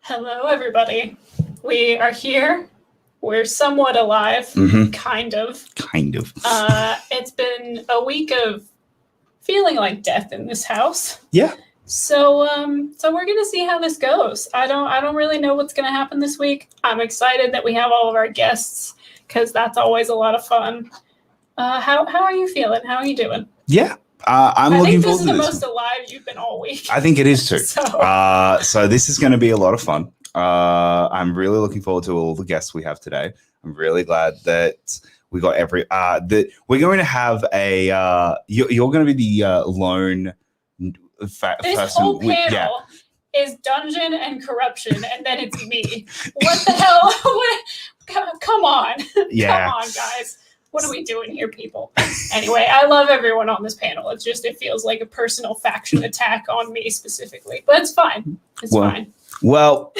Hello, everybody. We are here. We're somewhat alive, kind of. It's been a week of feeling like death in this house. Yeah. So we're gonna see how this goes. I don't really know what's gonna happen this week. I'm excited that we have all of our guests because that's always a lot of fun. How are you feeling? How are you doing? Yeah. I'm looking forward to this. I think this is the most alive you've been all week. I think it is too. So this is going to be a lot of fun. I'm really looking forward to all the guests we have today. I'm really glad that we got that we're going to have a. You're going to be the lone person. This whole panel is dungeon and corruption, and then it's me. What the hell? Come on. Yeah. Come on, guys. What are we doing here, people? Anyway, I love everyone on this panel. It feels like a personal faction attack on me specifically, but it's fine. It's fine. Well,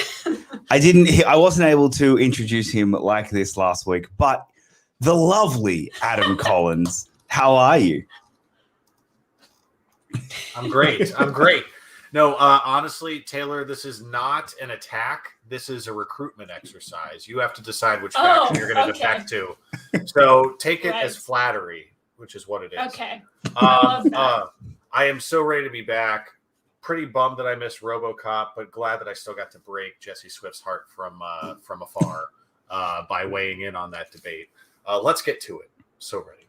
I wasn't able to introduce him like this last week, but the lovely Adam Collins. How are you? I'm great. No, honestly, Taylor, this is not an attack. This is a recruitment exercise. You have to decide which faction you're going to defect to. So take it as flattery, which is what it is. Okay. I love that. I am so ready to be back. Pretty bummed that I missed RoboCop, but glad that I still got to break Jesse Swift's heart from afar by weighing in on that debate. Let's get to it. So ready.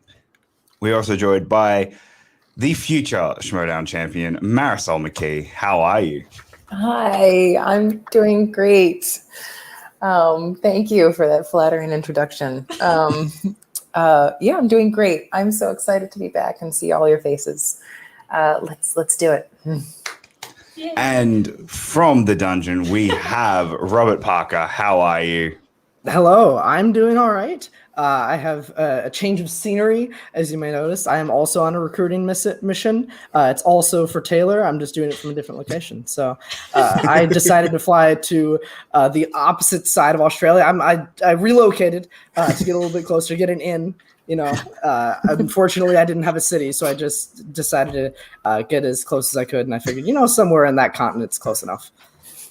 We're also joined by the future Schmodown champion, Marisol McKee. How are you? Hi, I'm doing great. Thank you for that flattering introduction. Yeah, I'm doing great. I'm so excited to be back and see all your faces. Let's do it. Yeah. And from the dungeon, we have Robert Parker. How are you? Hello, I'm doing all right. I have a change of scenery, as you may notice. I am also on a recruiting mission. It's also for Taylor. I'm just doing it from a different location. So I decided to fly to the opposite side of Australia. I relocated to get a little bit closer, get an in. Unfortunately, I didn't have a city, so I just decided to get as close as I could. And I figured, somewhere in that continent's close enough.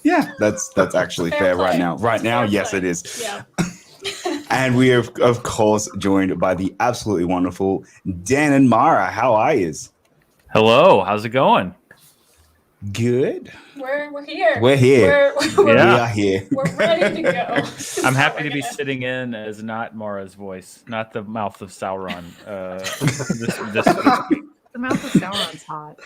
Yeah, that's actually fair right now. Right now, yes, it is. Yeah. And we are, of course, joined by the absolutely wonderful Dan and Mara. How are you? Hello, how's it going? Good. We're here. We're here. We are here. We're ready to go. I'm happy to be sitting in as not Mara's voice, not the mouth of Sauron. This week. The mouth of Sauron's hot.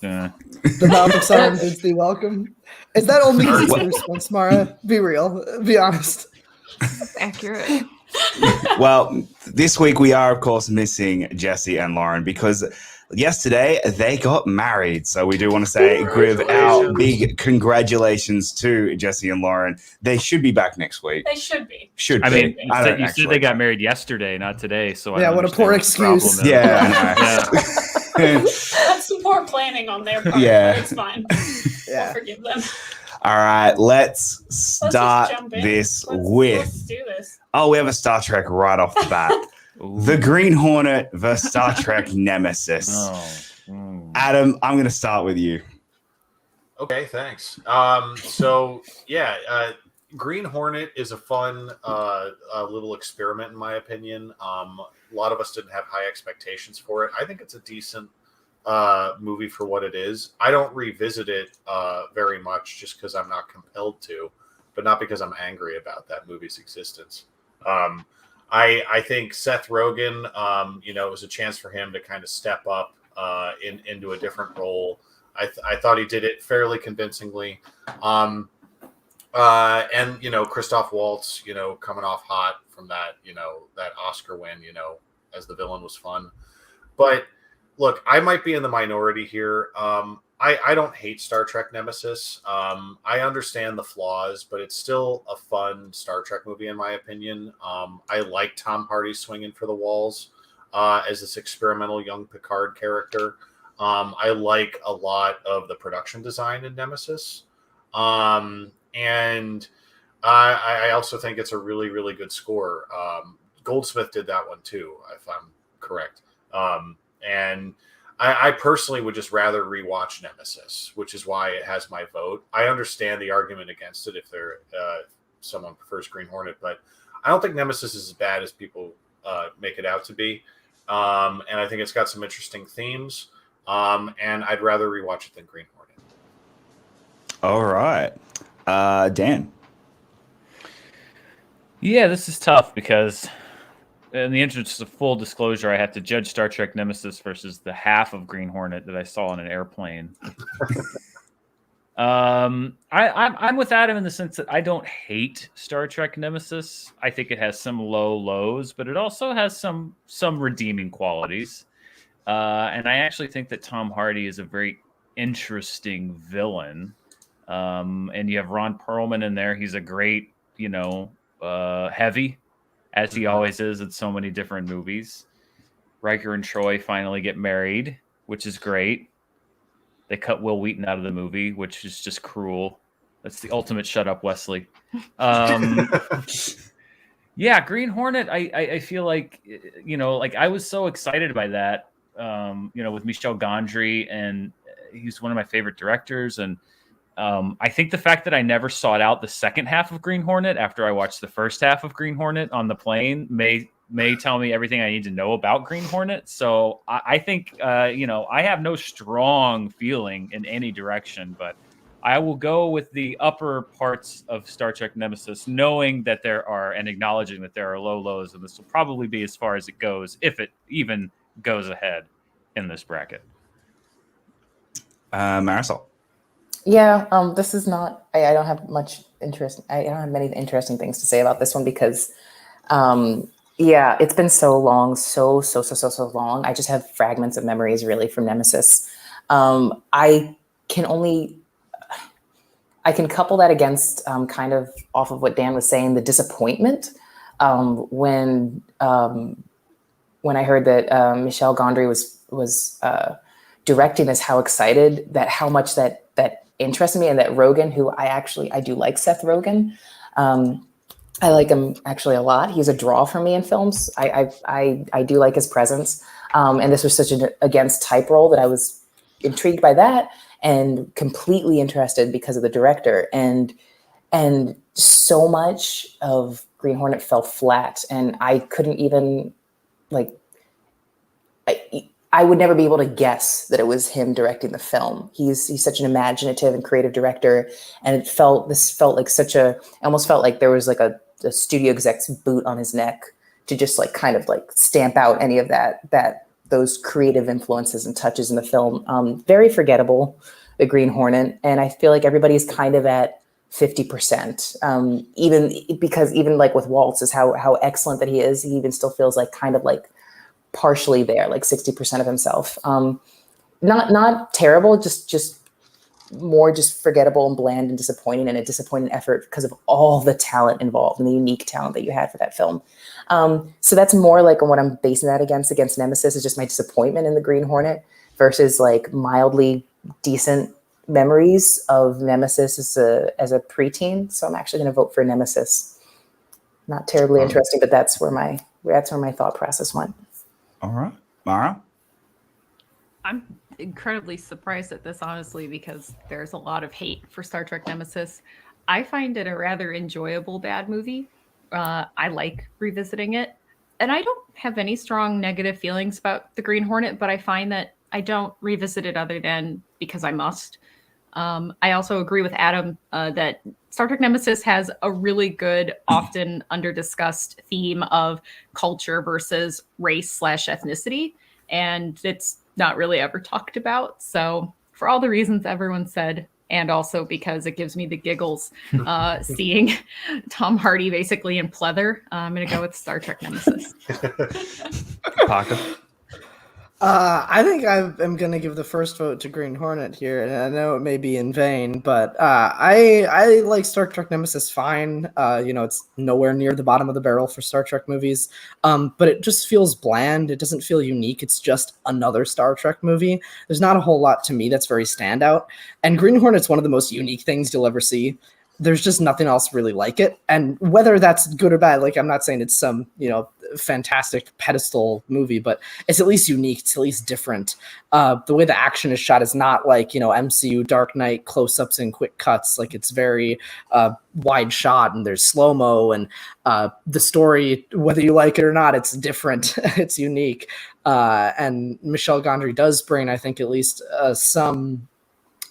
The mouth of Sauron bids thee welcome. Is that only because it's your response, Mara? Be real. Be honest. That's accurate. Well, this week we are, of course, missing Jesse and Lauren because yesterday they got married. So we do want to say give our big congratulations to Jesse and Lauren. They should be back next week. They should be. I mean, you said they got married yesterday, not today. So yeah, what a poor excuse. Yeah, I know. That's some poor planning on their part. Yeah. But it's fine. We'll forgive them. All right, let's start this with. Let's do this. Oh, we have a Star Trek right off the bat. The Green Hornet versus Star Trek Nemesis. Adam, I'm going to start with you. Okay, thanks. Green Hornet is a fun little experiment, in my opinion. A lot of us didn't have high expectations for it. I think it's a decent movie for what it is. I don't revisit it very much just because I'm not compelled to, but not because I'm angry about that movie's existence. I think Seth Rogen, it was a chance for him to kind of step up into a different role. I thought he did it fairly convincingly. And Christoph Waltz, coming off hot from that, that Oscar win, as the villain was fun. But look, I might be in the minority here. I don't hate Star Trek Nemesis. I understand the flaws, but it's still a fun Star Trek movie, in my opinion. I like Tom Hardy swinging for the walls as this experimental young Picard character. I like a lot of the production design in Nemesis. And I also think it's a really, really good score. Goldsmith did that one too, if I'm correct. And I personally would just rather rewatch Nemesis, which is why it has my vote. I understand the argument against it if they're someone prefers Green Hornet, but I don't think Nemesis is as bad as people make it out to be. And I think it's got some interesting themes. And I'd rather rewatch it than Green Hornet. All right. Dan. Yeah, this is tough because in the interest of full disclosure, I have to judge Star Trek Nemesis versus the half of Green Hornet that I saw on an airplane. I'm with Adam in the sense that I don't hate Star Trek Nemesis. I think it has some low lows, but it also has some redeeming qualities. And I actually think that Tom Hardy is a very interesting villain. And you have Ron Perlman in there. He's a great, heavy, as he always is in so many different movies. Riker and Troy finally get married, which is great. They cut Will Wheaton out of the movie, which is just cruel. That's the ultimate shut up, Wesley. Yeah, Green Hornet, I feel like, I was so excited by that, with Michel Gondry, and he's one of my favorite directors. And I think the fact that I never sought out the second half of Green Hornet after I watched the first half of Green Hornet on the plane may tell me everything I need to know about Green Hornet. So I think, I have no strong feeling in any direction, but I will go with the upper parts of Star Trek Nemesis, knowing that there are and acknowledging that there are low lows, and this will probably be as far as it goes, if it even goes ahead in this bracket. Marisol. Yeah, this is not. I don't have much interest. I don't have many interesting things to say about this one because, it's been so long, so long. I just have fragments of memories really from Nemesis. I can couple that against kind of off of what Dan was saying, the disappointment when I heard that Michel Gondry was directing this. How excited how much that interested me, and that Rogen, who I do like Seth Rogen. I like him actually a lot. He's a draw for me in films. I do like his presence, and this was such an against type role that I was intrigued by that and completely interested because of the director, and so much of Green Hornet fell flat, and I couldn't even I would never be able to guess that it was him directing the film. He's such an imaginative and creative director, and almost felt like there was like a studio exec's boot on his neck to just kind of stamp out any of those creative influences and touches in the film. Very forgettable, the Green Hornet, and I feel like everybody's kind of at 50%. Even with Waltz, is how excellent that he is. He even still feels partially there, 60% of himself. Not terrible, just more just forgettable and bland and disappointing, and a disappointing effort because of all the talent involved and the unique talent that you had for that film. So that's more what I'm basing that against Nemesis, is just my disappointment in the Green Hornet versus mildly decent memories of Nemesis as a preteen. So I'm actually going to vote for Nemesis. Not terribly interesting, but that's where my thought process went. All right. Mara? I'm incredibly surprised at this, honestly, because there's a lot of hate for Star Trek Nemesis. I find it a rather enjoyable bad movie. I like revisiting it. And I don't have any strong negative feelings about the Green Hornet, but I find that I don't revisit it other than because I must. I also agree with Adam that Star Trek Nemesis has a really good, often under-discussed theme of culture versus race/ethnicity, and it's not really ever talked about. So for all the reasons everyone said, and also because it gives me the giggles seeing Tom Hardy basically in pleather, I'm going to go with Star Trek Nemesis. Parker? I think I am going to give the first vote to Green Hornet here, and I know it may be in vain, but I like Star Trek Nemesis fine. It's nowhere near the bottom of the barrel for Star Trek movies, but it just feels bland. It doesn't feel unique. It's just another Star Trek movie. There's not a whole lot to me that's very standout, and Green Hornet's one of the most unique things you'll ever see. there's just nothing else really like it. And whether that's good or bad, like I'm not saying it's some, fantastic pedestal movie, but it's at least unique. It's at least different. The way the action is shot is not like, MCU Dark Knight close-ups and quick cuts. Like it's very wide shot, and there's slow-mo, and the story, whether you like it or not, it's different. It's unique. And Michel Gondry does bring, I think, at least some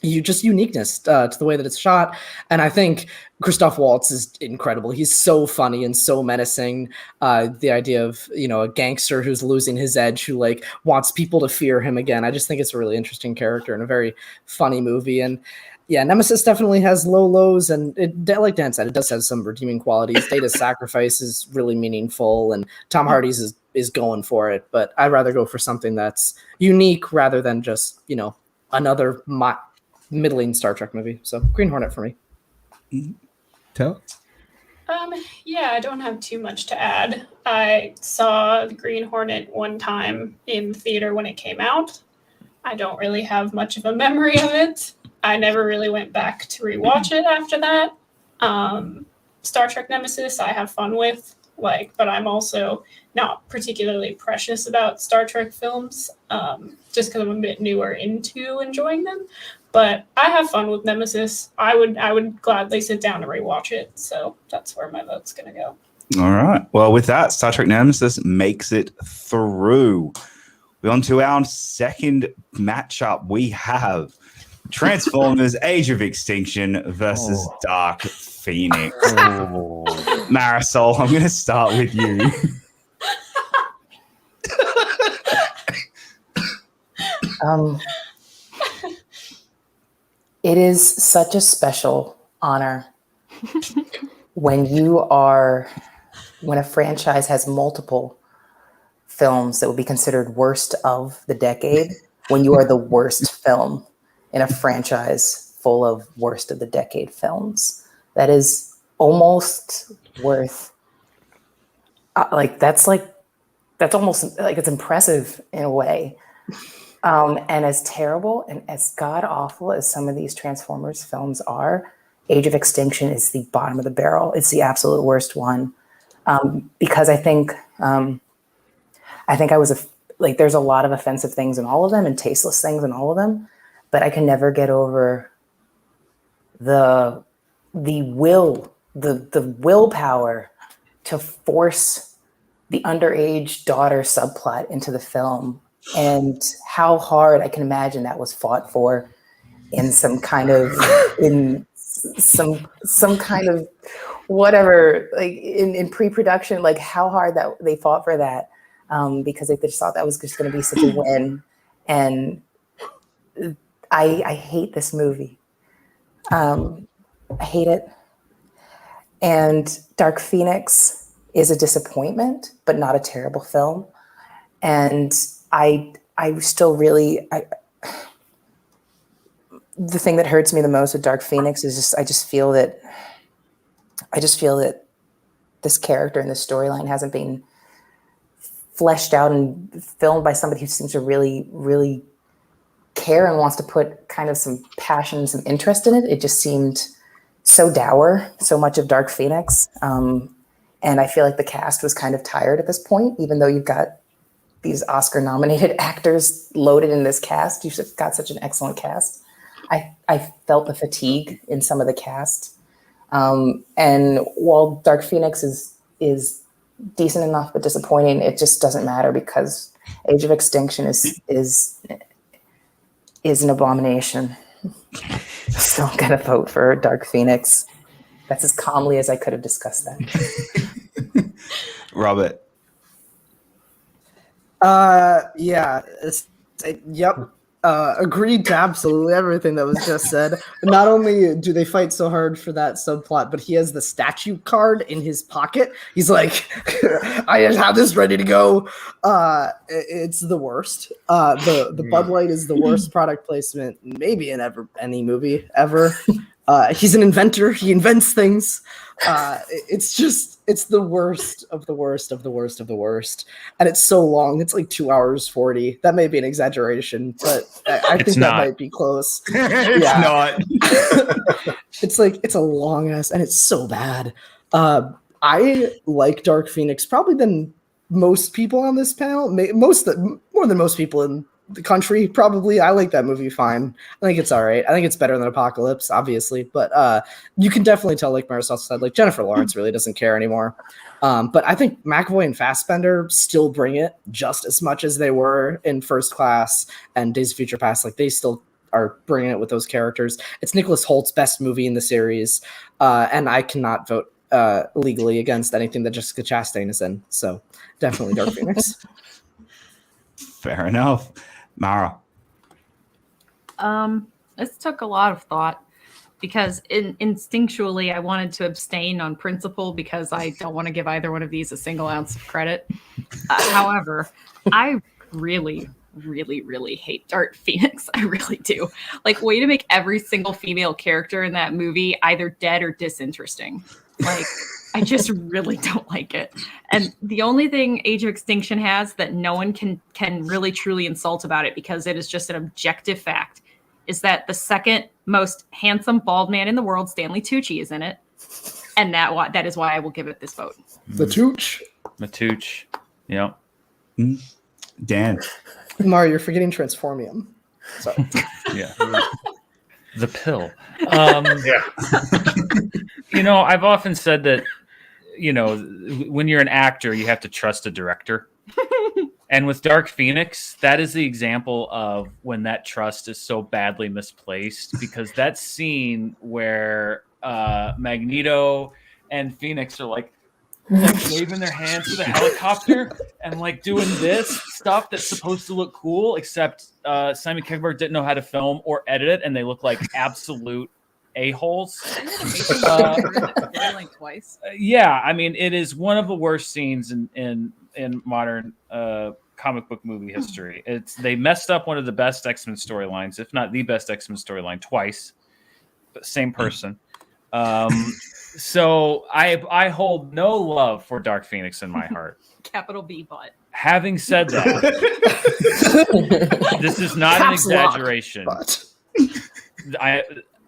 uniqueness to the way that it's shot. And I think Christoph Waltz is incredible. He's so funny and so menacing. The idea of, a gangster who's losing his edge, who like wants people to fear him again. I just think it's a really interesting character and a very funny movie. And yeah, Nemesis definitely has lows, and like Dan said, it does have some redeeming qualities. Data's sacrifice is really meaningful, and Tom Hardy's is going for it. But I'd rather go for something that's unique rather than just, another middling Star Trek movie. So Green Hornet for me. Tell. Yeah, I don't have too much to add. I saw the Green Hornet one time in theater when it came out. I don't really have much of a memory of it. I never really went back to rewatch it after that. Star Trek Nemesis, I have fun with, but I'm also not particularly precious about Star Trek films, just because I'm a bit newer into enjoying them. But I have fun with Nemesis. I would gladly sit down and rewatch it. So that's where my vote's going to go. All right. Well, with that, Star Trek Nemesis makes it through. We're on to our second matchup. We have Transformers Age of Extinction versus Dark Phoenix. Marisol, I'm going to start with you. It is such a special honor when a franchise has multiple films that would be considered worst of the decade, when you are the worst film in a franchise full of worst of the decade films. That is almost worth, that's almost like, it's impressive in a way. And as terrible and as god-awful as some of these Transformers films are, Age of Extinction is the bottom of the barrel. It's the absolute worst one. Because I think I was there's a lot of offensive things in all of them and tasteless things in all of them, but I can never get over the willpower to force the underage daughter subplot into the film, and how hard I can imagine that was fought for in some kind of whatever, like in pre-production, like how hard that they fought for that, because they just thought that was just going to be such a win. And I hate this movie. I hate it. And Dark Phoenix is a disappointment, but not a terrible film. And I still really, the thing that hurts me the most with Dark Phoenix is I just feel that this character and this storyline hasn't been fleshed out and filmed by somebody who seems to really, really care and wants to put kind of some passion and some interest in it. It just seemed so dour, so much of Dark Phoenix. And I feel like the cast was kind of tired at this point, even though you've got these Oscar-nominated actors loaded in this cast. You've got such an excellent cast. I felt the fatigue in some of the cast. And while Dark Phoenix is decent enough but disappointing, it just doesn't matter because Age of Extinction is an abomination. So I'm gonna vote for Dark Phoenix. That's as calmly as I could have discussed that. Robert. Yeah. Yep. Agreed to absolutely everything that was just said. Not only do they fight so hard for that subplot, but he has the statue card in his pocket. He's like, I have this ready to go. It's the worst. The Bud Light is the worst product placement maybe in any movie ever. He's an inventor. He invents things. It's just it's the worst of the worst of the worst of the worst, and it's so long. It's like 2 hours 40. That may be an exaggeration, but I think that not. might be close. It's Yeah. not. It's a long ass, and it's so bad. I like Dark Phoenix probably than most people on this panel. More than most people in the country, probably. I like that movie fine. I think it's all right. I think it's better than Apocalypse, obviously, but you can definitely tell, like Marisol said, like Jennifer Lawrence really doesn't care anymore. But I think McAvoy and Fassbender still bring it just as much as they were in First Class and Days of Future Past. Like they still are bringing it with those characters. It's Nicholas Holt's best movie in the series, and I cannot vote legally against anything that Jessica Chastain is in. So definitely Dark Phoenix. Fair enough. Mara. This took a lot of thought because instinctually I wanted to abstain on principle because I don't want to give either one of these a single ounce of credit. However, I really hate Dark Phoenix. I really do. Like, way to make every single female character in that movie either dead or disinteresting. Like, I just really don't like it. And the only thing Age of Extinction has that no one can really truly insult about it, because it is just an objective fact, is that the second most handsome bald man in the world, Stanley Tucci, is in it. And that is why I will give it this vote. The Tooch. Matooch. Yeah. Dan. Mario, you're forgetting Transformium. Sorry. Yeah. The pill. Yeah. I've often said that, when you're an actor, you have to trust a director. And with Dark Phoenix, that is the example of when that trust is so badly misplaced, because that scene where Magneto and Phoenix are like waving their hands to the helicopter and like doing this stuff that's supposed to look cool, except Simon Kinberg didn't know how to film or edit it, and they look like absolute a-holes. Like twice. Yeah, I mean, it is one of the worst scenes in modern comic book movie history. They messed up one of the best X-Men storylines, if not the best X-Men storyline, twice. Same person. So I hold no love for Dark Phoenix in my heart. Capital B, but. Having said that, this is not an exaggeration.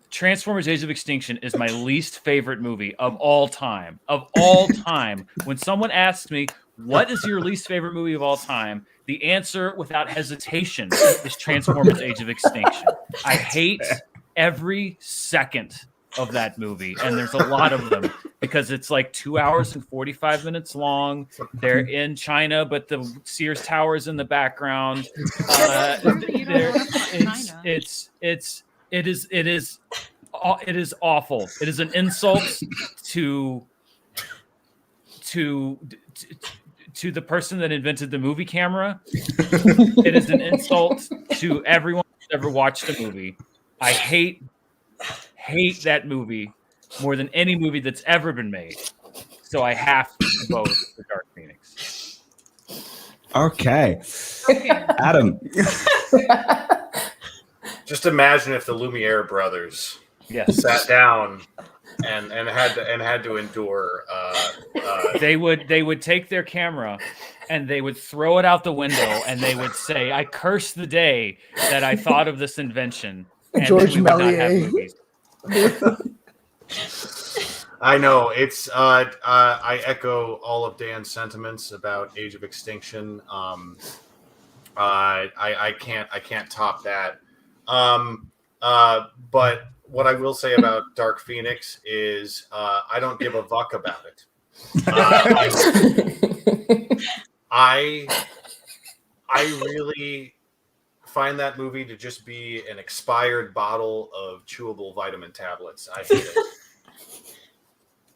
Transformers: Age of Extinction is my least favorite movie of all time. Of all time. When someone asks me, what is your least favorite movie of all time? The answer, without hesitation, is Transformers: Age of Extinction. I hate every second of that movie, and there's a lot of them, because it's like 2 hours and 45 minutes long. They're in China, but the Sears Tower is in the background. It is awful. It is an insult to the person that invented the movie camera. It is an insult to everyone who's ever watched the movie. I hate that movie more than any movie that's ever been made. So I have to vote for Dark Phoenix. Okay. Adam. Just imagine if the Lumiere brothers sat down and had to endure. They would take their camera and they would throw it out the window and they would say, "I curse the day that I thought of this invention." And George we would not have Méliès. movies. I know it's. I echo all of Dan's sentiments about Age of Extinction. I can't top that. But what I will say about Dark Phoenix is I don't give a fuck about it. I really find that movie to just be an expired bottle of chewable vitamin tablets. I hate it.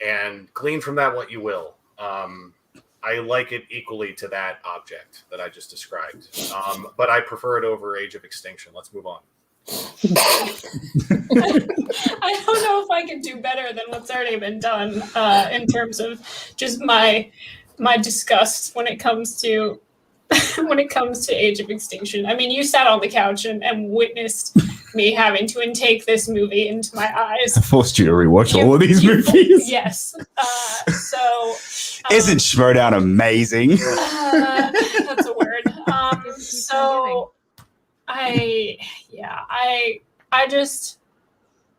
And glean from that what you will. I like it equally to that object that I just described. But I prefer it over Age of Extinction. Let's move on. I don't know if I can do better than what's already been done in terms of just my disgust when it comes to Age of Extinction. I mean, you sat on the couch and witnessed me having to intake this movie into my eyes. I forced you to rewatch all of these movies. Yes. Isn't Schmodown amazing? That's a word. So I just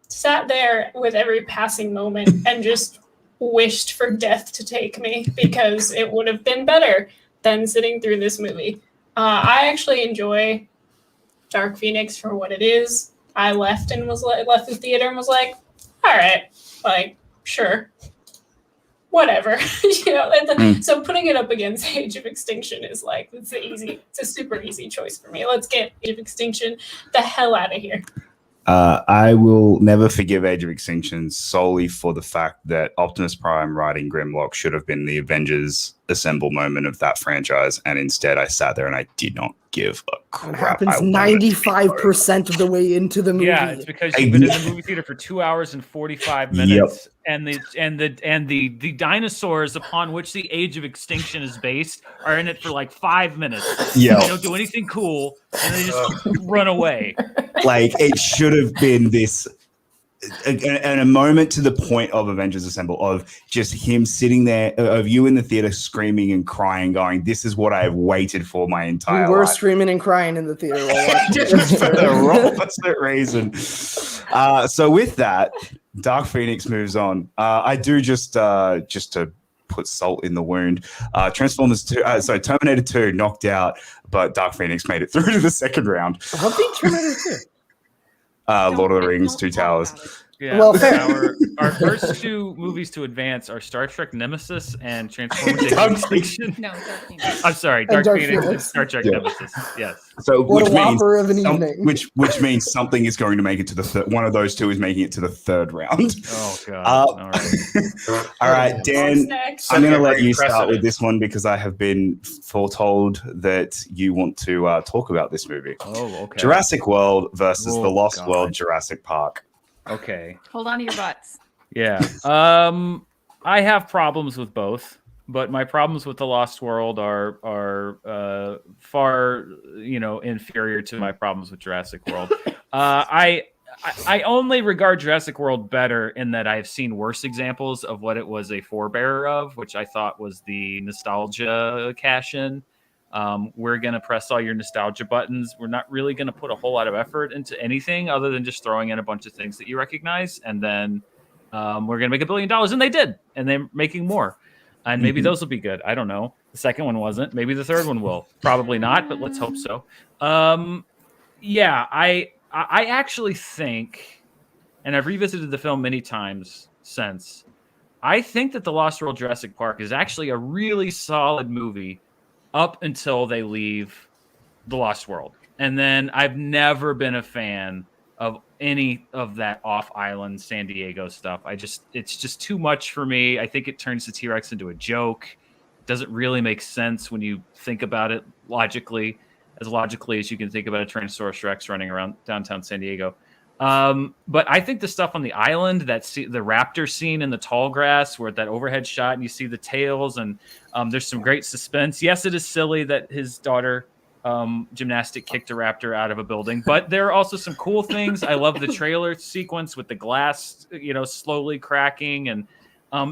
sat there with every passing moment and just wished for death to take me, because it would have been better than sitting through this movie. I actually enjoy Dark Phoenix for what it is. I left the theater and was like, all right, like, sure, whatever. So putting it up against Age of Extinction is like, it's a super easy choice for me. Let's get Age of Extinction the hell out of here. I will never forgive Age of Extinction solely for the fact that Optimus Prime riding Grimlock should have been the Avengers Assemble moment of that franchise, and instead I sat there and I did not give a crap. It happens 95% of the way into the movie. Yeah, it's because you've been in the movie theater for 2 hours and 45 minutes, and the dinosaurs upon which the Age of Extinction is based are in it for like 5 minutes. Yeah, they don't do anything cool, and they just run away. Like, it should have been this a moment to the point of Avengers Assemble, of just him sitting there, of you in the theater screaming and crying, going, "This is what I've waited for my entire life." We were screaming and crying in the theater while watching just for the opposite reason. So with that, Dark Phoenix moves on. I do just to put salt in the wound. Terminator 2 knocked out, but Dark Phoenix made it through to the second round. What beat Terminator 2? Lord of the Rings, Two Towers. Yeah, well, our first two movies to advance are Star Trek Nemesis and Transformers: Age of Extinction. No, Dark Phoenix. I'm sorry, Dark Phoenix and Star Trek Nemesis. Yes. So what a whopper of an evening. Which means something is going to make it to the third. One of those two is making it to the third round. Oh god. All right, Dan. I'm going to let you start with this one because I have been foretold that you want to talk about this movie. Oh, okay. Jurassic World versus The Lost World, Jurassic Park. Okay. Hold on to your butts. Yeah. I have problems with both, but my problems with The Lost World are far, inferior to my problems with Jurassic World. I only regard Jurassic World better in that I've seen worse examples of what it was a forebearer of, which I thought was the nostalgia cash-in. We're going to press all your nostalgia buttons. We're not really going to put a whole lot of effort into anything other than just throwing in a bunch of things that you recognize. And then we're going to make $1 billion. And they did. And they're making more. And maybe those will be good. I don't know. The second one wasn't. Maybe the third one will. Probably not, but let's hope so. I actually think, and I've revisited the film many times since, I think that The Lost World Jurassic Park is actually a really solid movie up until they leave The Lost World. And then I've never been a fan of any of that off-island San Diego stuff. It's just too much for me. I think it turns the T-Rex into a joke. It doesn't really make sense when you think about it logically as you can think about a Tyrannosaurus Rex running around downtown San Diego. But I think the stuff on the island, the raptor scene in the tall grass, where that overhead shot and you see the tails, and there's some great suspense. Yes, it is silly that his daughter gymnastic kicked a raptor out of a building, but there are also some cool things. I love the trailer sequence with the glass, slowly cracking, and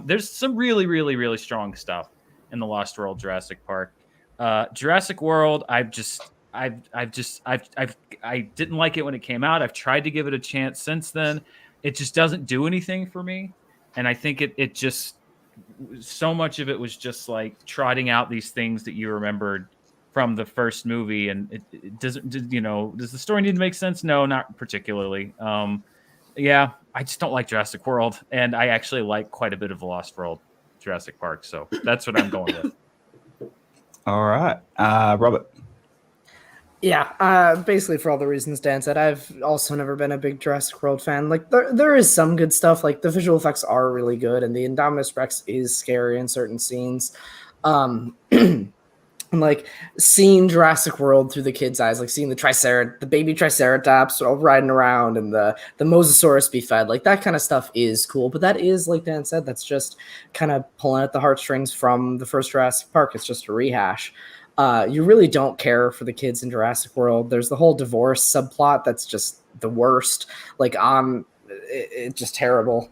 there's some really, really, really strong stuff in the Lost World Jurassic Park. Jurassic World, I didn't like it when it came out. I've tried to give it a chance since then. It just doesn't do anything for me. And I think it just, so much of it was just like trotting out these things that you remembered from the first movie. And it doesn't, does the story need to make sense? No, not particularly. I just don't like Jurassic World. And I actually like quite a bit of The Lost World Jurassic Park. So that's what I'm going with. All right. Robert. Yeah, basically for all the reasons Dan said, I've also never been a big Jurassic World fan. Like, there is some good stuff. Like, the visual effects are really good, and the Indominus Rex is scary in certain scenes. Like, seeing Jurassic World through the kids' eyes, like seeing the baby Triceratops all riding around and the Mosasaurus be fed, like, that kind of stuff is cool. But that is, like Dan said, that's just kind of pulling at the heartstrings from the first Jurassic Park. It's just a rehash. You really don't care for the kids in Jurassic World. There's the whole divorce subplot that's just the worst. Like, it's just terrible.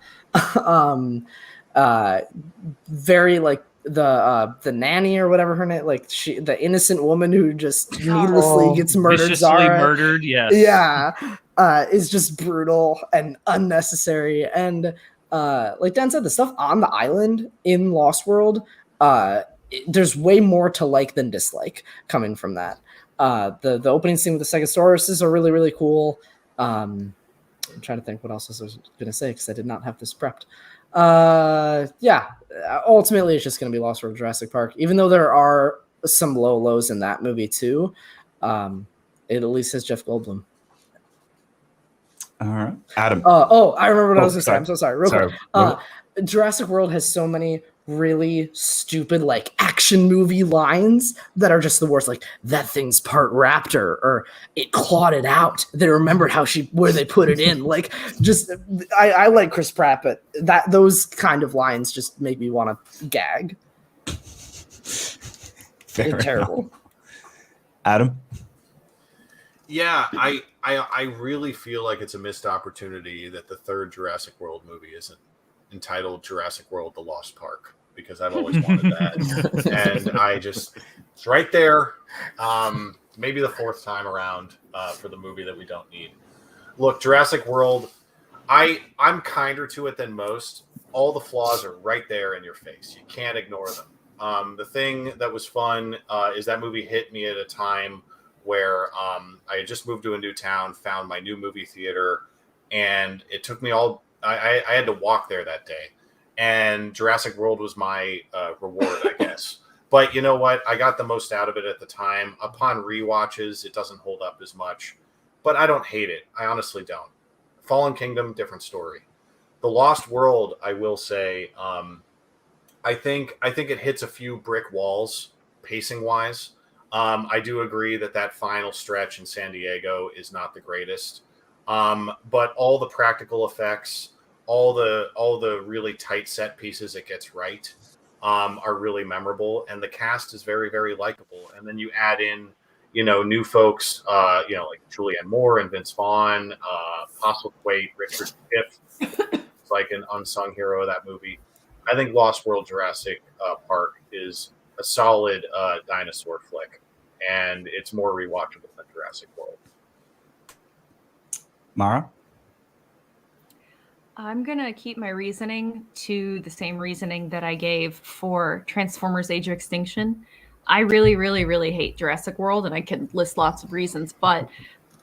Very like the nanny or whatever her name, like the innocent woman who just needlessly gets murdered. Viciously Zara, murdered, yes. yeah, is just brutal and unnecessary. And like Dan said, the stuff on the island in Lost World, there's way more to like than dislike coming from that. The opening scene with the Stegosauruses are really, really cool. I'm trying to think what else I was going to say because I did not have this prepped. Ultimately it's just going to be Lost World Jurassic Park, even though there are some lows in that movie too. It at least has Jeff Goldblum. All right, Adam. I remember what I was going to say. I'm so sorry. Real quick. Jurassic World has so many really stupid like action movie lines that are just the worst. Like, that thing's part raptor, or it clawed it out. They remembered where they put it in. Like, just I like Chris Pratt, but those kind of lines just make me want to gag. They're terrible. Adam. Yeah, I really feel like it's a missed opportunity that the third Jurassic World movie isn't entitled Jurassic World: The Lost Park, because I've always wanted that. And it's right there. Maybe the fourth time around for the movie that we don't need. Look, Jurassic World, I'm kinder to it than most. All the flaws are right there in your face. You can't ignore them. The thing that was fun is that movie hit me at a time where I had just moved to a new town, found my new movie theater, and it took me I had to walk there that day. And Jurassic World was my reward, I guess. But you know what? I got the most out of it at the time. Upon rewatches, it doesn't hold up as much. But I don't hate it. I honestly don't. Fallen Kingdom, different story. The Lost World, I will say, I think it hits a few brick walls, pacing-wise. I do agree that final stretch in San Diego is not the greatest. But all the practical effects, all the really tight set pieces it gets right, are really memorable, and the cast is very, very likable. And then you add in, new folks, like Julianne Moore and Vince Vaughn, Postlethwaite, Richard Schiff, it's like an unsung hero of that movie. I think Lost World Jurassic Park is a solid dinosaur flick, and it's more rewatchable than Jurassic World. Mara? I'm going to keep my reasoning to the same reasoning that I gave for Transformers Age of Extinction. I really, really, really hate Jurassic World, and I can list lots of reasons, but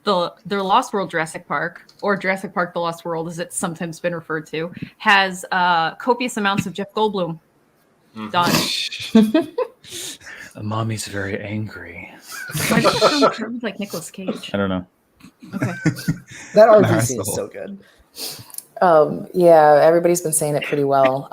the Lost World Jurassic Park, or Jurassic Park The Lost World as it's sometimes been referred to, has copious amounts of Jeff Goldblum. Done. Mommy's very angry. Why does it sound kind of like Nicolas Cage? I don't know. Okay. That RDC is so good. Yeah, everybody's been saying it pretty well.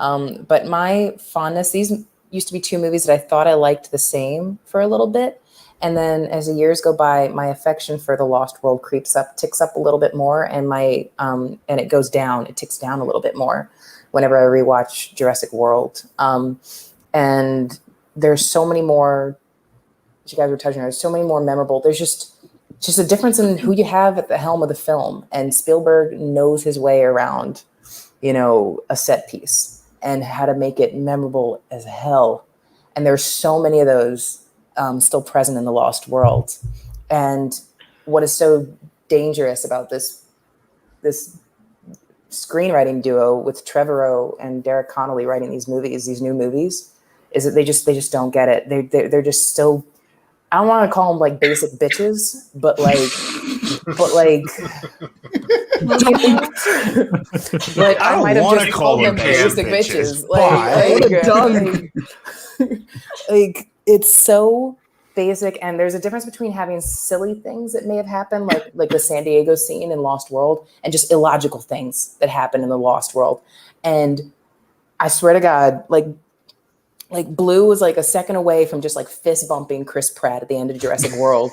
But my fondness, these used to be two movies that I thought I liked the same for a little bit. And then as the years go by, my affection for The Lost World ticks up a little bit more, and and it goes down. It ticks down a little bit more whenever I rewatch Jurassic World. And there's so many more, as you guys were touching on, there's so many more memorable. There's just a difference in who you have at the helm of the film. And Spielberg knows his way around, a set piece and how to make it memorable as hell. And there's so many of those still present in The Lost World. And what is so dangerous about this screenwriting duo with Trevorrow and Derek Connolly writing these new movies, is that they just don't get it. They're just so, I don't want to call them like basic bitches, but like I might have just called them basic bitches. Like it's so basic, and there's a difference between having silly things that may have happened, like the San Diego scene in Lost World, and just illogical things that happen in the Lost World. And I swear to God, like Blue was like a second away from just like fist bumping Chris Pratt at the end of Jurassic World.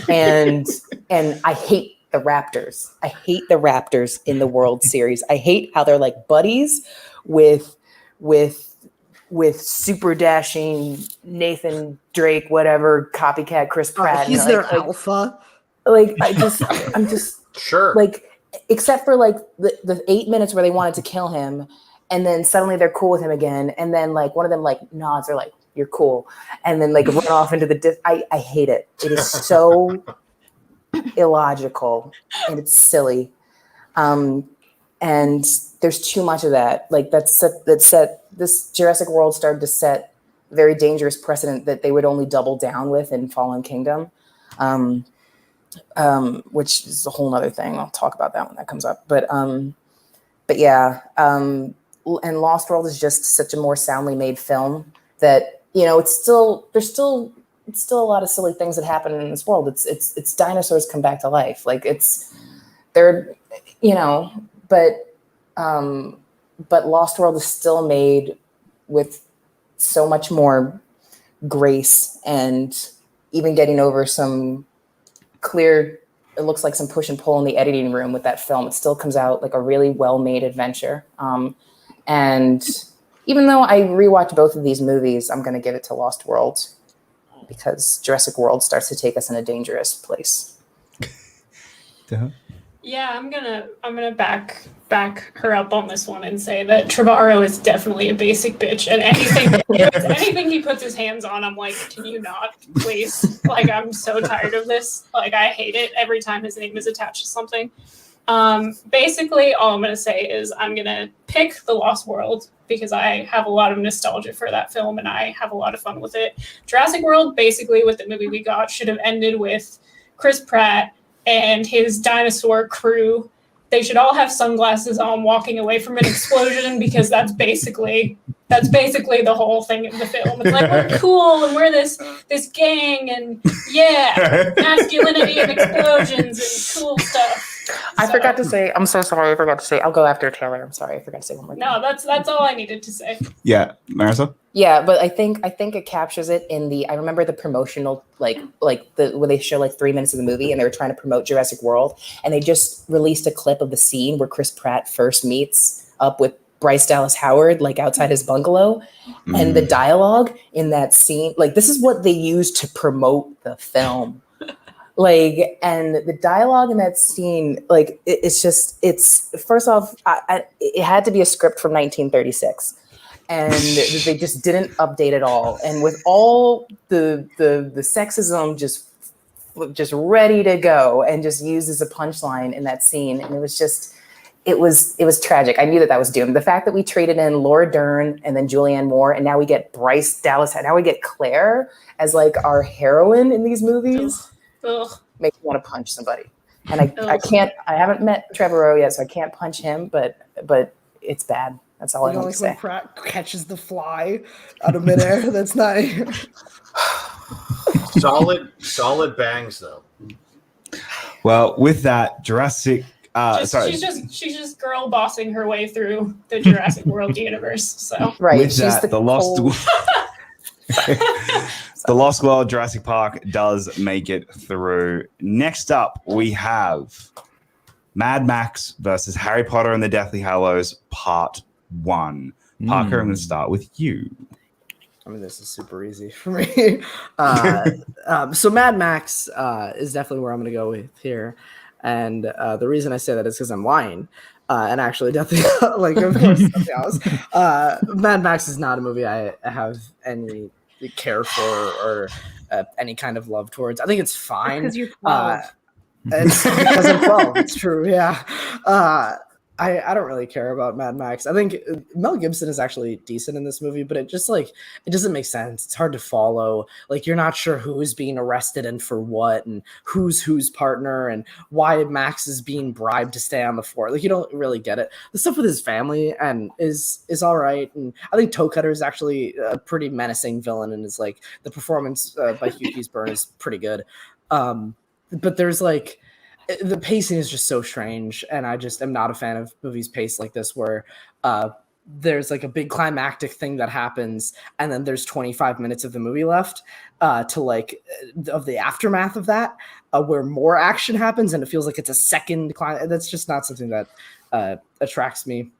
And I hate the Raptors. I hate the Raptors in the World Series. I hate how they're like buddies with with super dashing Nathan Drake, whatever, copycat Chris Pratt. He's and, their like, alpha. Like, I'm just Sure. like, except for like the 8 minutes where they wanted to kill him, and then suddenly they're cool with him again, and then like one of them like nods, or like, you're cool, and then like run off into the I hate it. It is so illogical and it's silly, and there's too much of that. Like this Jurassic World started to set a very dangerous precedent that they would only double down with in Fallen Kingdom, which is a whole nother thing. I'll talk about that when that comes up. But yeah, and Lost World is just such a more soundly made film that, you know, it's still a lot of silly things that happen in this world. It's dinosaurs come back to life. Like they're, you know, but Lost World is still made with so much more grace, and even getting over some clear, it looks like some push and pull in the editing room with that film. It still comes out like a really well-made adventure. And even though I rewatched both of these movies, I'm going to give it to Lost World, because Jurassic World starts to take us in a dangerous place. Yeah, I'm gonna back her up on this one and say that Trevorrow is definitely a basic bitch, and anything he puts his hands on, I'm like, can you not, please? Like, I'm so tired of this. Like, I hate it every time his name is attached to something. Basically, all I'm gonna say is I'm gonna pick The Lost World because I have a lot of nostalgia for that film and I have a lot of fun with it. Jurassic World, basically, with the movie we got, should have ended with Chris Pratt and his dinosaur crew. They should all have sunglasses on walking away from an explosion, because that's basically the whole thing of the film. It's like, we're cool and we're this gang, and yeah, masculinity and explosions and cool stuff. I forgot to say, I'm so sorry, I forgot to say, I'll go after Taylor. I'm sorry, I forgot to say one more thing. No, that's all I needed to say. Yeah, Marisol? Yeah, but I think it captures it in the, I remember the promotional, like where they show like 3 minutes of the movie and they were trying to promote Jurassic World, and they just released a clip of the scene where Chris Pratt first meets up with Bryce Dallas Howard, like outside his bungalow, and the dialogue in that scene, like, this is what they used to promote the film. Like, and the dialogue in that scene, like, it's first off, it had to be a script from 1936. And they just didn't update it all. And with all the sexism just ready to go and just used as a punchline in that scene. And it was tragic. I knew that was doomed. The fact that we traded in Laura Dern and then Julianne Moore, and now we get Bryce Dallas, now we get Claire as like our heroine in these movies. Ugh. Makes me want to punch somebody. And I haven't met Trevorrow yet, so I can't punch him, but it's bad. That's all I want to say. When Pratt catches the fly out of midair, that's not solid bangs though. Well, with that, Jurassic. She's just girl bossing her way through the Jurassic World universe. So right, with that, The Lost World Jurassic Park does make it through. Next up, we have Mad Max versus Harry Potter and the Deathly Hallows Part 1. Parker, I'm going to start with you. I mean, this is super easy for me. So Mad Max is definitely where I'm going to go with here. And the reason I say that is because I'm lying. And actually, definitely, like, of course, something else. Mad Max is not a movie I have any care for or any kind of love towards. I think it's fine. Because you're 12. It's because I'm 12. It's true. Yeah. I don't really care about Mad Max. I think Mel Gibson is actually decent in this movie, but it doesn't make sense. It's hard to follow. Like, you're not sure who is being arrested and for what, and whose partner, and why Max is being bribed to stay on the fort. Like, you don't really get it. The stuff with his family and is all right. And I think Toe Cutter is actually a pretty menacing villain, and is like, the performance by Hugh Keays-Byrne is pretty good. But there's like, the pacing is just so strange, and I just am not a fan of movies paced like this, where there's like a big climactic thing that happens, and then there's 25 minutes of the movie left to like of the aftermath of that, where more action happens, and it feels like it's a second climb. That's just not something that attracts me.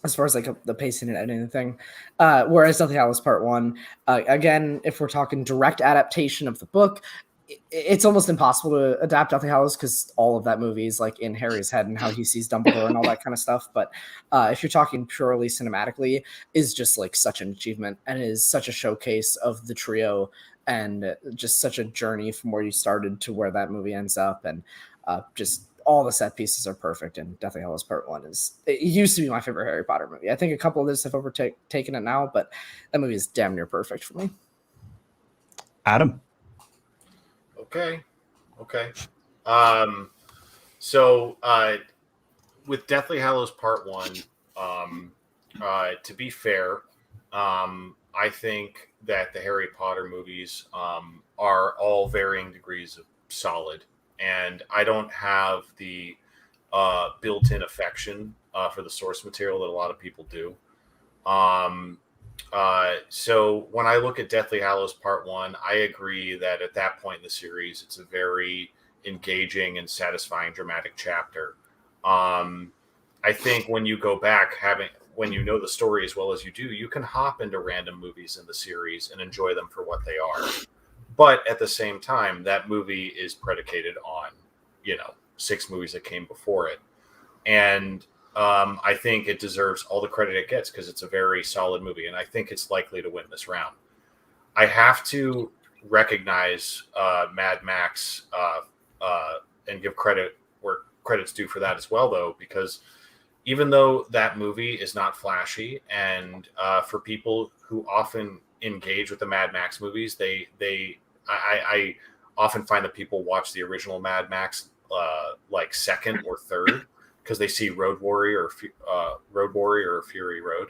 as far as like the pacing and editing thing. Whereas Deathly Hallows Part 1, again, if we're talking direct adaptation of the book, it's almost impossible to adapt Deathly Hallows because all of that movie is like in Harry's head and how he sees Dumbledore and all that kind of stuff. But if you're talking purely cinematically, is just like such an achievement and is such a showcase of the trio and just such a journey from where you started to where that movie ends up. And just all the set pieces are perfect. And Deathly Hallows Part 1 it used to be my favorite Harry Potter movie. I think a couple of this have overtaken it now, but that movie is damn near perfect for me. Adam. Okay. So with Deathly Hallows Part 1, to be fair, I think that the Harry Potter movies are all varying degrees of solid, and I don't have the built-in affection for the source material that a lot of people do. So when I look at Deathly Hallows Part 1, I agree that at that point in the series, it's a very engaging and satisfying dramatic chapter. I think when you go back, when you know the story as well as you do, you can hop into random movies in the series and enjoy them for what they are. But at the same time, that movie is predicated on, 6 movies that came before it. And I think it deserves all the credit it gets because it's a very solid movie, and I think it's likely to win this round. I have to recognize Mad Max and give credit where credit's due for that as well, though, because even though that movie is not flashy, and for people who often engage with the Mad Max movies, I often find that people watch the original Mad Max like second or third, because they see Road Warrior or Fury Road.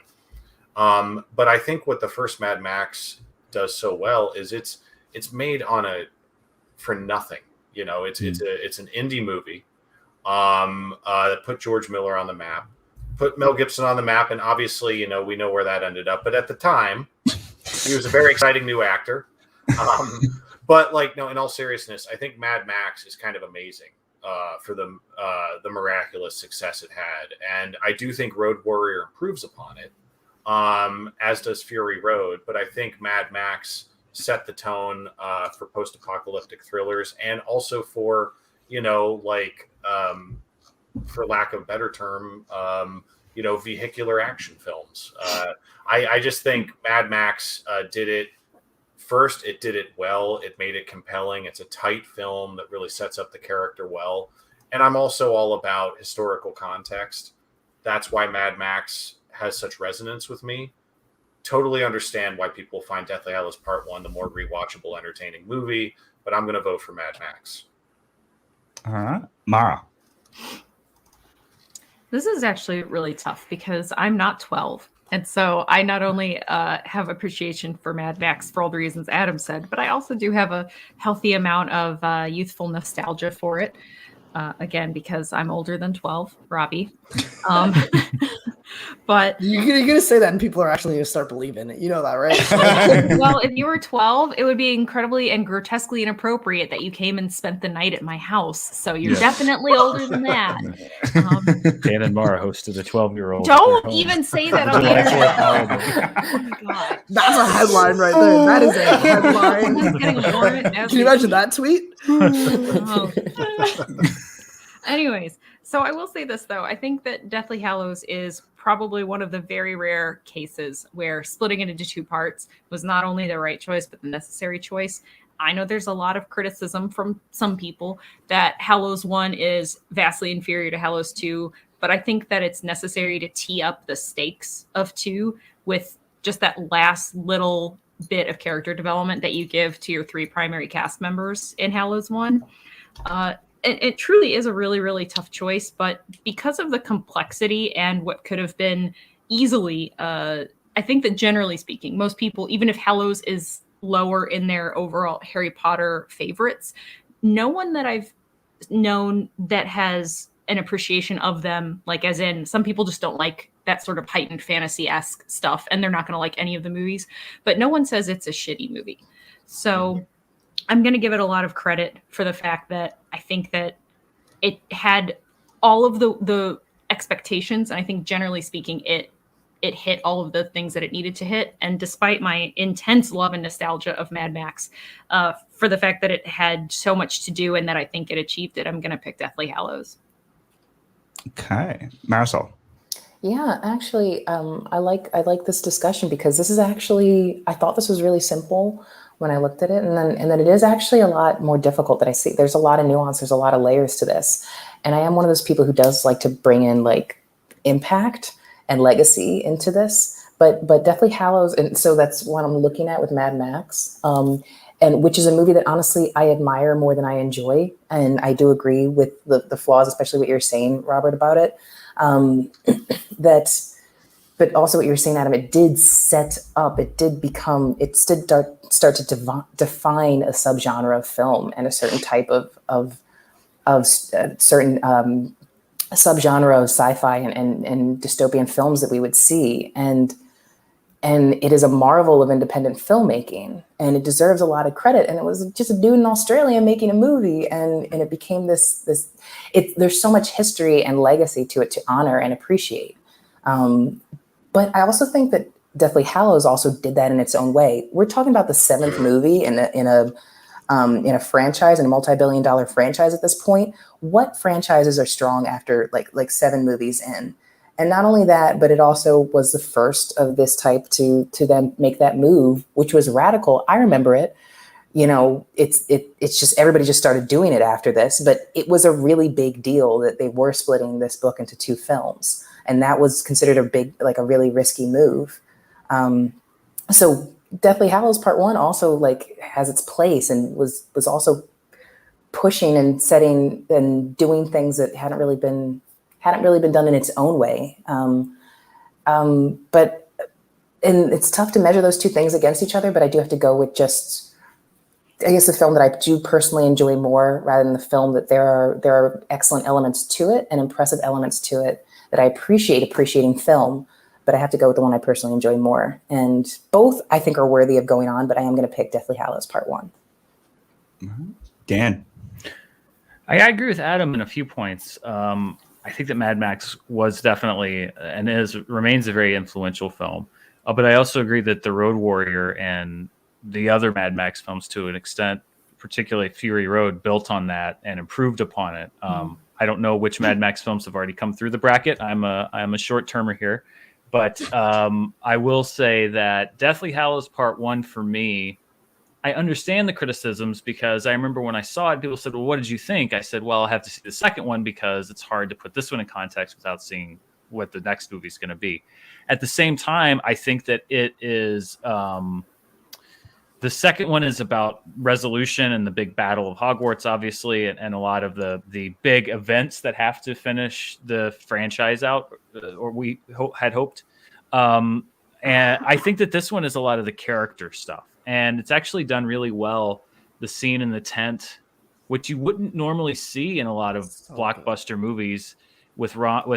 But I think what the first Mad Max does so well is it's made for nothing. It's an indie movie that put George Miller on the map, put Mel Gibson on the map, and obviously, we know where that ended up. But at the time, he was a very exciting new actor. But in all seriousness, I think Mad Max is kind of amazing. For the miraculous success it had. And I do think Road Warrior improves upon it, as does Fury Road. But I think Mad Max set the tone for post-apocalyptic thrillers, and also for, for lack of a better term, vehicular action films. I just think Mad Max did it. First, it did it well. It made it compelling. It's a tight film that really sets up the character well. And I'm also all about historical context. That's why Mad Max has such resonance with me. Totally understand why people find Deathly Hallows Part 1 the more rewatchable, entertaining movie, but I'm going to vote for Mad Max. All right. Mara. This is actually really tough because I'm not 12. And so I not only have appreciation for Mad Max for all the reasons Adam said, but I also do have a healthy amount of youthful nostalgia for it. Again, because I'm older than 12, Robbie. But you're going to say that and people are actually going to start believing it. You know that, right? Well, if you were 12, it would be incredibly and grotesquely inappropriate that you came and spent the night at my house. So you're definitely older than that. Dan and Mara hosted a 12-year-old. Don't even say that on the internet. Oh my God. That's a headline right there. That is a headline. Can you imagine that tweet? Oh. Anyways, so I will say this, though. I think that Deathly Hallows is probably one of the very rare cases where splitting it into 2 parts was not only the right choice, but the necessary choice. I know there's a lot of criticism from some people that Hallows 1 is vastly inferior to Hallows 2, but I think that it's necessary to tee up the stakes of 2 with just that last little bit of character development that you give to your 3 primary cast members in Hallows 1. It truly is a really, really tough choice, but because of the complexity and what could have been easily, I think that generally speaking, most people, even if Hallows is lower in their overall Harry Potter favorites, no one that I've known that has an appreciation of them, like as in some people just don't like that sort of heightened fantasy-esque stuff, and they're not going to like any of the movies, but no one says it's a shitty movie. So I'm going to give it a lot of credit for the fact that I think that it had all of the expectations, and I think generally speaking, it it hit all of the things that it needed to hit. And despite my intense love and nostalgia of Mad Max, for the fact that it had so much to do and that I think it achieved it, I'm going to pick Deathly Hallows. Okay, Marisol. Yeah, actually, I like this discussion because this is actually, I thought this was really simple when I looked at it, and then it is actually a lot more difficult than I see. There's a lot of nuance, there's a lot of layers to this, and I am one of those people who does like to bring in like impact and legacy into this. But Deathly Hallows, and so that's what I'm looking at with Mad Max, and which is a movie that honestly I admire more than I enjoy, and I do agree with the flaws, especially what you're saying, Robert, about it. But also what you were saying, Adam, it did set up, it did start to define a subgenre of film and a certain type of certain subgenre of sci-fi and dystopian films that we would see. And it is a marvel of independent filmmaking, and it deserves a lot of credit. And it was just a dude in Australia making a movie, and it became this. There's so much history and legacy to it to honor and appreciate. But I also think that Deathly Hallows also did that in its own way. We're talking about the seventh movie in a franchise, in a multi-billion-dollar franchise at this point. What franchises are strong after like 7 movies in? And not only that, but it also was the first of this type to then make that move, which was radical. I remember it. You know, it's just everybody just started doing it after this, but it was a really big deal that they were splitting this book into 2 films, and that was considered a really risky move. So Deathly Hallows Part 1 also like has its place and was also pushing and setting and doing things that hadn't really been done in its own way. But it's tough to measure those 2 things against each other, but I do have to go with just, I guess, the film that I do personally enjoy more, rather than the film that there are excellent elements to it and impressive elements to it that I appreciating film, but I have to go with the one I personally enjoy more. And both I think are worthy of going on, but I am going to pick Deathly Hallows Part 1. Dan. I agree with Adam in a few points. I think that Mad Max was definitely and remains a very influential film. But I also agree that The Road Warrior and the other Mad Max films, to an extent, particularly Fury Road, built on that and improved upon it. I don't know which Mad Max films have already come through the bracket. I'm a short-termer here. But I will say that Deathly Hallows Part 1 for me, I understand the criticisms, because I remember when I saw it, people said, well, what did you think? I said, well, I'll have to see the second one because it's hard to put this one in context without seeing what the next movie is going to be. At the same time, I think that it is the second one is about resolution and the big battle of Hogwarts, obviously, and a lot of the big events that have to finish the franchise out, or we had hoped. And I think that this one is a lot of the character stuff. And it's actually done really well. The scene in the tent, which you wouldn't normally see in a lot of blockbuster movies, with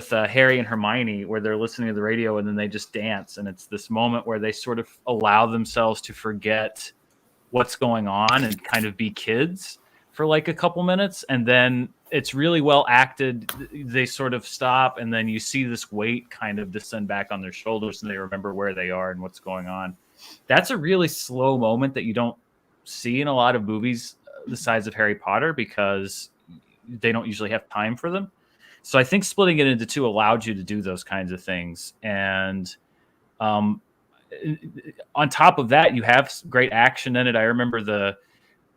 Harry and Hermione, where they're listening to the radio and then they just dance. And it's this moment where they sort of allow themselves to forget what's going on and kind of be kids for like a couple minutes. And then it's really well acted. They sort of stop, and then you see this weight kind of descend back on their shoulders, and they remember where they are and what's going on. That's a really slow moment that you don't see in a lot of movies the size of Harry Potter, because they don't usually have time for them. So I think splitting it into 2 allowed you to do those kinds of things. And on top of that, you have great action in it. I remember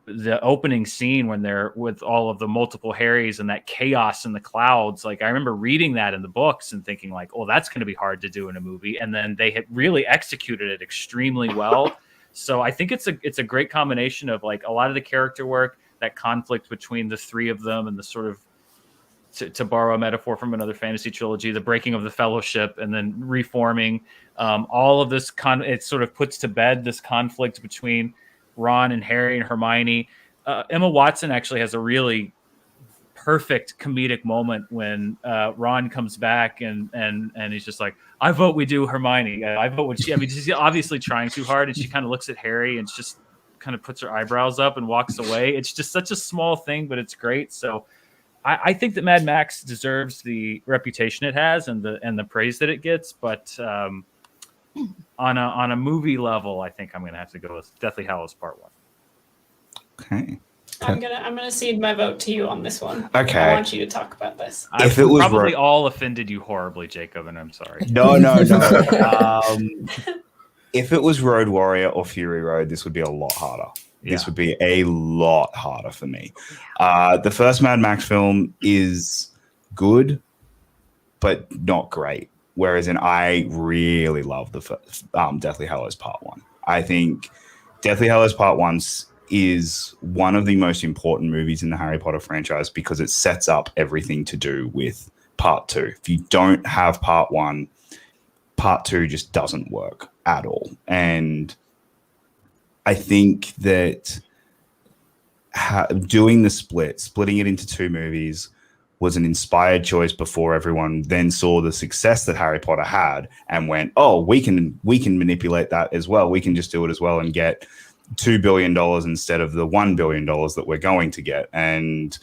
the opening scene when they're with all of the multiple Harrys and that chaos in the clouds. Like, I remember reading that in the books and thinking like, oh, that's going to be hard to do in a movie. And then they had really executed it extremely well. So I think it's a great combination of like a lot of the character work, that conflict between the 3 of them, and the sort of, to borrow a metaphor from another fantasy trilogy, the breaking of the Fellowship and then reforming. All of this, it sort of puts to bed this conflict between Ron and Harry and Hermione. Emma Watson actually has a really perfect comedic moment when Ron comes back and he's just like, I vote we do Hermione. I vote when she, I mean, she's obviously trying too hard, and she kind of looks at Harry and just kind of puts her eyebrows up and walks away. It's just such a small thing, but it's great. So I think that Mad Max deserves the reputation it has and the praise that it gets. But on a movie level, I think I'm gonna have to go with Deathly Hallows Part 1. Okay. I'm gonna cede my vote to you on this one. Okay. I want you to talk about this. If I've it was probably all offended you horribly, Jacob, and I'm sorry. No. If it was Road Warrior or Fury Road, this would be a lot harder. This would be a lot harder for me. The first Mad Max film is good, but not great. Whereas I really love the first, Deathly Hallows Part 1. I think Deathly Hallows Part 1 is one of the most important movies in the Harry Potter franchise because it sets up everything to do with Part 2. If you don't have Part 1, Part 2 just doesn't work at all. And I think that doing the splitting it into 2 movies was an inspired choice before everyone then saw the success that Harry Potter had and went, oh, we can manipulate that as well. We can just do it as well and get $2 billion instead of the $1 billion that we're going to get. And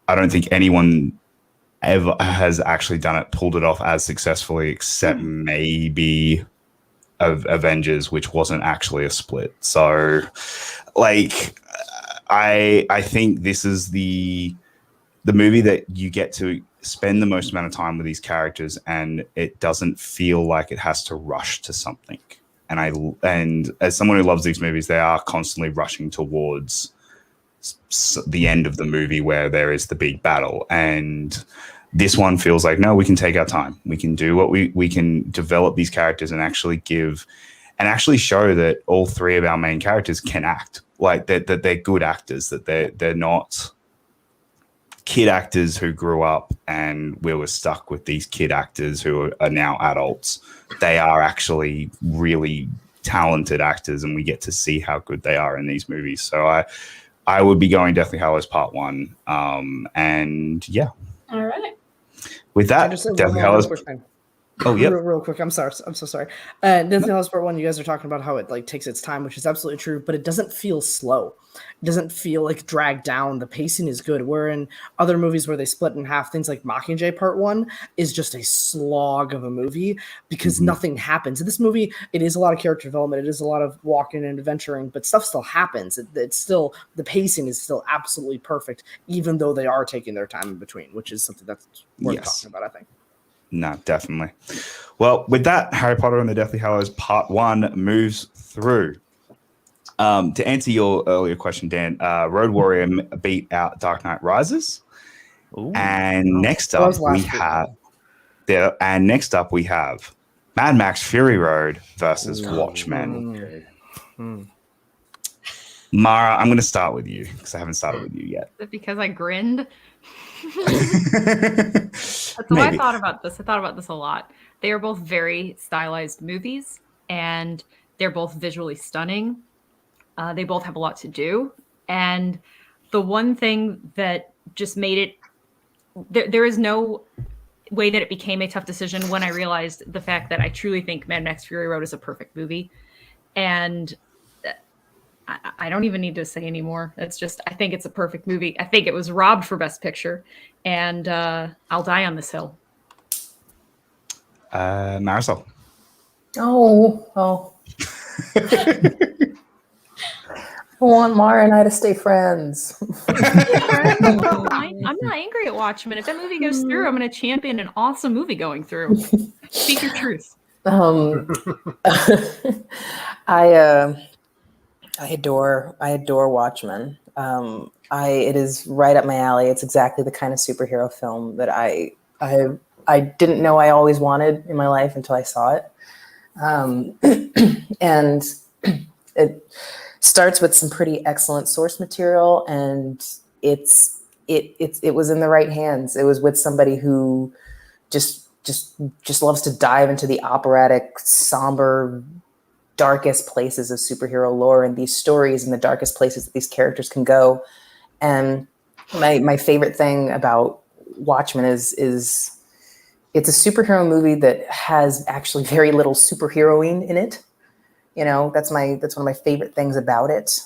I don't think anyone ever has actually pulled it off as successfully, except maybe Avengers, which wasn't actually a split. So like, I think this is the movie that you get to spend the most amount of time with these characters, and it doesn't feel like it has to rush to something. And as someone who loves these movies, they are constantly rushing towards the end of the movie where there is the big battle. And this one feels like, no, we can take our time. We can do what we can develop these characters and actually show that all 3 of our main characters can act, like that they're good actors, that they're not kid actors who grew up and we were stuck with these kid actors who are now adults. They are actually really talented actors, and we get to see how good they are in these movies. So I would be going Deathly Hallows Part 1. And yeah. All right. With that, Deathly Hallows. Oh, yeah. Real quick. I'm sorry. I'm so sorry. Deathly Hallows Part 1, you guys are talking about how it like takes its time, which is absolutely true, but it doesn't feel slow. It doesn't feel like dragged down. The pacing is good. Where in other movies where they split in half, things like Mockingjay Part 1 is just a slog of a movie because nothing happens. In this movie, it is a lot of character development. It is a lot of walking and adventuring, but stuff still happens. It's still, the pacing is still absolutely perfect, even though they are taking their time in between, which is something that's worth talking about, I think. No, definitely. Well, with that, Harry Potter and the Deathly Hallows Part 1 moves through. To answer your earlier question, Dan, Road Warrior beat out Dark Knight Rises. Ooh. And next up we have Mad Max Fury Road versus Watchmen. Mara, I'm going to start with you because I haven't started with you yet. Is it because I grinned? That's what I thought about this. I thought about this a lot. They are both very stylized movies, and they're both visually stunning. They both have a lot to do. And the one thing that just made it, there is no way that it became a tough decision when I realized the fact that I truly think Mad Max Fury Road is a perfect movie. And I don't even need to say anymore. It's just, I think it's a perfect movie. I think it was robbed for Best Picture, and I'll die on this hill. Marisol. Oh. I want Mara and I to stay friends. I'm not angry at Watchmen. If that movie goes through, I'm going to champion an awesome movie going through. Speak your truth. I adore Watchmen. It is right up my alley. It's exactly the kind of superhero film that I didn't know I always wanted in my life until I saw it. And it starts with some pretty excellent source material, and it was in the right hands. It was with somebody who just loves to dive into the operatic, somber, darkest places of superhero lore and these stories and the darkest places that these characters can go. And my favorite thing about Watchmen is it's a superhero movie that has actually very little superheroing in it. You know, that's one of my favorite things about it.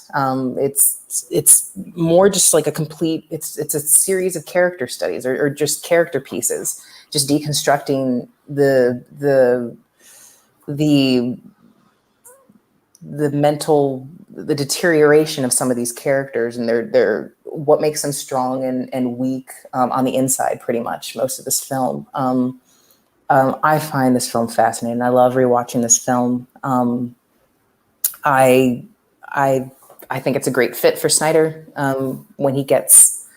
It's more just like it's a series of character studies or just character pieces, just deconstructing the the the deterioration of some of these characters and their what makes them strong and weak on the inside, pretty much most of this film. I find this film fascinating. I love rewatching this film. I think it's a great fit for Snyder when he gets.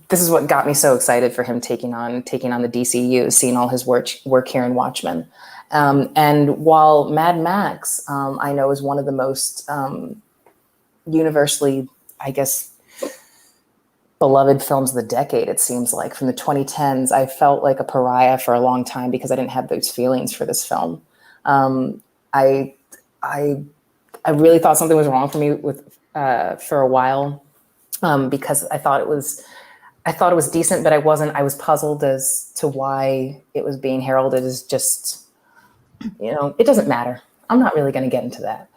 This is what got me so excited for him taking on the DCU, seeing all his work here in Watchmen. And while Mad Max, I know, is one of the most universally, I guess, beloved films of the decade, it seems like, from the 2010s, I felt like a pariah for a long time because I didn't have those feelings for this film. I really thought something was wrong for me for a while because I thought it was decent, but I wasn't. I was puzzled as to why it was being heralded as just, it doesn't matter. I'm not really going to get into that.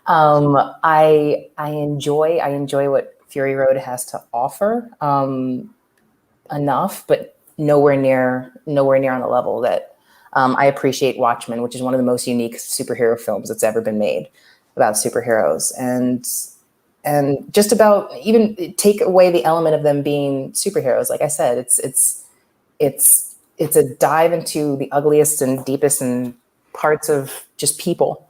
I enjoy what Fury Road has to offer enough, but nowhere near on the level that I appreciate Watchmen, which is one of the most unique superhero films that's ever been made about superheroes, and just about even take away the element of them being superheroes. Like I said, it's a dive into the ugliest and deepest and parts of just people.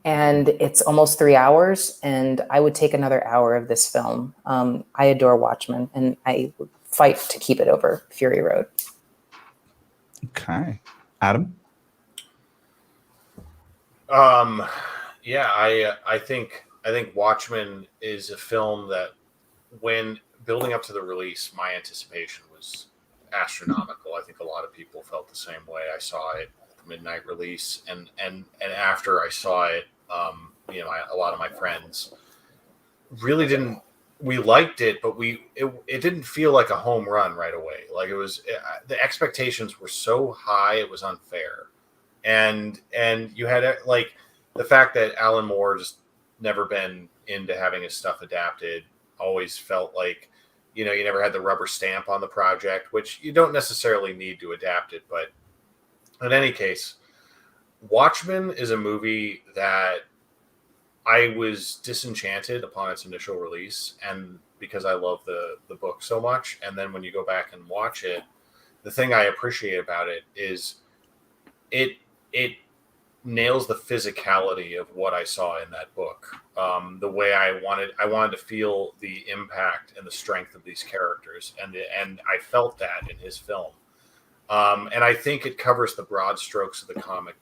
And it's almost 3 hours, and I would take another hour of this film. I adore Watchmen, and I would fight to keep it over Fury Road. Okay. Adam? Yeah, I think Watchmen is a film that, when building up to the release, my anticipation was astronomical. I think a lot of people felt the same way. I saw it at the midnight release, and after I saw it, a lot of my friends really didn't. We liked it, but it didn't feel like a home run right away. Like the expectations were so high, it was unfair, and you had like the fact that Alan Moore just never been into having his stuff adapted. Always felt like, you never had the rubber stamp on the project, which you don't necessarily need to adapt it. But in any case, Watchmen is a movie that I was disenchanted upon its initial release, and because I love the book so much. And then when you go back and watch it, the thing I appreciate about it is it nails the physicality of what I saw in that book. The way I wanted to feel the impact and the strength of these characters, and I felt that in his film. And I think it covers the broad strokes of the comic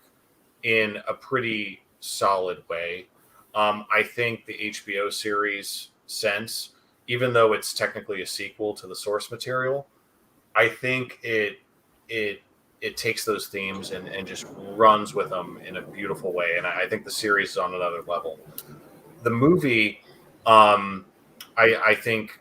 in a pretty solid way. I think the HBO series Sense, even though it's technically a sequel to the source material, I think it takes those themes and just runs with them in a beautiful way. And I think the series is on another level. The movie, I think,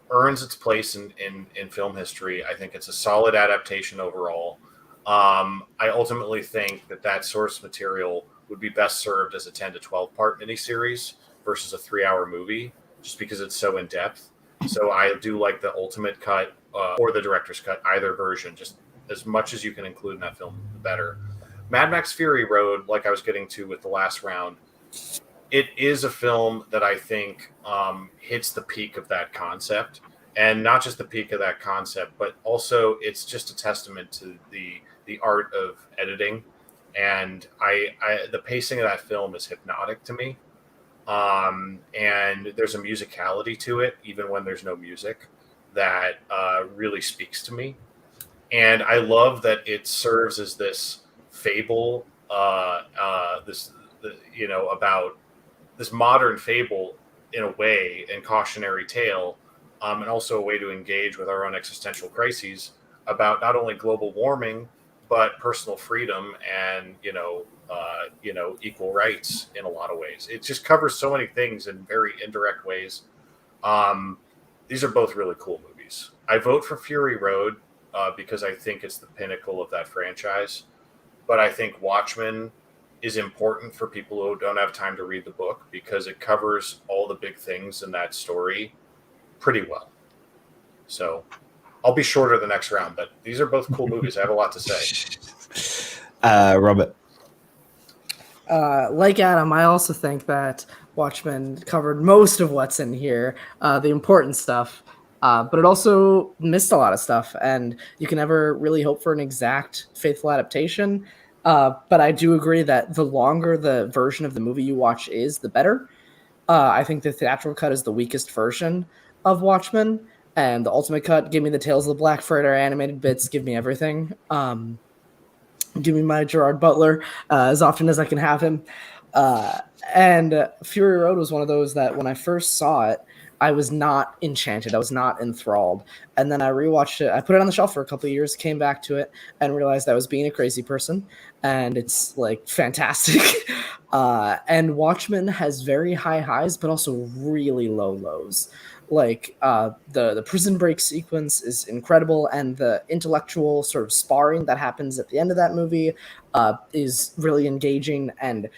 earns its place in film history. I think it's a solid adaptation overall. I ultimately think that source material would be best served as a 10 to 12 part miniseries versus a 3-hour movie, just because it's so in depth. So I do like the ultimate cut or the director's cut, either version. Just as much as you can include in that film, the better. Mad Max Fury Road, like I was getting to with the last round, it is a film that I think hits the peak of that concept. And not just the peak of that concept, but also it's just a testament to the art of editing. And the pacing of that film is hypnotic to me. And there's a musicality to it, even when there's no music, that really speaks to me. And I love that it serves as this fable, about this modern fable in a way, and cautionary tale, and also a way to engage with our own existential crises about not only global warming, but personal freedom and, equal rights in a lot of ways. It just covers so many things in very indirect ways. These are both really cool movies. I vote for Fury Road because I think it's the pinnacle of that franchise. But I think Watchmen is important for people who don't have time to read the book because it covers all the big things in that story pretty well. So I'll be shorter the next round, but these are both cool movies. I have a lot to say. Robert. Like Adam, I also think that Watchmen covered most of what's in here, the important stuff, but it also missed a lot of stuff, and you can never really hope for an exact faithful adaptation. But I do agree that the longer the version of the movie you watch is, the better. I think the theatrical cut is the weakest version of Watchmen, and the ultimate cut, give me the Tales of the Black Freighter animated bits, give me everything. Give me my Gerard Butler as often as I can have him. And Fury Road was one of those that when I first saw it, I was not enchanted. I was not enthralled. And then I rewatched it. I put it on the shelf for a couple of years, came back to it, and realized I was being a crazy person. And it's like fantastic. And Watchmen has very high highs, but also really low lows. Like the prison break sequence is incredible, and the intellectual sort of sparring that happens at the end of that movie is really engaging, and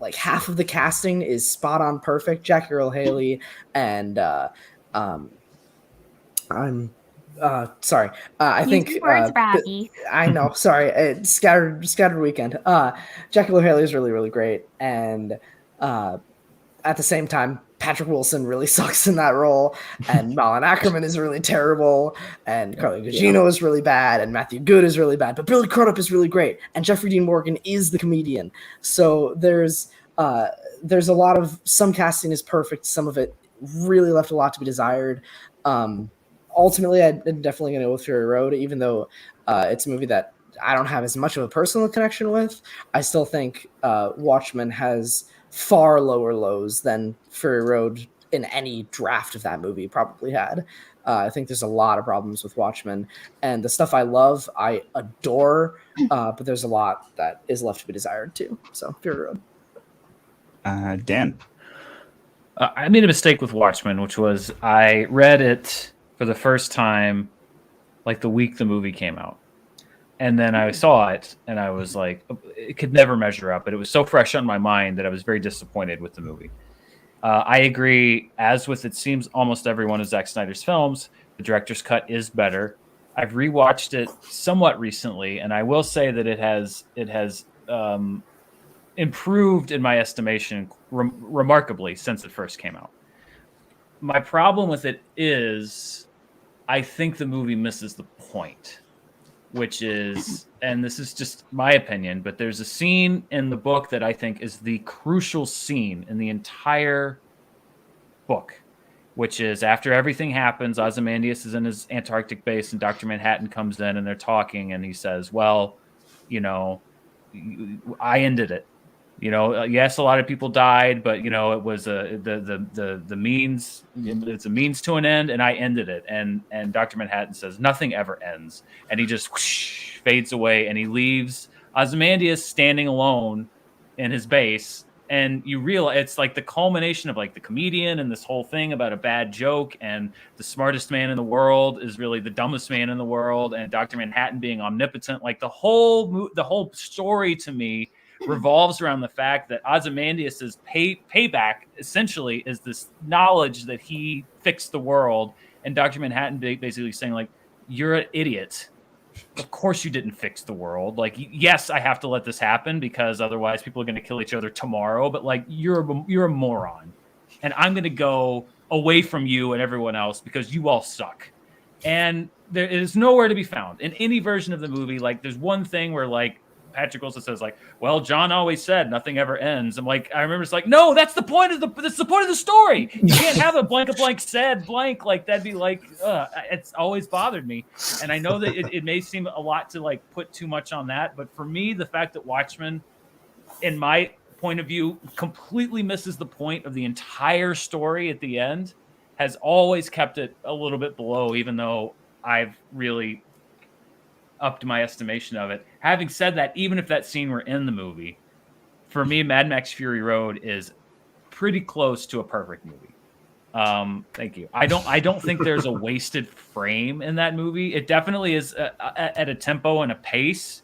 like half of the casting is spot on perfect. Jackie Earle Haley and I'm sorry. I think I know. Sorry, scattered weekend. Jackie Earle Haley is really really great, and at the same time, Patrick Wilson really sucks in that role, and Malin Ackerman is really terrible, and Carly Gugino is really bad, and Matthew Good is really bad, but Billy Crudup is really great, and Jeffrey Dean Morgan is the comedian. So there's a lot of, some casting is perfect, some of it really left a lot to be desired. Ultimately, I'm definitely going to go with Fury Road, even though it's a movie that I don't have as much of a personal connection with. I still think Watchmen has far lower lows than Fury Road in any draft of that movie probably had. I think there's a lot of problems with Watchmen, and the stuff I love, I adore, but there's a lot that is left to be desired too. So Fury Road. Dan. I made a mistake with Watchmen, which was I read it for the first time like the week the movie came out. And then I saw it, and I was like, it could never measure up. But it was so fresh on my mind that I was very disappointed with the movie. I agree, as with it seems almost every one of Zack Snyder's films, the director's cut is better. I've rewatched it somewhat recently, and I will say that it has improved in my estimation remarkably since it first came out. My problem with it is I think the movie misses the point, which is, and this is just my opinion, but there's a scene in the book that I think is the crucial scene in the entire book, which is after everything happens, Ozymandias is in his Antarctic base and Dr. Manhattan comes in and they're talking and he says, well, you know, I ended it. You know, yes, a lot of people died, but you know, it was the means. It's a means to an end, and I ended it. And Dr. Manhattan says nothing ever ends, and he just whoosh, fades away, and he leaves Ozymandias standing alone in his base. And you realize it's like the culmination of like the comedian and this whole thing about a bad joke, and the smartest man in the world is really the dumbest man in the world, and Dr. Manhattan being omnipotent. Like the whole story to me revolves around the fact that Ozymandias' payback essentially is this knowledge that he fixed the world, and Dr. Manhattan basically saying like, you're an idiot. Of course you didn't fix the world. Like, yes, I have to let this happen because otherwise people are going to kill each other tomorrow, but like you're a moron, and I'm going to go away from you and everyone else because you all suck. And there is nowhere to be found in any version of the movie. Like there's one thing where like Patrick Wilson says like, well, John always said nothing ever ends. I'm like, I remember it's like, no, that's the point of the story. You can't have a blank said blank. Like that'd be like, it's always bothered me. And I know that it may seem a lot to like put too much on that. But for me, the fact that Watchmen, in my point of view, completely misses the point of the entire story at the end has always kept it a little bit below, even though I've really upped my estimation of it. Having said that, even if that scene were in the movie, for me, Mad Max Fury Road is pretty close to a perfect movie. Thank you. I don't think there's a wasted frame in that movie. It definitely is at a tempo and a pace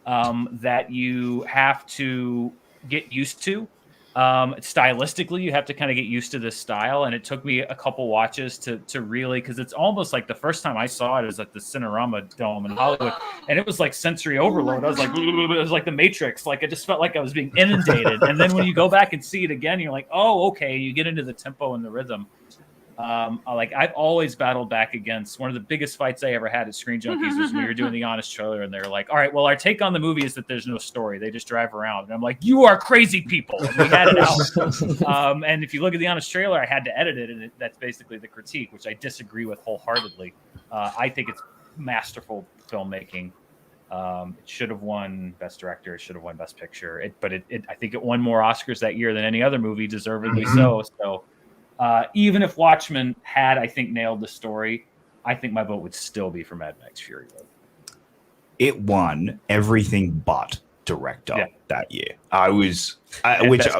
that you have to get used to. Stylistically, you have to kind of get used to this style, and it took me a couple watches to really, because it's almost like the first time I saw it was at the Cinerama Dome in Hollywood, and it was like sensory overload. I was like, it was like the Matrix. Like, I just felt like I was being inundated. And then when you go back and see it again, you're like, oh, okay, you get into the tempo and the rhythm. Like, I've always battled back against one of the biggest fights I ever had at Screen Junkies was when we were doing the Honest Trailer, and they were like, all right, well, our take on the movie is that there's no story. They just drive around. And I'm like, you are crazy people. And we had it out. And if you look at the Honest Trailer, I had to edit it, and that's basically the critique, which I disagree with wholeheartedly. I think it's masterful filmmaking. It should have won Best Director. It should have won Best Picture. But I think it won more Oscars that year than any other movie, deservedly so. So even if Watchmen had, I think, nailed the story, I think my vote would still be for Mad Max Fury Road. It won everything but director that year. Which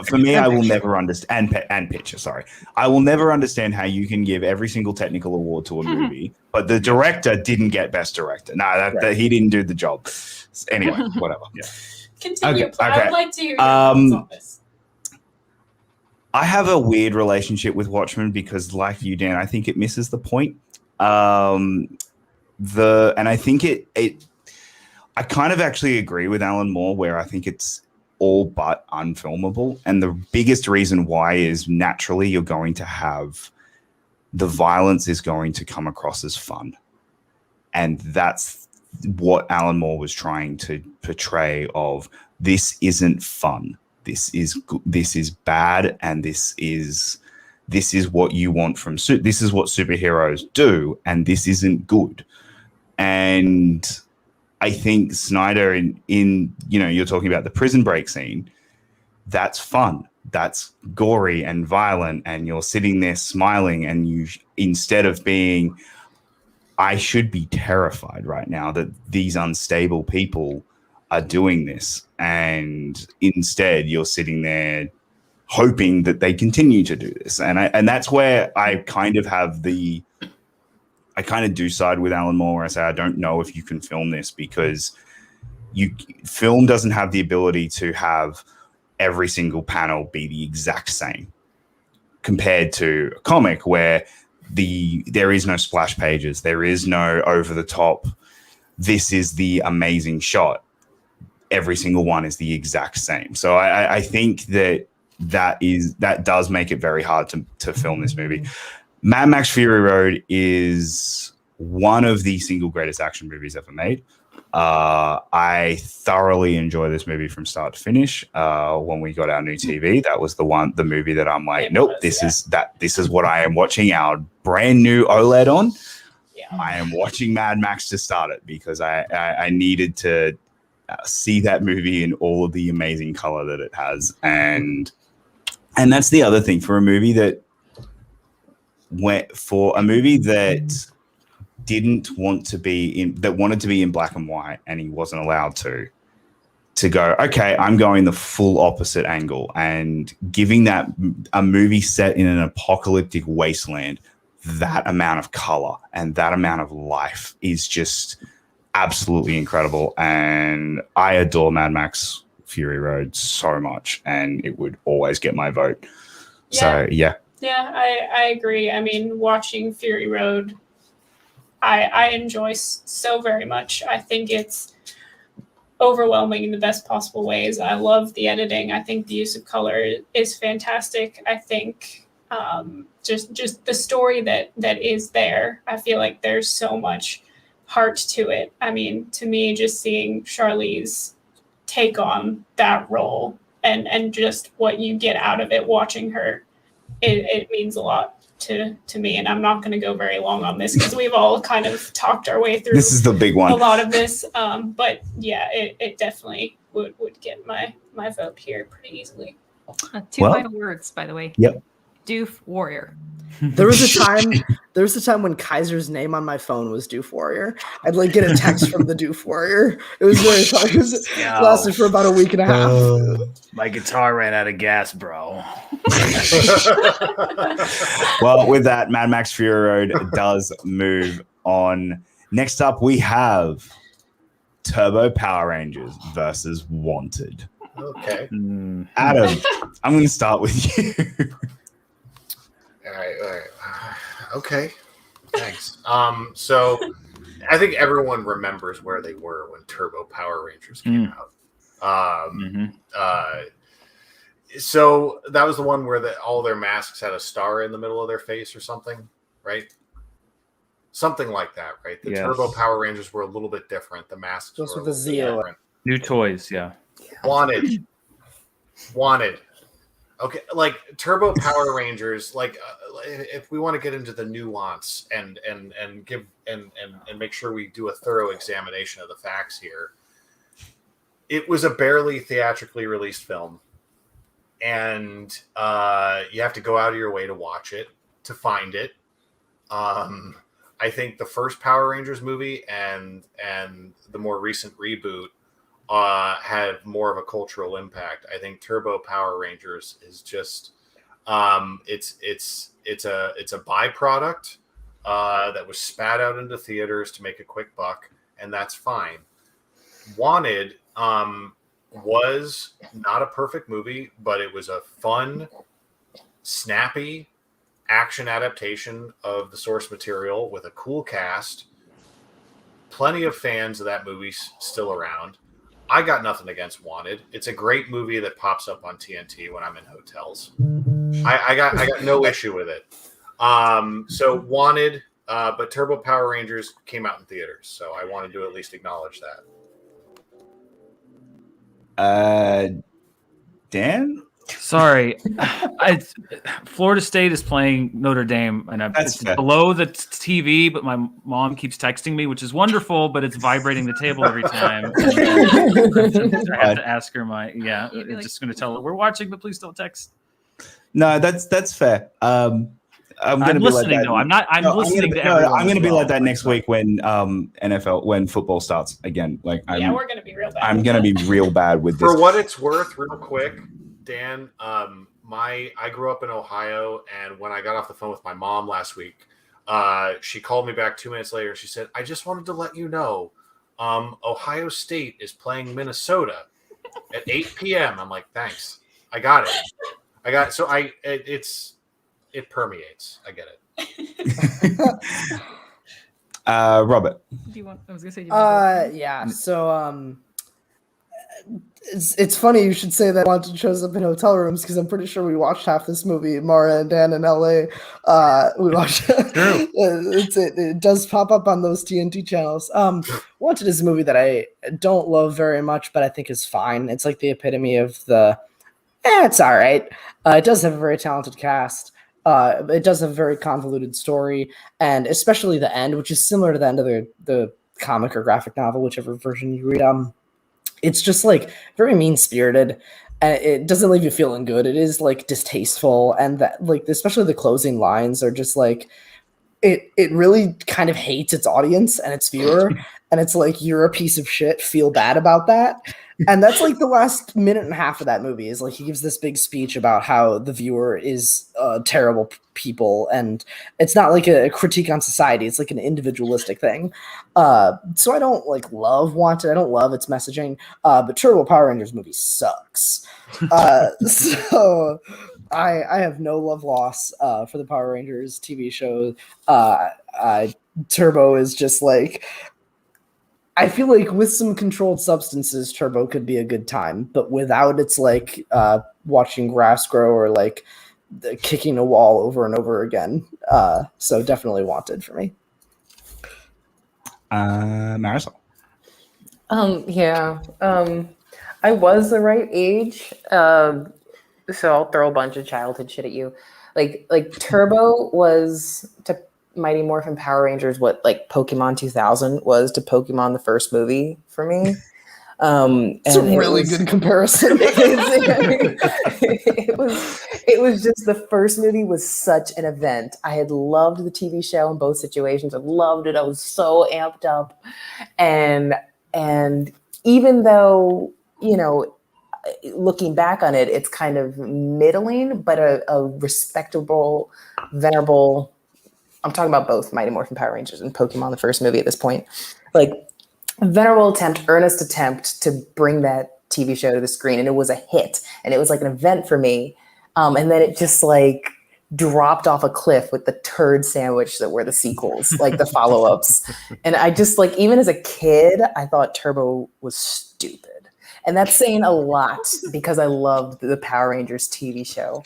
for me, I will never understand. And picture, sorry. I will never understand how you can give every single technical award to a movie, but the director didn't get Best Director. No, that he didn't do the job. Anyway, whatever. Continue. Okay. I would like to hear your thoughts on this. I have a weird relationship with Watchmen because, like you, Dan, I think it misses the point. And I think I kind of actually agree with Alan Moore, where I think it's all but unfilmable. And the biggest reason why is naturally you're going to have the violence is going to come across as fun. And that's what Alan Moore was trying to portray of this isn't fun. This is bad, and this is what you want from this is what superheroes do, and this isn't good. And I think Snyder in you're talking about the prison break scene, that's fun, that's gory and violent, and you're sitting there smiling, and you instead of being, I should be terrified right now that these unstable people are doing this, and instead you're sitting there hoping that they continue to do this. And that's where I kind of do side with Alan Moore, where I say I don't know if you can film this, because film doesn't have the ability to have every single panel be the exact same compared to a comic where there is no splash pages, there is no over the top, this is the amazing shot. Every single one is the exact same. So I think that does make it very hard to film this movie. Mad Max Fury Road is one of the single greatest action movies ever made. I thoroughly enjoy this movie from start to finish. When we got our new TV, that was the movie that I'm like, this is what I am watching our brand new OLED on. Yeah. I am watching Mad Max to start it because I needed to see that movie in all of the amazing color that it has. And that's the other thing for a movie that didn't want to be that wanted to be in black and white, and he wasn't allowed to go, okay, I'm going the full opposite angle, and giving that a movie set in an apocalyptic wasteland, that amount of color and that amount of life is just absolutely incredible. And I adore Mad Max Fury Road so much, and it would always get my vote. So yeah, I agree. I mean, watching Fury Road, I enjoy so very much. I think it's overwhelming in the best possible ways. I love the editing. I think the use of color is fantastic. I think just the story that is there, I feel like there's so much heart to it. I mean, to me, just seeing Charlize take on that role and just what you get out of it watching her, it means a lot to me. And I'm not going to go very long on this because we've all kind of talked our way through this is the big one, a lot of this. But yeah, it definitely would get my vote here pretty easily. Two final words, by the way. Yep. Doof Warrior. There was a time when Kaiser's name on my phone was Doof Warrior. I'd like get a text from the Doof Warrior. It was very fun. It lasted for about a week and a half. My guitar ran out of gas, bro. Well, with that, Mad Max Fury Road does move on. Next up, we have Turbo Power Rangers versus Wanted. Okay. Adam, I'm going to start with you. All right. Okay. Thanks. So I think everyone remembers where they were when Turbo Power Rangers came out. So that was the one where all their masks had a star in the middle of their face or something, right? Something like that, right? The Turbo Power Rangers were a little bit different. The masks Just were with the Zeo. different. New toys, yeah. Wanted. Okay, like Turbo Power Rangers, like if we want to get into the nuance and make sure we do a thorough examination of the facts here, it was a barely theatrically released film, and you have to go out of your way to watch it, to find it. I think the first Power Rangers movie and the more recent reboot had more of a cultural impact. I think Turbo Power Rangers is just it's a byproduct that was spat out into theaters to make a quick buck, and that's fine. Wanted was not a perfect movie, but it was a fun, snappy action adaptation of the source material with a cool cast. Plenty of fans of that movie still around. I got nothing against Wanted. It's a great movie that pops up on TNT when I'm in hotels. I got no issue with it. So Wanted, but Turbo Power Rangers came out in theaters, so I wanted to at least acknowledge that. Dan? Sorry, Florida State is playing Notre Dame, and it's below the TV. But my mom keeps texting me, which is wonderful. But it's vibrating the table every time. I have to ask her. I'm just going to tell her we're watching, but please don't text. No, that's fair. I'm listening though. I'm listening to everyone. I'm going to be like that next week when when football starts again. Like, we're going to be real bad. I'm going to be real bad with this. For what it's worth, real quick, Dan, I grew up in Ohio, and when I got off the phone with my mom last week, she called me back 2 minutes later. She said, "I just wanted to let you know, Ohio State is playing Minnesota at 8 p.m." I'm like, "Thanks, I got it. So it permeates. I get it." Robert. Do you want? I was gonna say. Yeah. So it's funny you should say that Wanted shows up in hotel rooms, because I'm pretty sure we watched half this movie, Mara and Dan in LA. We watched it does pop up on those TNT channels. Wanted is a movie that I don't love very much, but I think is fine. It's like the epitome of it's all right. It does have a very talented cast. It does have a very convoluted story, and especially the end, which is similar to the end of the comic or graphic novel, whichever version you read. It's just like very mean-spirited, and it doesn't leave you feeling good. It is like distasteful, and that, like, especially the closing lines are just like it really kind of hates its audience and its viewer, and it's like, you're a piece of shit, feel bad about that. And that's like the last minute and a half of that movie is like he gives this big speech about how the viewer is terrible people, and it's not like a critique on society. It's like an individualistic thing. So I don't like love Wanted. I don't love its messaging. But Turbo Power Rangers movie sucks. So I have no love loss for the Power Rangers TV show. Turbo is just like, I feel like with some controlled substances, Turbo could be a good time, but without, it's like watching grass grow or like kicking a wall over and over again. So definitely Wanted for me. Marisol. I was the right age, so I'll throw a bunch of childhood shit at you. Like Turbo was to Mighty Morphin Power Rangers what like Pokemon 2000 was to Pokemon the first movie for me. It's a really good comparison. It was just, the first movie was such an event. I had loved the TV show in both situations. I loved it. I was so amped up, and even though, you know, looking back on it, it's kind of middling, but a respectable, venerable. I'm talking about both Mighty Morphin Power Rangers and Pokemon the first movie at this point. Like, venerable attempt, earnest attempt to bring that TV show to the screen, and it was a hit, and it was like an event for me. And then it just like dropped off a cliff with the turd sandwich that were the sequels, like the follow-ups. And I just like, even as a kid, I thought Turbo was stupid. And that's saying a lot because I loved the Power Rangers TV show.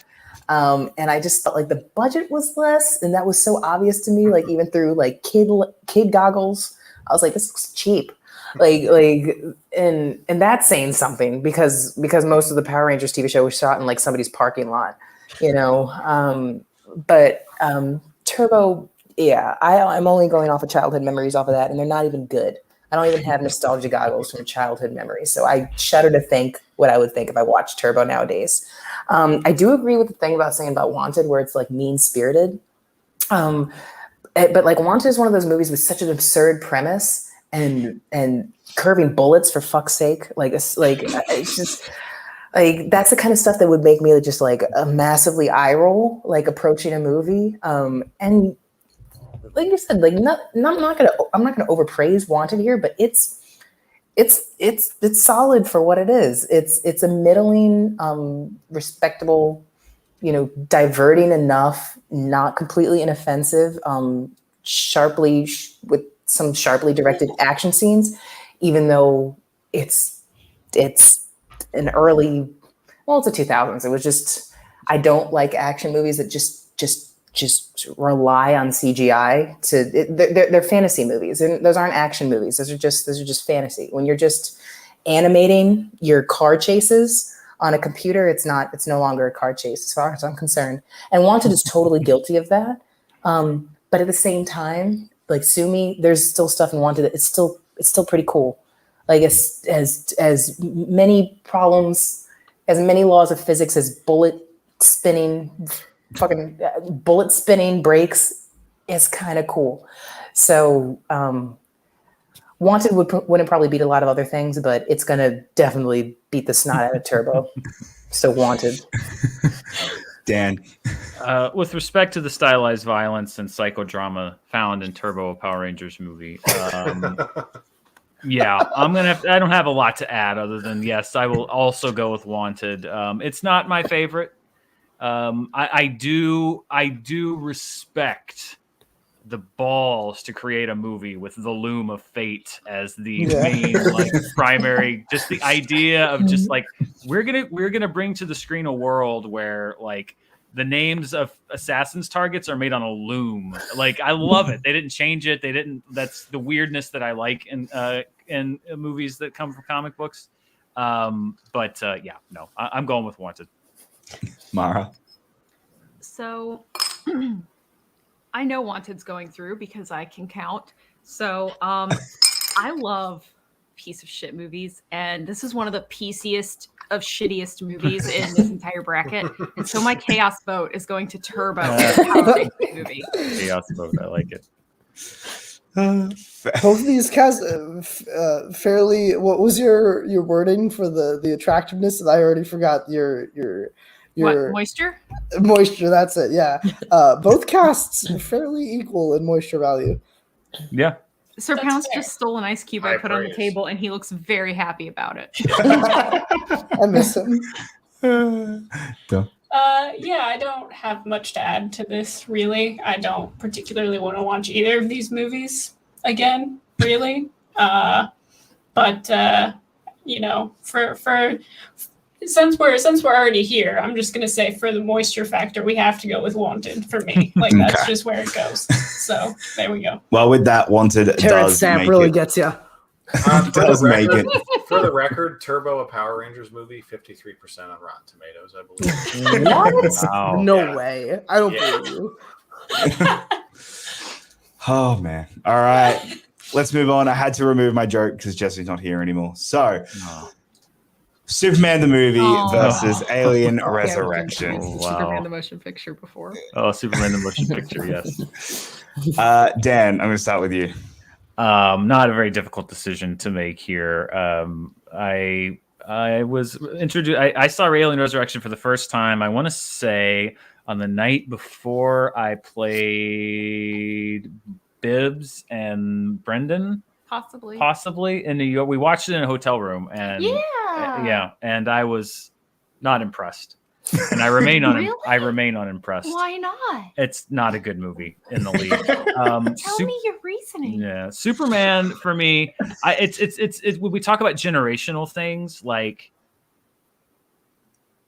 And I just felt like the budget was less, and that was so obvious to me, like even through like kid goggles. I was like, this looks cheap. And that's saying something because most of the Power Rangers TV show was shot in like somebody's parking lot, but Turbo, yeah, I'm only going off of childhood memories off of that, and they're not even good. I don't even have nostalgia goggles from childhood memories, so I shudder to think what I would think if I watched Turbo nowadays. I do agree with the thing about saying about Wanted, where it's like mean spirited, but like Wanted is one of those movies with such an absurd premise. And curving bullets, for fuck's sake, it's just like that's the kind of stuff that would make me just like a massively eye roll, like approaching a movie. And like you said, like I'm not gonna overpraise Wanted here, but it's solid for what it is. It's a middling, respectable, diverting enough, not completely inoffensive, sharply with some sharply directed action scenes, even though it's an early, well, it's the 2000s. It was just, I don't like action movies that just rely on CGI they're fantasy movies. Those aren't action movies. Those are just fantasy. When you're just animating your car chases on a computer, it's no longer a car chase as far as I'm concerned. And Wanted is totally guilty of that. But at the same time, like sue me, there's still stuff in Wanted that it's still pretty cool. Like as many problems, as many laws of physics as bullet spinning breaks is kind of cool. So Wanted wouldn't probably beat a lot of other things, but it's gonna definitely beat the snot out of Turbo. So Wanted. Dan. With respect to the stylized violence and psychodrama found in Turbo, a Power Rangers movie, yeah, I don't have a lot to add other than yes, I will also go with Wanted. It's not my favorite. I do respect the balls to create a movie with the Loom of Fate as the main primary, just the idea of just like we're gonna bring to the screen a world where like the names of assassins targets are made on a loom. Like I love it. They didn't change it. That's the weirdness that I like in movies that come from comic books. I'm going with Wanted. Mara. So I know Wanted's going through because I can count. So I love piece of shit movies, and this is one of the pieciest of shittiest movies in this entire bracket. And so my chaos vote is going to Turbo, Power Rangers movie. Chaos vote, I like it. Both of these casts fairly. What was your wording for the attractiveness? And I already forgot your What, moisture? Moisture, that's it. Yeah. Both casts are fairly equal in moisture value. Yeah. Sir That's Pounce fair. just stole an ice cube I put on the table, and he looks very happy about it. I miss him. Yeah, I don't have much to add to this, really. I don't particularly want to watch either of these movies again, really. For since we're already here, I'm just gonna say for the moisture factor, we have to go with Wanted for me. Like that's just where it goes. So there we go. Well, with that, Wanted Terrence does Stamp make really it. gets you. Does make it. For the record, Turbo, a Power Rangers movie, 53% on Rotten Tomatoes, I believe. What? Wow. No Yeah. way. I don't Yeah. believe you. Oh man! All right, let's move on. I had to remove my joke because Jesse's not here anymore. So, Superman the movie versus Alien Resurrection. Oh, wow. Superman the motion picture before. Oh, Superman the motion picture, yes. Dan, I'm going to start with you. Not a very difficult decision to make here. I was introduced. I saw Alien Resurrection for the first time. I want to say on the night before I played Bibbs and Brendan, Possibly. possibly in New York. We watched it in a hotel room, and Yeah. Yeah, and I was not impressed, and I remain I remain unimpressed. Why not? It's not a good movie in the lead. Tell me your reasoning. Yeah, Superman for me, it's when we talk about generational things, like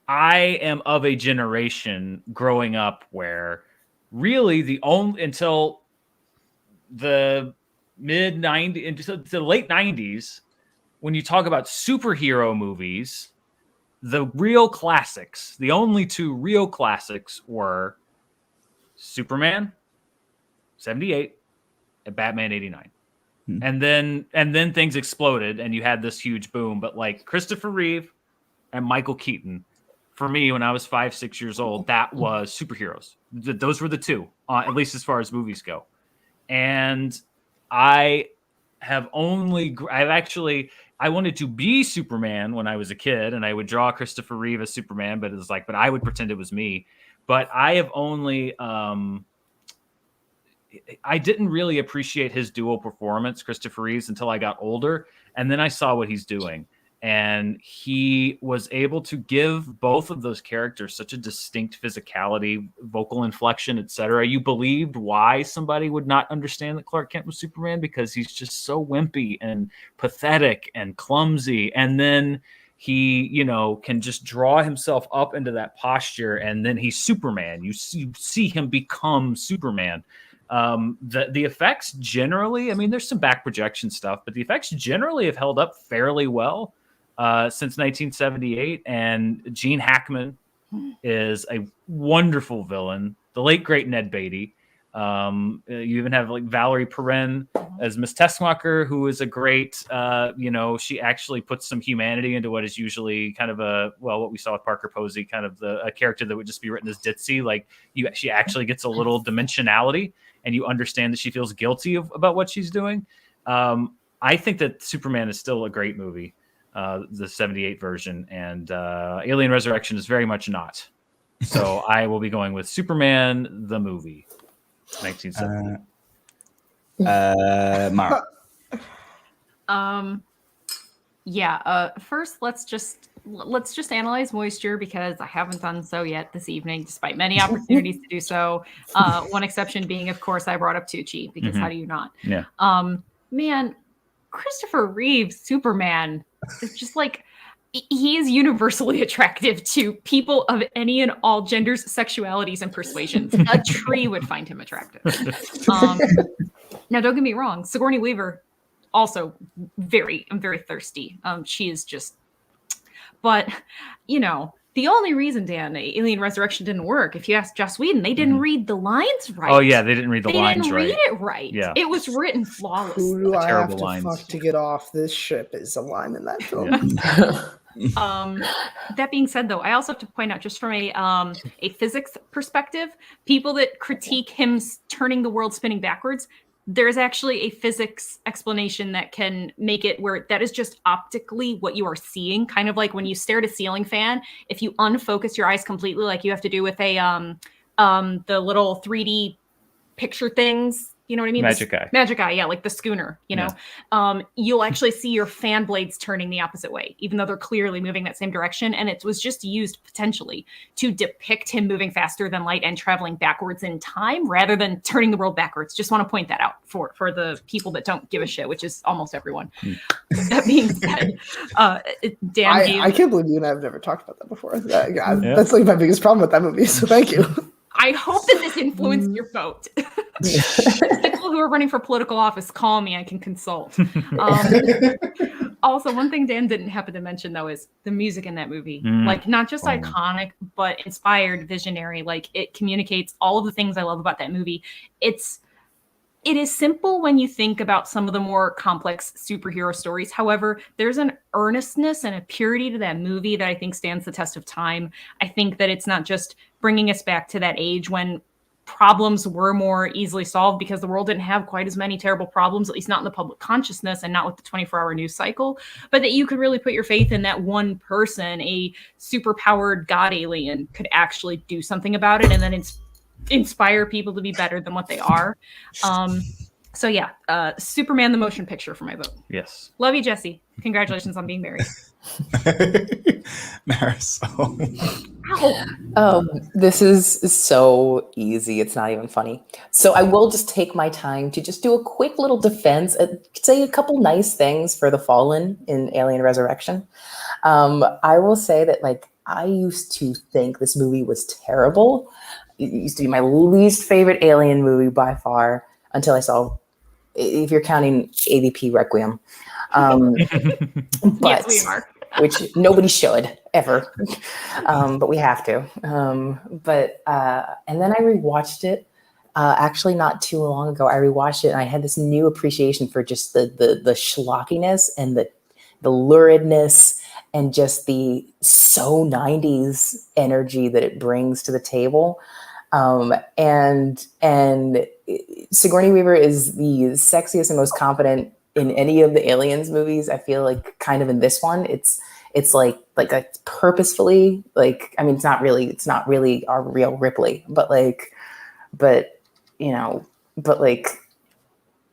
I am of a generation growing up where really the only until the mid 90s into the late 90s, when you talk about superhero movies, the real classics, the only two real classics were Superman 78 and Batman 89. And then things exploded and you had this huge boom. But like Christopher Reeve and Michael Keaton, for me, when I was 5-6 years old, that was superheroes. Those were the two, at least as far as movies go. And I wanted to be Superman when I was a kid, and I would draw Christopher Reeve as Superman, but I would pretend it was me. But I have only, I didn't really appreciate his dual performance, Christopher Reeve's, until I got older. And then I saw what he's doing. And he was able to give both of those characters such a distinct physicality, vocal inflection, etc. You believed why somebody would not understand that Clark Kent was Superman, because he's just so wimpy and pathetic and clumsy. And then he, can just draw himself up into that posture, and then he's Superman. You see him become Superman. The effects generally, there's some back projection stuff, but the effects generally have held up fairly well since 1978. And Gene Hackman is a wonderful villain. The late great Ned Beatty. You even have like Valerie Perrin as Miss Tessmacher, who is a great, she actually puts some humanity into what is usually kind of what we saw with Parker Posey, kind of a character that would just be written as ditzy. Like she actually gets a little dimensionality, and you understand that she feels guilty about what she's doing. I think that Superman is still a great movie, the 78 version, and Alien Resurrection is very much not. So I will be going with Superman, the movie, 1970. Mara. First, let's just analyze moisture, because I haven't done so yet this evening, despite many opportunities to do so. One exception being, of course, I brought up Tucci, because how do you not? Yeah. Man, Christopher Reeve's Superman is just like, he is universally attractive to people of any and all genders, sexualities, and persuasions. A tree would find him attractive. Now, don't get me wrong, Sigourney Weaver, also I'm very thirsty. She is just, but the only reason, Dan, Alien Resurrection didn't work, if you ask Joss Whedon, they didn't read the lines right. Oh yeah, they didn't read the lines right. They didn't read it right. Yeah. It was written flawlessly. Who do I have to lines. fuck to get off this ship is a line in that film. That being said, though, I also have to point out, just from a physics perspective, people that critique him turning the world spinning backwards, there's actually a physics explanation that can make it where that is just optically what you are seeing. Kind of like when you stare at a ceiling fan, if you unfocus your eyes completely, like you have to do with the little 3D picture things. You know what I mean? Magic Eye. Magic Eye, yeah, like the schooner, you'll actually see your fan blades turning the opposite way, even though they're clearly moving that same direction. And it was just used potentially to depict him moving faster than light and traveling backwards in time rather than turning the world backwards. Just want to point that out for the people that don't give a shit, which is almost everyone. That being said, Dan, I can't believe you and I have never talked about that before. That's like my biggest problem with that movie. So thank you. I hope that this influenced your vote. People who are running for political office, call me. I can consult. Also, one thing Dan didn't happen to mention, though, is the music in that movie. Like, not just iconic, but inspired, visionary. Like, it communicates all of the things I love about that movie. It is simple when you think about some of the more complex superhero stories. However, there's an earnestness and a purity to that movie that I think stands the test of time. I think that it's not just bringing us back to that age when problems were more easily solved because the world didn't have quite as many terrible problems, at least not in the public consciousness and not with the 24-hour news cycle, but that you could really put your faith in that one person, a super-powered god alien, could actually do something about it and then inspire people to be better than what they are. So yeah, Superman the motion picture for my vote. Yes. Love you, Jesse. Congratulations on being married. Marisol. Ow. This is so easy. It's not even funny. So I will just take my time to just do a quick little defense, say a couple nice things for the fallen in Alien Resurrection. I will say that like I used to think this movie was terrible. It used to be my least favorite Alien movie by far until I saw, if you're counting AVP Requiem. But Yes, we are. which nobody should ever, but we have to. And then I rewatched it. Actually, not too long ago, I rewatched it, and I had this new appreciation for just the schlockiness and the luridness and just the so 90s energy that it brings to the table. And Sigourney Weaver is the sexiest and most confident in any of the Aliens movies. I feel like kind of in this one, it's like purposefully, like, I mean, it's not really our real Ripley, but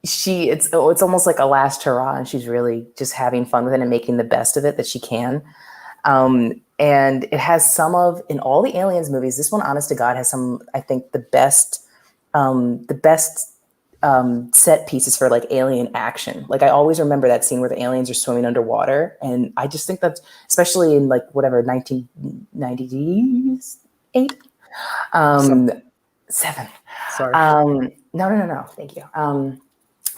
it's almost like a last hurrah, and she's really just having fun with it and making the best of it that she can. And it has in all the Aliens movies, this one, honest to God, has I think the best set pieces for like alien action. Like I always remember that scene where the aliens are swimming underwater, and I just think that's, especially in like whatever 1998, seven. Sorry. No. Thank you. I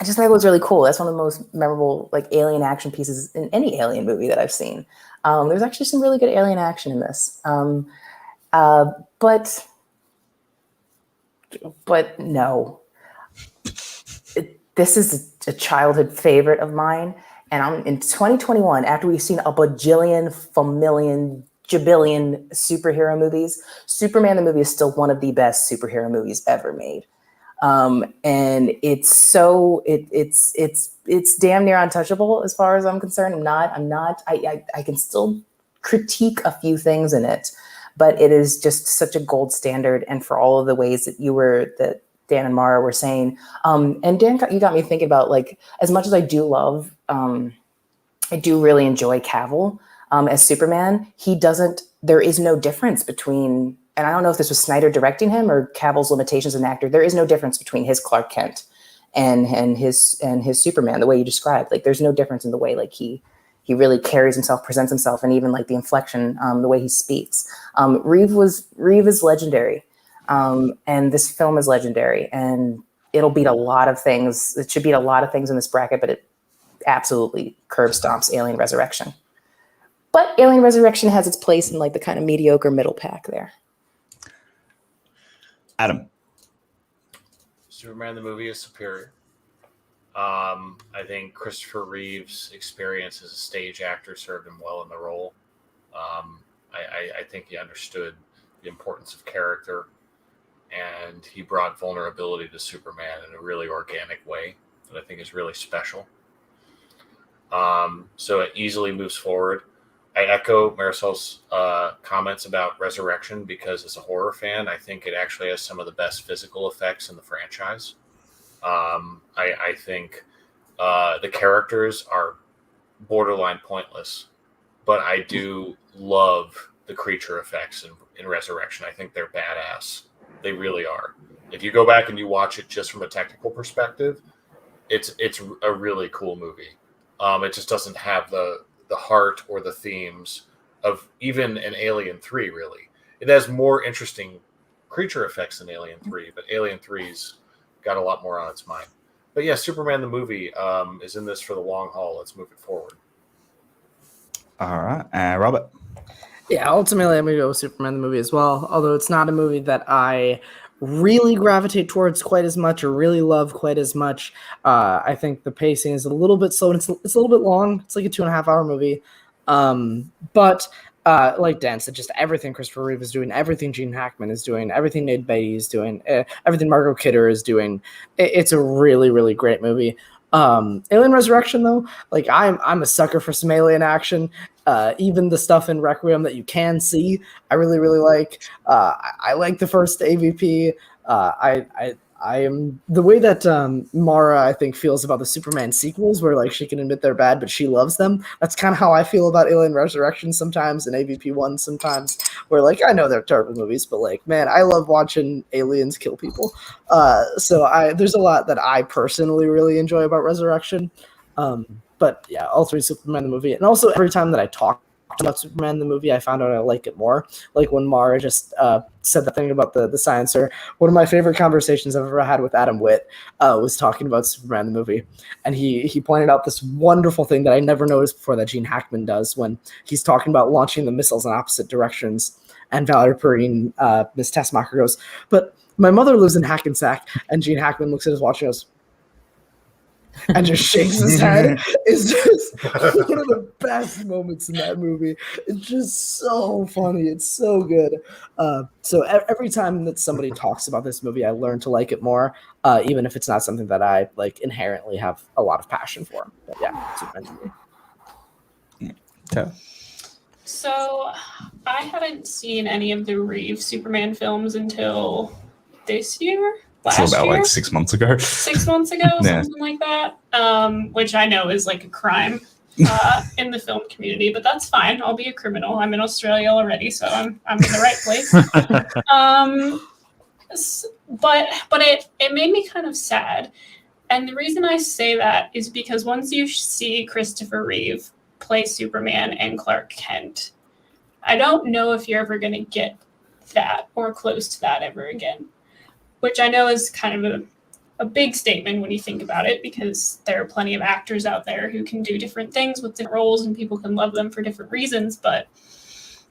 just think it was really cool. That's one of the most memorable like alien action pieces in any alien movie that I've seen. There's actually some really good alien action in this. But no. This is a childhood favorite of mine. And I'm in 2021, after we've seen a bajillion, jabillion superhero movies, Superman the movie is still one of the best superhero movies ever made. And it's damn near untouchable as far as I'm concerned. I can still critique a few things in it, but it is just such a gold standard. And for all of the ways that Dan and Mara were saying, and Dan, you got me thinking about, like, as much as I do really enjoy Cavill as Superman, there is no difference between, and I don't know if this was Snyder directing him or Cavill's limitations as an actor, there is no difference between his Clark Kent and his Superman, the way you described. Like, there's no difference in the way, like, he really carries himself, presents himself, and even like the inflection, the way he speaks. Reeve is legendary. And this film is legendary, and it'll beat a lot of things. It should beat a lot of things in this bracket, but it absolutely curb stomps Alien Resurrection. But Alien Resurrection has its place in like the kind of mediocre middle pack there. Adam. Superman the movie is superior. I think Christopher Reeve's experience as a stage actor served him well in the role. I think he understood the importance of character, and he brought vulnerability to Superman in a really organic way that I think is really special. So it easily moves forward. I echo Marisol's comments about Resurrection, because as a horror fan, I think it actually has some of the best physical effects in the franchise. I think the characters are borderline pointless, but I do love the creature effects in Resurrection. I think they're badass. They really are. If you go back and you watch it just from a technical perspective, it's a really cool movie. It just doesn't have the heart or the themes of even an Alien 3, really. It has more interesting creature effects than Alien 3, but Alien 3's got a lot more on its mind. But yeah, Superman the movie is in this for the long haul. Let's move it forward. All right. Robert. Yeah, ultimately I'm going to go with Superman the movie as well, although it's not a movie that I really gravitate towards quite as much or really love quite as much. I think the pacing is a little bit slow, and it's a little bit long. It's like a 2.5-hour movie. But like Dan said, just everything Christopher Reeve is doing, everything Gene Hackman is doing, everything Nate Beatty is doing, everything Margot Kidder is doing. It's a really, really great movie. Alien Resurrection, though, like I'm a sucker for some alien action. Even the stuff in Requiem that you can see, I really, really like. I like the first AVP. I I am the way that Mara, I think, feels about the Superman sequels, where like she can admit they're bad, but she loves them. That's kind of how I feel about Alien Resurrection sometimes and AVP1 sometimes, where like I know they're terrible movies, but like man, I love watching aliens kill people. There's a lot that I personally really enjoy about Resurrection. But yeah, all three Superman the movie, and also every time that I talk about Superman the movie, I found out I like it more. Like when Mara just said the thing about the sciencer. One of my favorite conversations I've ever had with Adam Witt was talking about Superman the movie, and he pointed out this wonderful thing that I never noticed before that Gene Hackman does when he's talking about launching the missiles in opposite directions, and Valerie Perrine, Miss Tessmacher goes, "But my mother lives in Hackensack," and Gene Hackman looks at his watch and goes, and just shakes his head. It's just one of the best moments in that movie. It's just so funny. It's so good. So every time that somebody talks about this movie, I learn to like it more, even if it's not something that I like inherently have a lot of passion for. But yeah, Superman to me. Okay. So I haven't seen any of the Reeve Superman films until this year. Until about like 6 months ago. 6 months ago, Yeah. something like that. Which I know is like a crime in the film community, but that's fine. I'll be a criminal. I'm in Australia already, so I'm in the right place. But it made me kind of sad. And the reason I say that is because once you see Christopher Reeve play Superman and Clark Kent, I don't know if you're ever going to get that or close to that ever again, which I know is kind of a big statement when you think about it, because there are plenty of actors out there who can do different things with different roles and people can love them for different reasons. But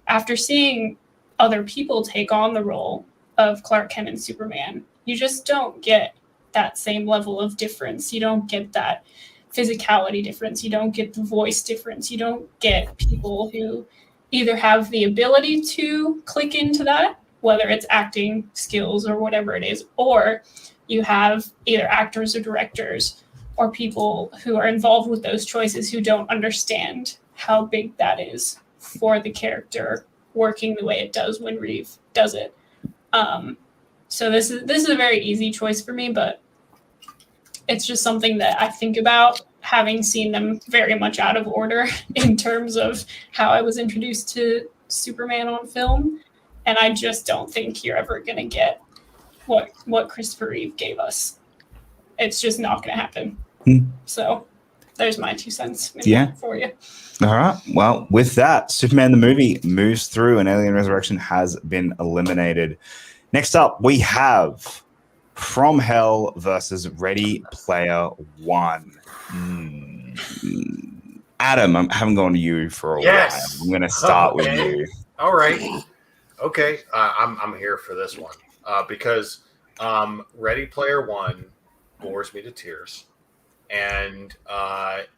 after seeing other people take on the role of Clark Kent and Superman, you just don't get that same level of difference. You don't get that physicality difference. You don't get the voice difference. You don't get people who either have the ability to click into that, whether it's acting skills or whatever it is, or you have either actors or directors or people who are involved with those choices who don't understand how big that is for the character working the way it does when Reeve does it. So this is a very easy choice for me, but it's just something that I think about, having seen them very much out of order in terms of how I was introduced to Superman on film. And I just don't think you're ever going to get what Christopher Reeve gave us. It's just not going to happen. So there's my 2 cents for you. All right. Well, with that, Superman the movie moves through and Alien Resurrection has been eliminated. Next up, we have From Hell versus Ready Player One. Adam, I haven't gone to you for a while. I'm going to start with you. All right. Okay. I'm here for this one because Ready Player One bores me to tears. And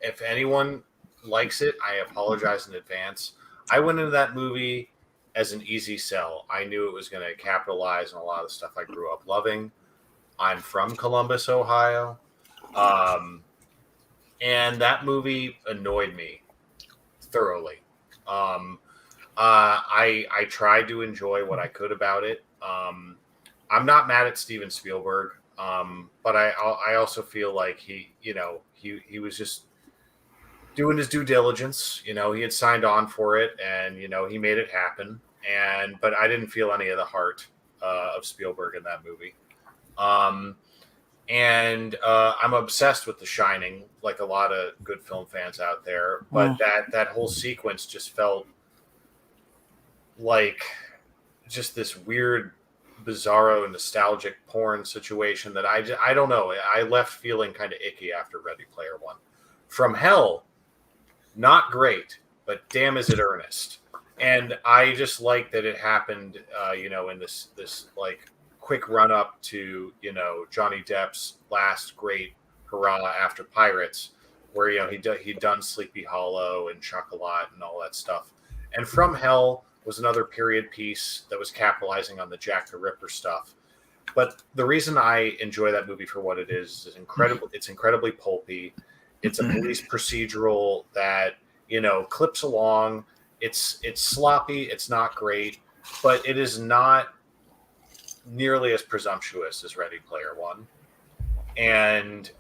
if anyone likes it, I apologize in advance. I went into that movie as an easy sell. I knew it was going to capitalize on a lot of the stuff I grew up loving. I'm from Columbus, Ohio. And that movie annoyed me thoroughly. I tried to enjoy what I could about it. I'm not mad at Steven Spielberg, but I also feel like he was just doing his due diligence. You know, he had signed on for it, and he made it happen. But I didn't feel any of the heart of Spielberg in that movie. I'm obsessed with The Shining, like a lot of good film fans out there. But that whole sequence just felt like just this weird, bizarro, nostalgic porn situation that I don't know. I left feeling kind of icky after Ready Player One. From Hell, not great, but damn is it earnest. And I just like that it happened, in this like quick run up to, Johnny Depp's last great hurrah after Pirates, where, he'd done Sleepy Hollow and Chocolat and all that stuff. And From Hell was another period piece that was capitalizing on the Jack the Ripper stuff. But the reason I enjoy that movie for what it is incredible. It's incredibly pulpy. It's a police procedural that, clips along. It's sloppy. It's not great, but it is not nearly as presumptuous as Ready Player One, and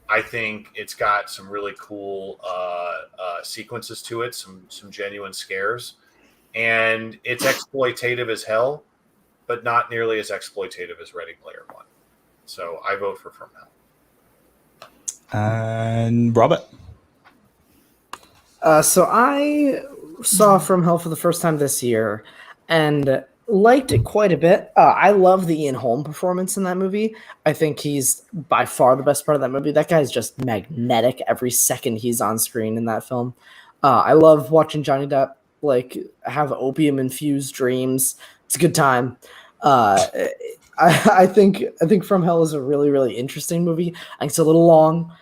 I think it's got some really cool sequences to it, some genuine scares, and it's exploitative as hell, but not nearly as exploitative as Ready Player One. So I vote for From Hell. And Robert. So I saw From Hell for the first time this year and liked it quite a bit. I love the Ian Holm performance in that movie. I think he's by far the best part of that movie. That guy's just magnetic every second he's on screen in that film. I love watching Johnny Depp like have opium infused dreams. It's a good time. I think From Hell is a really, really interesting movie. I think it's a little long.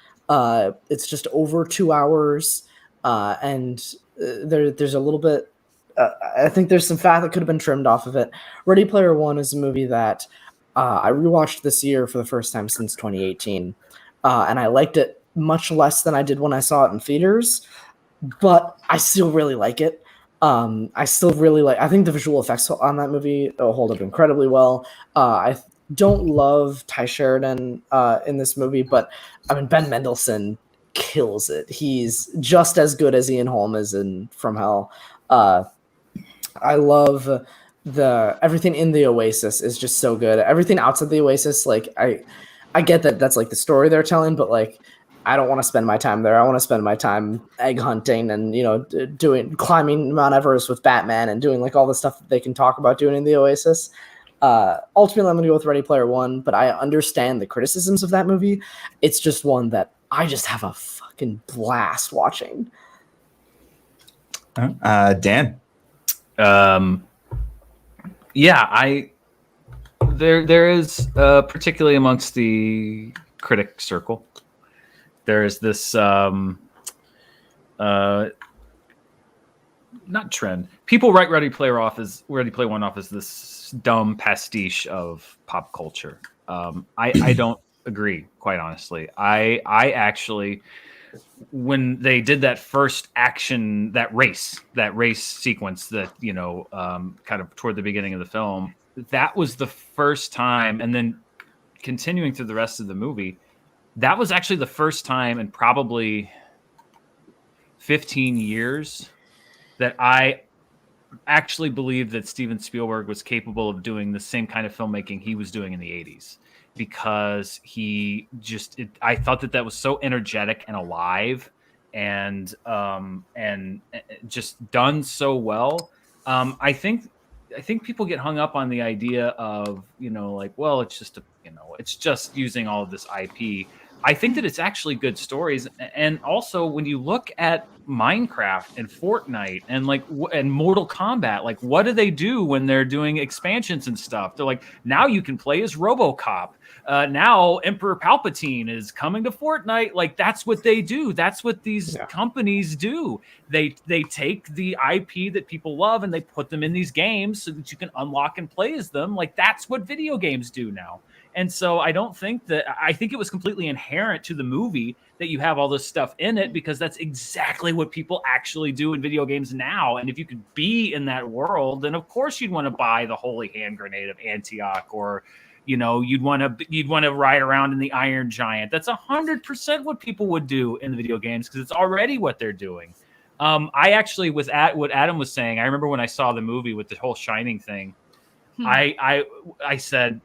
It's just over 2 hours. And there's a little bit. I think there's some fat that could have been trimmed off of it. Ready Player One is a movie that I rewatched this year for the first time since 2018, and I liked it much less than I did when I saw it in theaters. But I still really like it. I still really like. I think the visual effects on that movie hold up incredibly well. I don't love Ty Sheridan in this movie, but I mean Ben Mendelsohn kills it. He's just as good as Ian Holm is in From Hell. I love everything in the Oasis is just so good. Everything outside the Oasis, like I get that that's like the story they're telling, but like I don't want to spend my time there. I want to spend my time egg hunting and doing climbing Mount Everest with Batman and doing like all the stuff that they can talk about doing in the Oasis. Ultimately, I'm going to go with Ready Player One, but I understand the criticisms of that movie. It's just one that I just have a fucking blast watching. Dan. There is particularly amongst the critic circle, there is this not trend. People write Ready Player One off as this dumb pastiche of pop culture. I don't agree, quite honestly. I actually, when they did that first action, that race sequence that, kind of toward the beginning of the film, that was the first time, and then continuing through the rest of the movie, that was actually the first time in probably 15 years that I actually believe that Steven Spielberg was capable of doing the same kind of filmmaking he was doing in the 80s. Because I thought that was so energetic and alive, and just done so well. I think people get hung up on the idea of it's just using all of this IP. I think that it's actually good stories, and also when you look at Minecraft and Fortnite and and Mortal Kombat, like what do they do when they're doing expansions and stuff? They're like, now you can play as RoboCop. Now Emperor Palpatine is coming to Fortnite. Like that's what they do. That's what these companies do. They take the IP that people love and they put them in these games so that you can unlock and play as them. Like that's what video games do now. And so I think it was completely inherent to the movie that you have all this stuff in it, because that's exactly what people actually do in video games now. And if you could be in that world, then of course you'd want to buy the holy hand grenade of Antioch, or you'd want to ride around in the Iron Giant. That's 100% what people would do in the video games, because it's already what they're doing. I actually was at what Adam was saying. I remember when I saw the movie with the whole Shining thing, I said,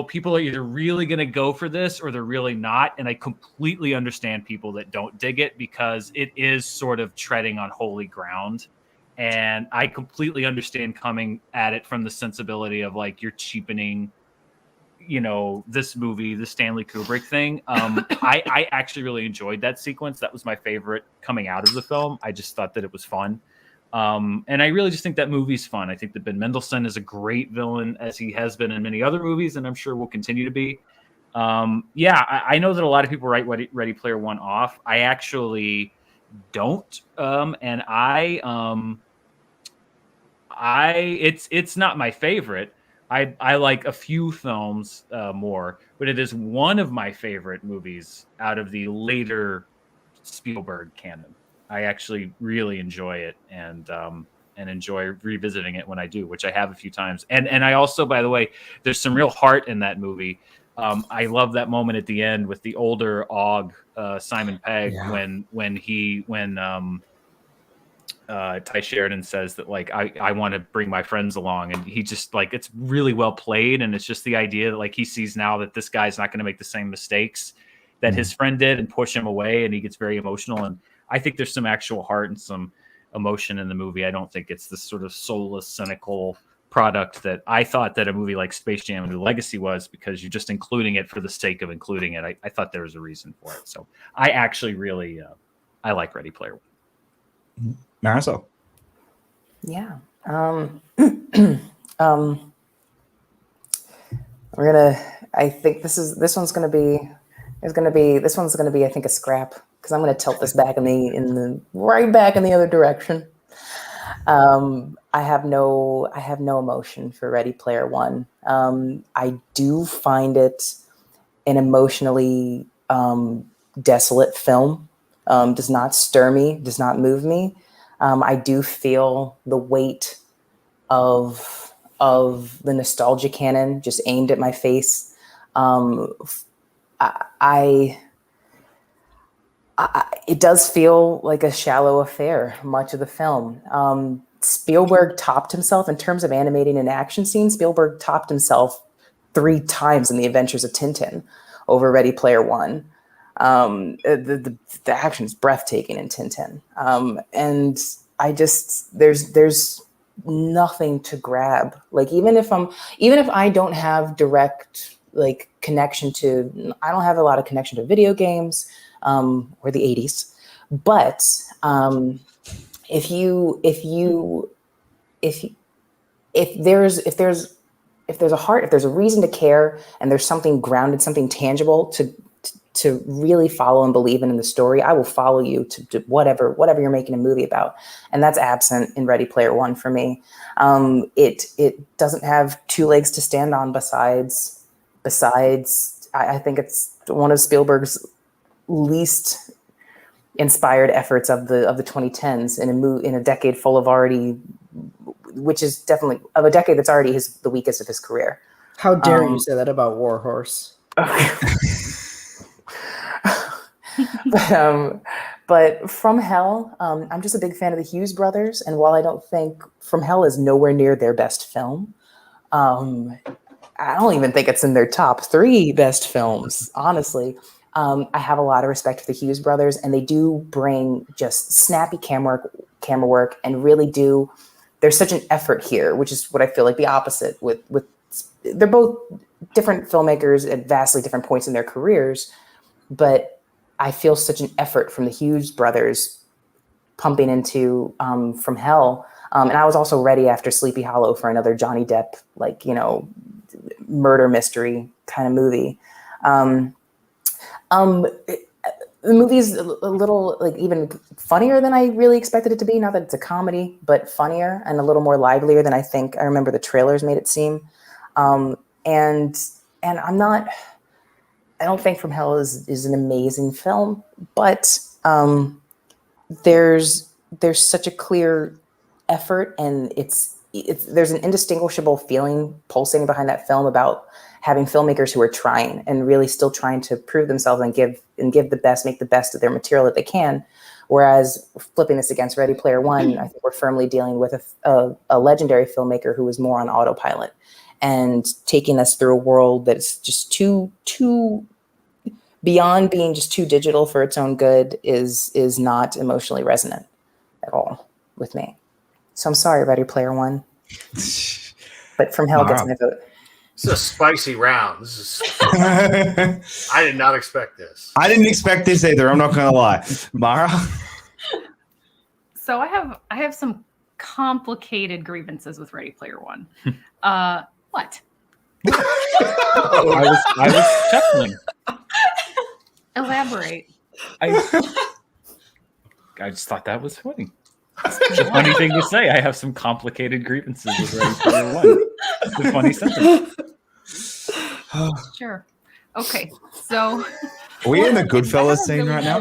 people are either really going to go for this or they're really not. And I completely understand people that don't dig it, because it is sort of treading on holy ground. And I completely understand coming at it from the sensibility of like, you're cheapening, this movie, the Stanley Kubrick thing. I actually really enjoyed that sequence. That was my favorite coming out of the film. I just thought that it was fun. And I really just think that movie's fun. I think that Ben Mendelsohn is a great villain, as he has been in many other movies, and I'm sure will continue to be. I know that a lot of people write Ready Player One off. I actually don't. And it's not my favorite. I like a few films more, but it is one of my favorite movies out of the later Spielberg canon. I actually really enjoy it, and and enjoy revisiting it when I do, which I have a few times. And I also, by the way, there's some real heart in that movie. I love that moment at the end with the older Og, Simon Pegg, when Ty Sheridan says that, like, I want to bring my friends along, and he just, like, it's really well played, and it's just the idea that, like, he sees now that this guy's not going to make the same mistakes that his friend did and push him away, and he gets very emotional. And I think there's some actual heart and some emotion in the movie. I don't think it's this sort of soulless, cynical product that I thought that a movie like Space Jam: A New Legacy was, because you're just including it for the sake of including it. I thought there was a reason for it. So I actually really I like Ready Player One. Marisol. Yeah. I think this one's gonna be I think a scrap, because I'm gonna tilt this back right back in the other direction. I have no emotion for Ready Player One. I do find it an emotionally desolate film. Does not stir me, does not move me. I do feel the weight of the nostalgia cannon just aimed at my face. It does feel like a shallow affair, much of the film. Spielberg topped himself in terms of animating an action scene. Spielberg topped himself 3 times in The Adventures of Tintin over Ready Player One. The action is breathtaking in Tintin. And I just, there's nothing to grab. Like, even if I don't have direct, like, connection to, I don't have a lot of connection to video games, or the 80s. But if there's a heart, if there's a reason to care, and there's something grounded, something tangible to really follow and believe in the story, I will follow you to whatever you're making a movie about. And that's absent in Ready Player One for me. It doesn't have 2 legs to stand on besides I think it's one of Spielberg's least inspired efforts of the 2010s in a decade full of which is definitely of a decade that's already the weakest of his career. How dare you say that about Warhorse? But From Hell, I'm just a big fan of the Hughes brothers, and while I don't think From Hell is nowhere near their best film, I don't even think it's in their top 3 best films, honestly. I have a lot of respect for the Hughes brothers, and they do bring just snappy camera work, and really do. There's such an effort here, which is what I feel like the opposite with. They're both different filmmakers at vastly different points in their careers, but I feel such an effort from the Hughes brothers pumping into From Hell. And I was also ready after Sleepy Hollow for another Johnny Depp, like, murder mystery kind of movie. The movie's a little, like, even funnier than I really expected it to be. Not that it's a comedy, but funnier and a little more livelier than I remember the trailers made it seem. And I don't think From Hell is an amazing film, but there's such a clear effort, and there's an indistinguishable feeling pulsating behind that film about having filmmakers who are trying and really still trying to prove themselves and give the best, make the best of their material that they can. Whereas flipping this against Ready Player One, I think we're firmly dealing with a legendary filmmaker who was more on autopilot and taking us through a world that's just too beyond being just too digital for its own good is not emotionally resonant at all with me. So I'm sorry, Ready Player One, but From Hell gets my vote. This is a spicy round. I did not expect this. I didn't expect this either. I'm not going to lie. Mara? So I have some complicated grievances with Ready Player One. What? I was chuckling. Elaborate. I just thought that was funny. It's a funny thing to say. I have some complicated grievances with Ready Player One. It's a funny sentence. Sure. Okay. So Are we in the Goodfellas scene right now?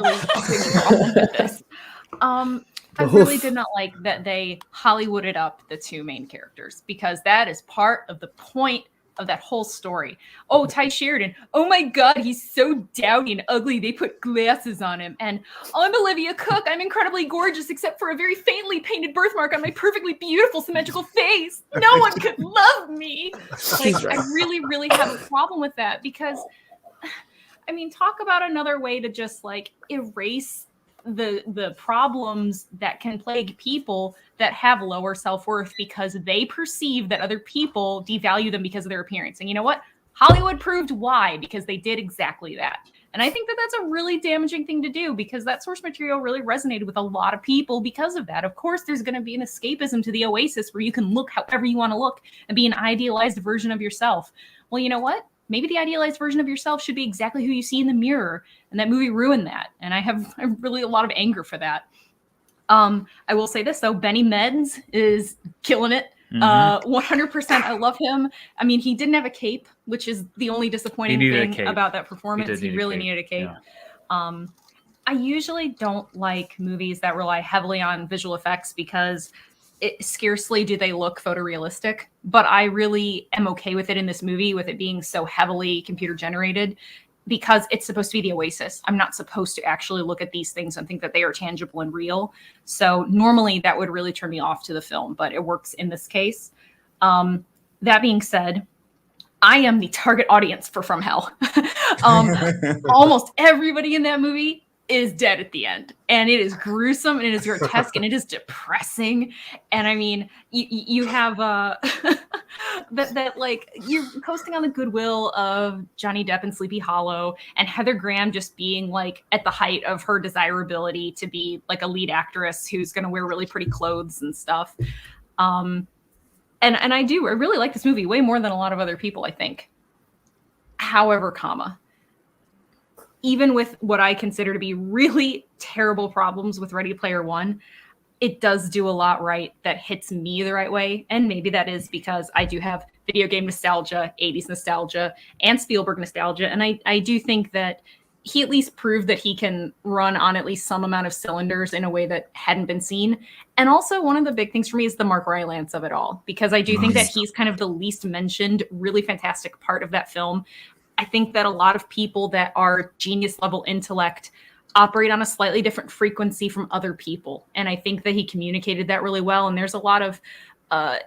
I really did not like that they Hollywooded up the two main characters, because that is part of the point of that whole story. Oh, Ty Sheridan. Oh my God, he's so dowdy and ugly. They put glasses on him. And I'm Olivia Cook. I'm incredibly gorgeous, except for a very faintly painted birthmark on my perfectly beautiful symmetrical face. No one could love me. Like, I really, really have a problem with that, because, I mean, talk about another way to just like erase the problems that can plague people that have lower self-worth because they perceive that other people devalue them because of their appearance. And you know what? Hollywood proved why, because they did exactly that. And I think that that's a really damaging thing to do, because that source material really resonated with a lot of people because of that. Of course, there's going to be an escapism to the Oasis where you can look however you want to look and be an idealized version of yourself. Well, you know what? Maybe the idealized version of yourself should be exactly who you see in the mirror. And that movie ruined that. And I have really a lot of anger for that. I will say this, though. Benny Meds is killing it. 100%. I love him. I mean, he didn't have a cape, which is the only disappointing thing about that performance. He really needed a cape. Yeah. I usually don't like movies that rely heavily on visual effects, because scarcely do they look photorealistic, but I really am okay with it in this movie, with it being so heavily computer generated, because it's supposed to be the Oasis. I'm not supposed to actually look at these things and think that they are tangible and real. So normally that would really turn me off to the film, but it works in this case. That being said, I am the target audience for From Hell. Almost everybody in that movie is dead at the end, and it is gruesome, and it is grotesque, and it is depressing. And I mean, you have that like, you're coasting on the goodwill of Johnny Depp and Sleepy Hollow, and Heather Graham just being like at the height of her desirability to be like a lead actress who's going to wear really pretty clothes and stuff. And I really like this movie way more than a lot of other people, I think. However, even with what I consider to be really terrible problems with Ready Player One, it does do a lot right that hits me the right way. And maybe that is because I do have video game nostalgia, 80s nostalgia, and Spielberg nostalgia. And I do think that he at least proved that he can run on at least some amount of cylinders in a way that hadn't been seen. And also, one of the big things for me is the Mark Rylance of it all, because I do think that he's kind of the least mentioned, really fantastic part of that film. I think that a lot of people that are genius level intellect operate on a slightly different frequency from other people. And I think that he communicated that really well. And there's a lot of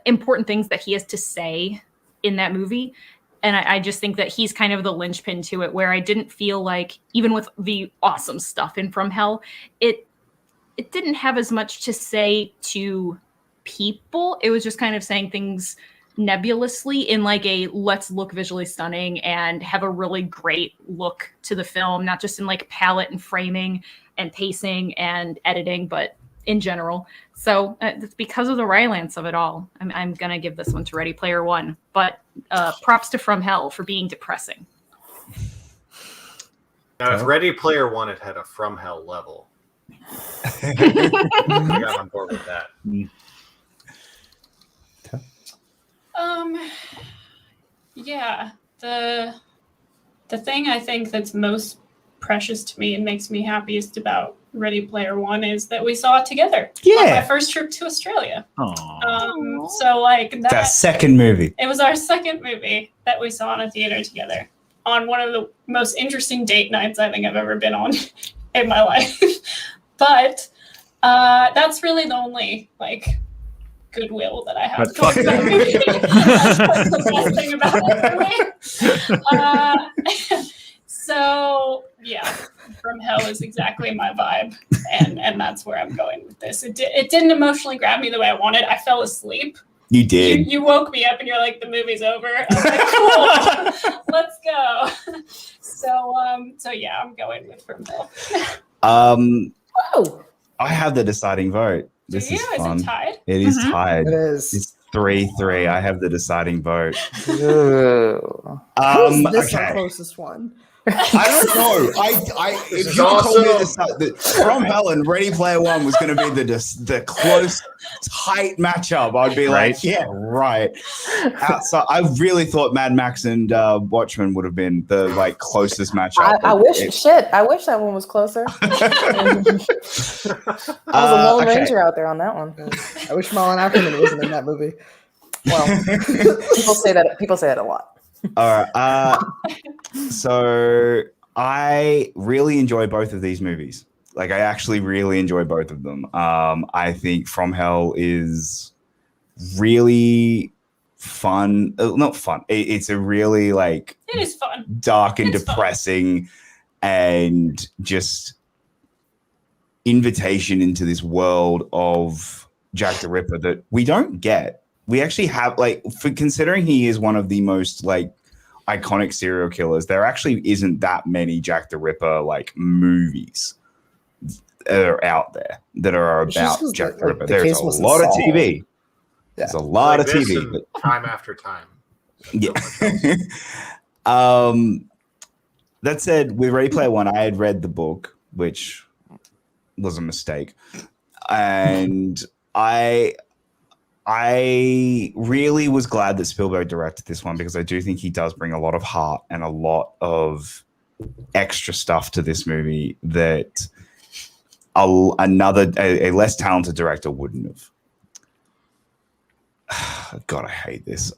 important things that he has to say in that movie. And I just think that he's kind of the linchpin to it, where I didn't feel like, even with the awesome stuff in From Hell, it didn't have as much to say to people. It was just kind of saying things nebulously in like a let's look visually stunning and have a really great look to the film, not just in like palette and framing and pacing and editing, but in general. So it's because of the Rylance of it all. I'm gonna give this one to Ready Player One, but props to From Hell for being depressing. Now, if Ready Player One had a From Hell level, I got on board with that. Yeah, the thing I think that's most precious to me and makes me happiest about Ready Player One is that we saw it together. On my first trip to Australia. So like that second movie. It was our second movie that we saw in a theater together, on one of the most interesting date nights I think I've ever been on in my life. But that's really the only like goodwill that I have towards that movie. That's like the best thing about it for me. So yeah, From Hell is exactly my vibe, and that's where I'm going with this. It didn't emotionally grab me the way I wanted. I fell asleep. You did. You woke me up and you're like, the movie's over. I was like, cool, let's go. So yeah, I'm going with From Hell. I have the deciding vote. This is fun. Is it tied? It is tied. It is. It's 3-3. I have the deciding vote. How is this our closest one? I don't know. This if is you told me awesome. this, that From Hell and Ready Player One was going to be the close, tight matchup, I'd be Right. like, yeah, right. Outside, I really thought Mad Max and Watchmen would have been the like closest matchup. I wish I wish that one was closer. I was a lone okay. ranger out there on that one. I wish Malin Ackerman wasn't in that movie. Well, people say that a lot. All right. So I really enjoy both of these movies. Like, I actually really enjoy both of them. I think From Hell is really fun. Not fun. It's a really like It is fun. dark and It's fun. depressing, and just invitation into this world of Jack the Ripper that we don't get. We actually have, like, for considering he is one of the most like iconic serial killers, there actually isn't that many Jack the Ripper like movies that are out there that are It's just about 'cause Jack the- the Ripper. the There's case a wasn't lot of solved. TV. There's a lot Like of this TV. and time after time. Yeah. That said, with Ready Player One, I had read the book, which was a mistake, and I really was glad that Spielberg directed this one, because I do think he does bring a lot of heart and a lot of extra stuff to this movie that a less talented director wouldn't have. God, I hate this.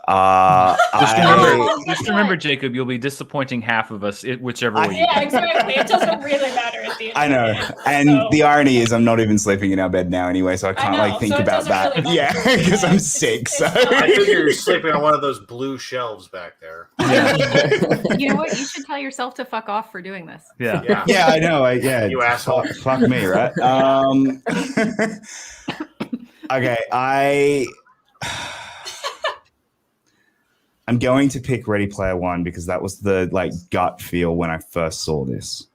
Just remember, Jacob, you'll be disappointing half of us, whichever way you Yeah, exactly. It doesn't really matter at the end. I know, of the day, and so- the irony is, I'm not even sleeping in our bed now anyway, so I can't know, like think so it about doesn't that. really Yeah, matter. because I'm It's- sick. So I figure you're sleeping on one of those blue shelves back there. You know what? You should tell yourself to fuck off for doing this. Yeah. Yeah. yeah, I know. Yeah, You asshole. Fuck me, right? Okay, I'm going to pick Ready Player One because that was the like gut feel when I first saw this.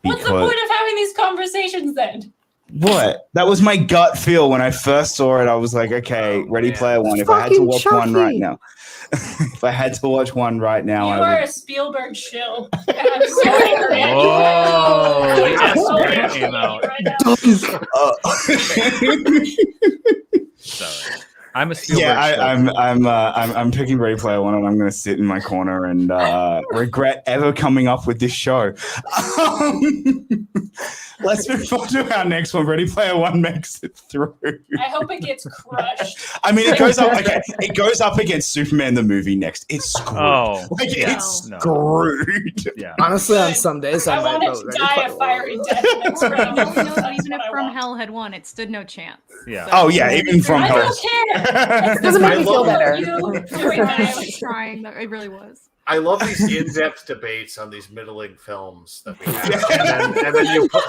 What's the point of having these conversations then? What? That was my gut feel when I first saw it. I was like, okay, Oh, Ready man. Player One. If I had to Fucking watch one right Chucky. now, if I had to watch one right now, You I are would. a Spielberg shill. And I'm so angry at you. Oh, I'm yes, so that angry came at out. you right now. Sorry. I'm a Spielberg. Yeah, shill. I'm picking Ready Player One, and I'm going to sit in my corner and regret ever coming up with this show. Let's move on to our next one. Ready Player One makes it through. I hope it gets crushed. I mean, it goes up. Okay, it goes up against Superman the movie next. It's screwed. Oh, Like, yeah, it's no. screwed. Yeah. Honestly, on some days I I might want it vote to Ready die Player a One. fiery death next round. No, That's even what if I From want. Hell had won, it stood no chance. Yeah. Oh yeah, even From I Hell. don't care. Doesn't make I me feel love better. You doing that. Trying, that it really was. I love these in-depth debates on these middling films that we have, and then you put,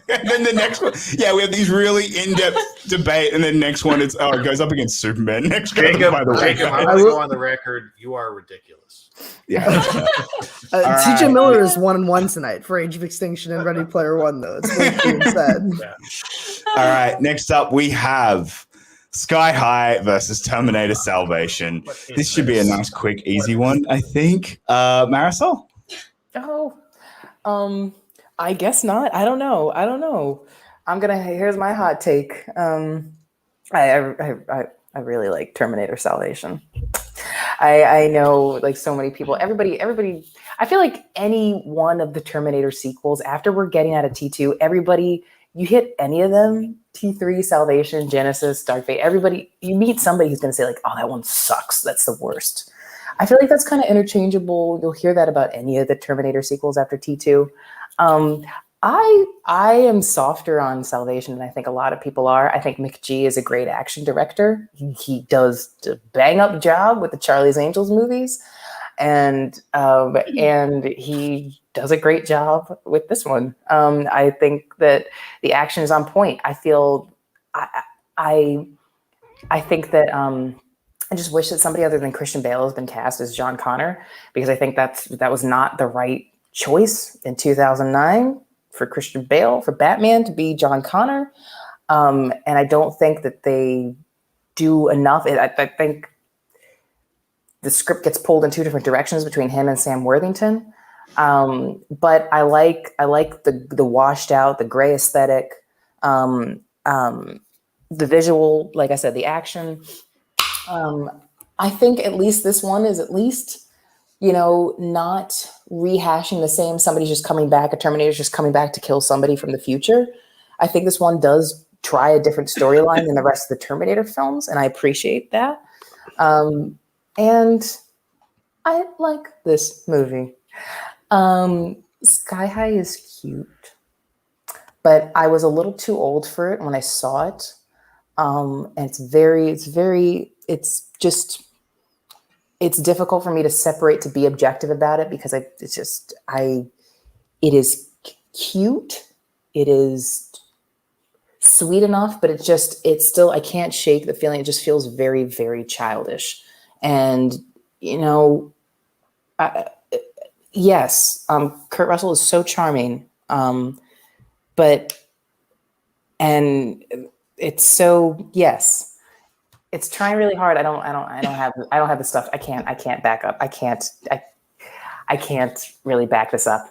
And then the next one, yeah, we have these really in-depth debate, and then next one, it goes up against Superman. Next round, Jacob. by the way. Jacob, I I want to will- go on the record. You are ridiculous. Yeah. All TJ right. Miller is 1-1 tonight for Age of Extinction and Ready Player One, though. It's worth being said. All right. Next up, we have Sky High versus Terminator Salvation. What is This should be a this? nice, quick, easy one, I think. Marisol. Oh, I guess not. I don't know. Here's my hot take. I really like Terminator Salvation. I know, like, so many people, everybody, I feel like any one of the Terminator sequels, after we're getting out of T2, everybody, you hit any of them, T3, Salvation, Genesis, Dark Fate, everybody, you meet somebody who's going to say, like, oh, that one sucks. That's the worst. I feel like that's kind of interchangeable. You'll hear that about any of the Terminator sequels after T2. I am softer on Salvation than I think a lot of people are. I think McG is a great action director. He does a bang up job with the Charlie's Angels movies, and he does a great job with this one. I think that the action is on point. I feel I think that I just wish that somebody other than Christian Bale has been cast as John Connor, because I think that was not the right choice in 2009 for Christian Bale, for Batman to be John Connor. And I don't think that they do enough. I think the script gets pulled in two different directions between him and Sam Worthington. But I like the washed out, the gray aesthetic, the visual, like I said, the action. I think at least this one is at least, not rehashing the same, somebody's just coming back, a Terminator's just coming back to kill somebody from the future. I think this one does try a different storyline than the rest of the Terminator films, and I appreciate that. And I like this movie. Sky High is cute, but I was a little too old for it when I saw it. And it's difficult for me to separate, to be objective about it, because it is cute. It is sweet enough, but it's still, I can't shake the feeling. It just feels very, very childish. And, yes, Kurt Russell is so charming. And it's so, yes, it's trying really hard. I don't have the stuff. I can't back up. I can't really back this up.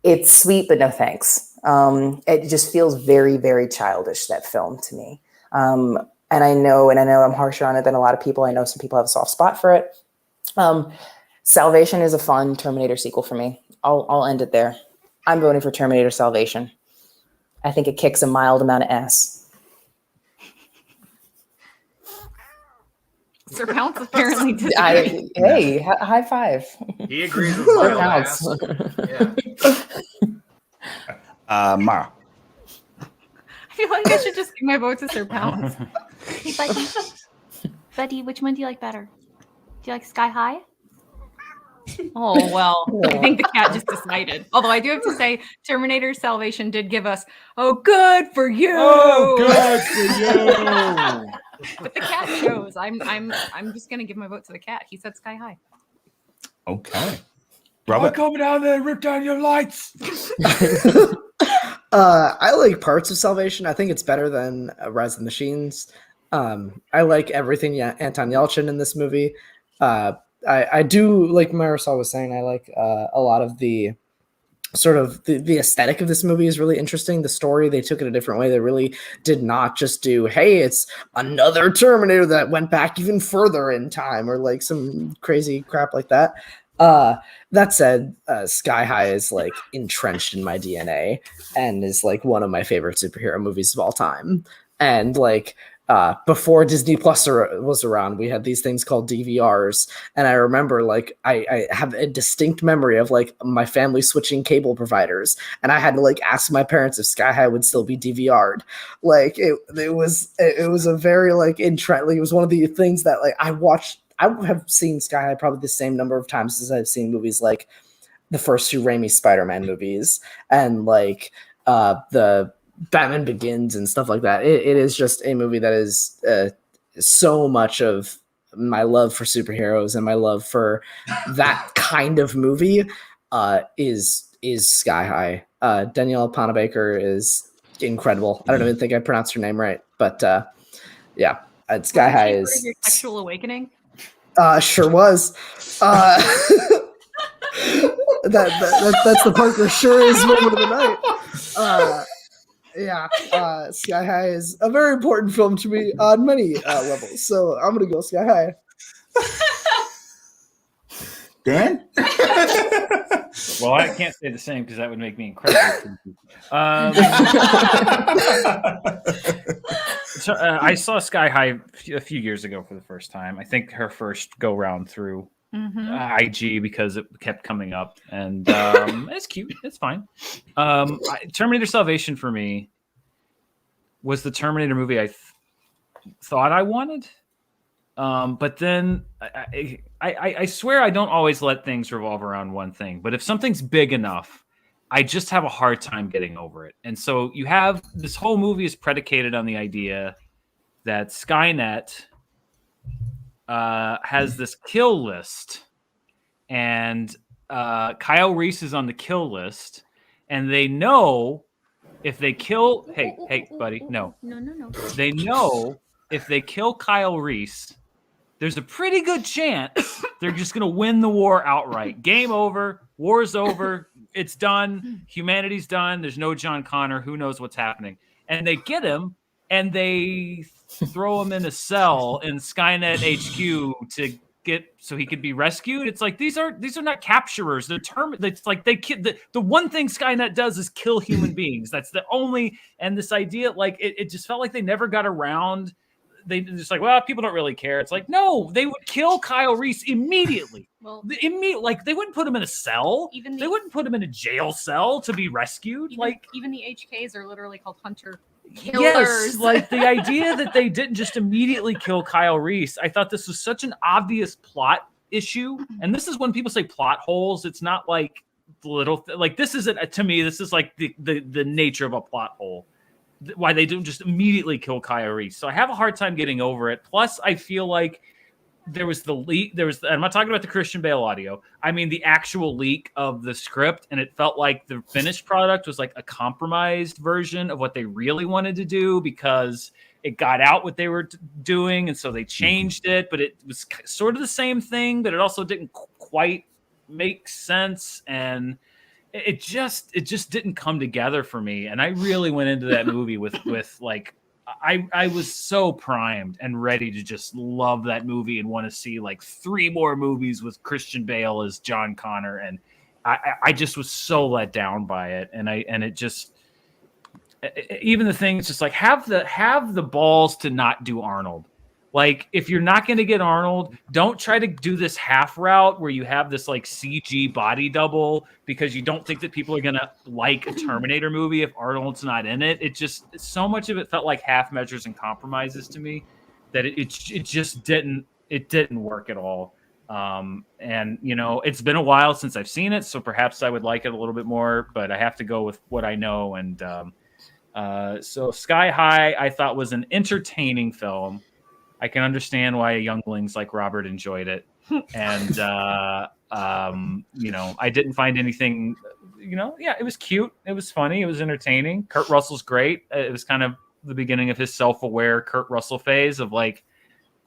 It's sweet, but no thanks. It just feels very, very childish, that film, to me. And I know I'm harsher on it than a lot of people. I know some people have a soft spot for it. Salvation is a fun Terminator sequel for me. I'll end it there. I'm voting for Terminator Salvation. I think it kicks a mild amount of ass. Sir Pounce apparently disagrees. Hey, high five. He agrees with my ass. Yeah. Mara. I feel like I should just give my vote to Sir Pounce. Hey, buddy. Buddy, which one do you like better? Do you like Sky High? Oh, well, I think the cat just decided. Although I do have to say, Terminator Salvation did give us, oh, good for you. Oh, good for you. But the cat chose. I'm just gonna give my vote to the cat. He said Sky High. Okay. I'm Robert. coming down there and rip down your lights. I like parts of Salvation. I think it's better than Rise of the Machines. I like everything Anton Yelchin in this movie. I do, like Marisol was saying, I like a lot of the sort of the aesthetic of this movie is really interesting. The story, they took it a different way. They really did not just do, hey, it's another Terminator that went back even further in time, or like some crazy crap like that. That said, Sky High is like entrenched in my DNA and is like one of my favorite superhero movies of all time. And like, before Disney Plus was around, we had these things called DVRs. And I remember like, I have a distinct memory of like my family switching cable providers. And I had to like ask my parents if Sky High would still be DVR'd. Like it was a very like it was one of the things that like I have seen Sky High probably the same number of times as I've seen movies like the first two Raimi Spider-Man movies and like the Batman Begins and stuff like that. It is just a movie that is so much of my love for superheroes and my love for that kind of movie is Sky High. Danielle Panabaker is incredible. I don't even think I pronounced her name right, but yeah, Sky High is your sexual awakening. Sure was. That's the part where sure is moment of the night. Yeah, Sky High is a very important film to me on many levels. So I'm gonna go Sky High. Dan? Well, I can't say the same because that would make me incredibly confused. So, I saw Sky High a few years ago for the first time. I think her first go round through IG because it kept coming up, and it's cute. It's fine. Terminator Salvation for me was the Terminator movie I thought I wanted. But then I swear I don't always let things revolve around one thing. But if something's big enough, I just have a hard time getting over it. And so you have this whole movie is predicated on the idea that Skynet has this kill list, and Kyle Reese is on the kill list, and they know if they kill. Hey, buddy, no. No. They know if they kill Kyle Reese, there's a pretty good chance they're just going to win the war outright. Game over. War's over. It's done. Humanity's done. There's no John Connor. Who knows what's happening? And they get him, and they throw him in a cell in Skynet HQ to get so he could be rescued. It's like these are not capturers. They're it's like the one thing Skynet does is kill human beings. That's the only. And this idea, like it just felt like they never got around. They just like, well, people don't really care. It's like, no, they would kill Kyle Reese immediately. Well, like they wouldn't put him in a cell. They wouldn't put him in a jail cell to be rescued. Even the HKs are literally called hunter killers. Yes, like the idea that they didn't just immediately kill Kyle Reese. I thought this was such an obvious plot issue. And this is when people say plot holes. It's not like like this isn't to me. This is like the nature of a plot hole. Why they don't just immediately kill Kyle Reese. So I have a hard time getting over it. Plus, I feel like there was the leak. I'm not talking about the Christian Bale audio. I mean the actual leak of the script, and it felt like the finished product was like a compromised version of what they really wanted to do because it got out what they were doing, and so they changed it. But it was sort of the same thing, but it also didn't quite make sense, and it just didn't come together for me. And I really went into that movie with like I was so primed and ready to just love that movie and want to see like 3 more movies with Christian Bale as John Connor. And I just was so let down by it. And it just, even the thing is just like have the balls to not do Arnold. Like, if you're not going to get Arnold, don't try to do this half route where you have this like CG body double because you don't think that people are going to like a Terminator movie if Arnold's not in it. It just, so much of it felt like half measures and compromises to me that it just didn't work at all. And you know, it's been a while since I've seen it, so perhaps I would like it a little bit more, but I have to go with what I know. And so Sky High, I thought was an entertaining film. I can understand why younglings like Robert enjoyed it. And, you know, I didn't find anything, you know, yeah, it was cute. It was funny. It was entertaining. Kurt Russell's great. It was kind of the beginning of his self-aware Kurt Russell phase of like,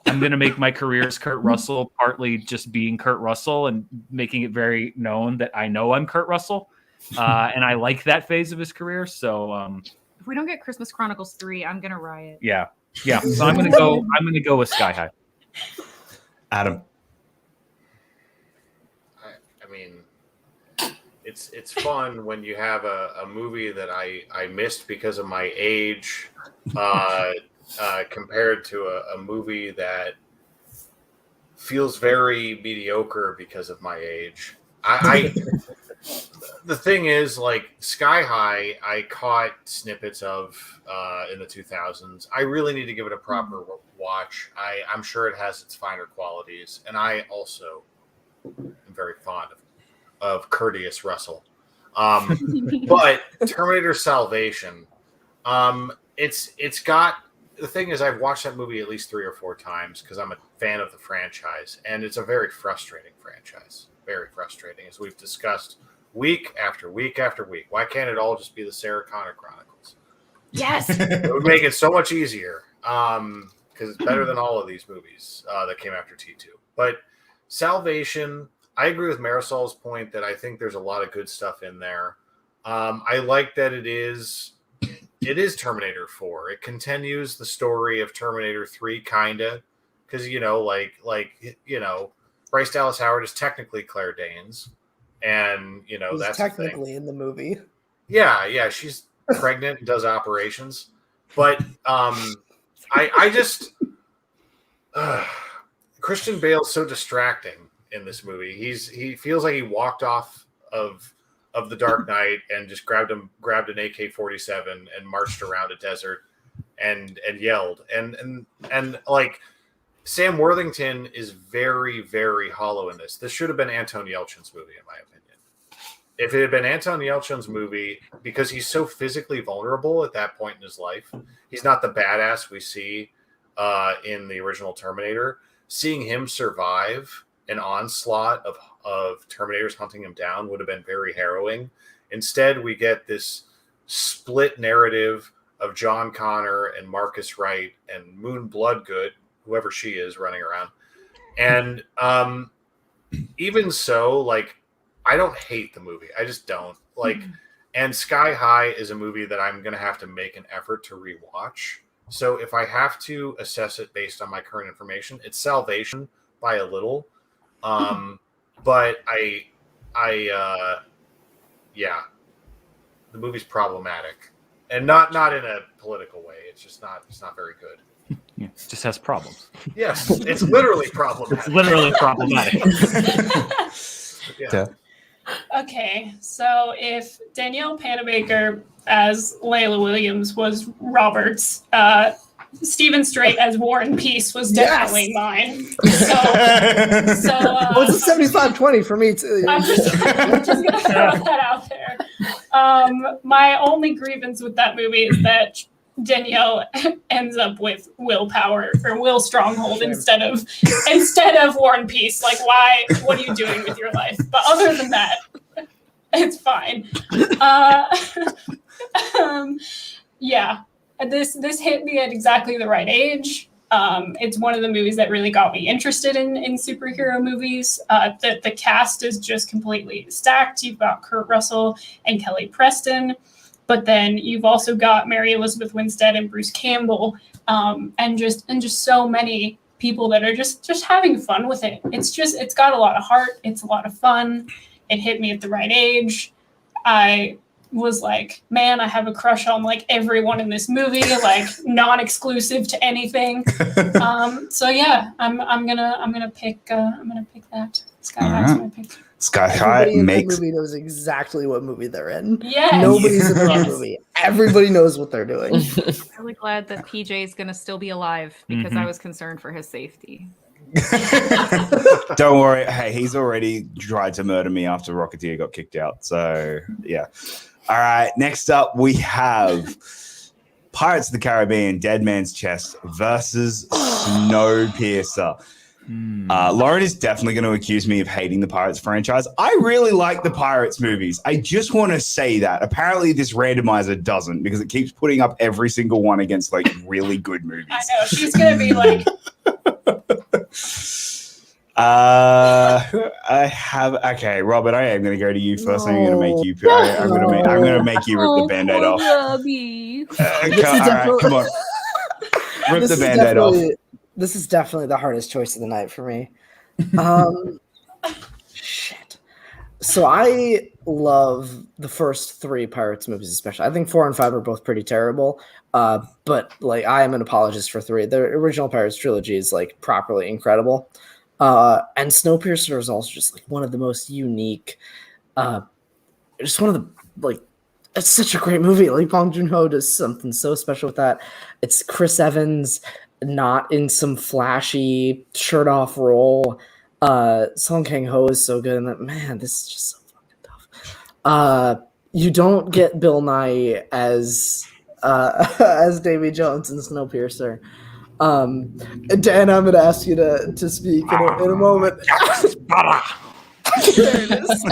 I'm going to make my career as Kurt Russell, partly just being Kurt Russell and making it very known that I know I'm Kurt Russell. And I like that phase of his career. So if we don't get Christmas Chronicles 3, I'm going to riot. Yeah. Yeah, so I'm gonna go with Sky High. Adam. I mean, it's fun when you have a movie that I missed because of my age, compared to a movie that feels very mediocre because of my age. The thing is, like Sky High, I caught snippets of in the 2000s. I really need to give it a proper watch. I'm sure it has its finer qualities, and I also am very fond of Courteous Russell. But Terminator Salvation, it's got, the thing is, I've watched that movie at least 3 or 4 times because I'm a fan of the franchise, and it's a very frustrating franchise. Very frustrating, as we've discussed week after week after week. Why can't it all just be the Sarah Connor Chronicles? Yes. It would make it so much easier, because it's better than all of these movies that came after T2. But Salvation, I agree with Marisol's point that I think there's a lot of good stuff in there. I like that it is Terminator 4. It continues the story of Terminator 3, kinda, because you know, like you know, Bryce Dallas Howard is technically Claire Danes, and you know, that's technically in the movie. Yeah, she's pregnant and does operations, but I just Christian Bale's so distracting in this movie. He feels like he walked off of the Dark Knight and just grabbed an AK-47 and marched around a desert and yelled and like. Sam Worthington is very, very hollow in this. This should have been Anton Yelchin's movie, in my opinion. If it had been Anton Yelchin's movie, because he's so physically vulnerable at that point in his life, he's not the badass we see in the original Terminator. Seeing him survive an onslaught of Terminators hunting him down would have been very harrowing. Instead, we get this split narrative of John Connor and Marcus Wright and Moon Bloodgood, whoever she is running around, And even so, like, I don't hate the movie. I just don't like. And Sky High is a movie that I'm gonna have to make an effort to rewatch. So if I have to assess it based on my current information, it's Salvation by a little. But yeah, the movie's problematic, and not in a political way. It's not very good. Yeah, it just has problems. Yes, it's literally problematic. It's literally problematic. Yeah. Okay, so if Danielle Panabaker as Layla Williams was Roberts, Stephen Strait as Warren Peace was definitely mine. So It's a 75-20 for me too. I'm just gonna throw that out there. My only grievance with that movie is that Danielle ends up with willpower or Will Stronghold instead of War and Peace. Like, why? What are you doing with your life? But other than that, it's fine. Yeah, this hit me at exactly the right age. It's one of the movies that really got me interested in superhero movies. The cast is just completely stacked. You've got Kurt Russell and Kelly Preston. But then you've also got Mary Elizabeth Winstead and Bruce Campbell, and just so many people that are just having fun with it. It's got a lot of heart. It's a lot of fun. It hit me at the right age. I was like, man, I have a crush on like everyone in this movie, like non-exclusive to anything. So yeah, I'm gonna pick that. Sky High's my pick. Sky High Everybody in that makes movie knows exactly what movie they're in. Yes. Nobody's in the wrong Yes. movie. Everybody knows what they're doing. I'm really glad that PJ is going to still be alive because I was concerned for his safety. Don't worry. Hey, he's already tried to murder me after Rocketeer got kicked out. So yeah. All right. Next up, we have Pirates of the Caribbean: Dead Man's Chest versus Snowpiercer. Lauren is definitely going to accuse me of hating the Pirates franchise. I really like the Pirates movies. I just want to say that. Apparently, this randomizer doesn't, because it keeps putting up every single one against like really good movies. I know she's gonna be like, Robert. I am going to go to you first. I'm going to make you. I'm going to make you rip the Band-Aid off. All right, come on. Rip the Band-Aid off. This is definitely the hardest choice of the night for me. Shit. So I love the first three Pirates movies, especially. I think 4 and 5 are both pretty terrible. But like, I am an apologist for 3. The original Pirates trilogy is like properly incredible. And Snowpiercer is also just like one of the most unique. Just one of the like. It's such a great movie. Like, Bong Joon-ho does something so special with that. It's Chris Evans, not in some flashy shirt off role. Song Kang-ho is so good in that. Man, this is just so fucking tough. You don't get Bill Nye as Davy Jones in Snowpiercer. Dan, I'm going to ask you to speak in a moment. There it is.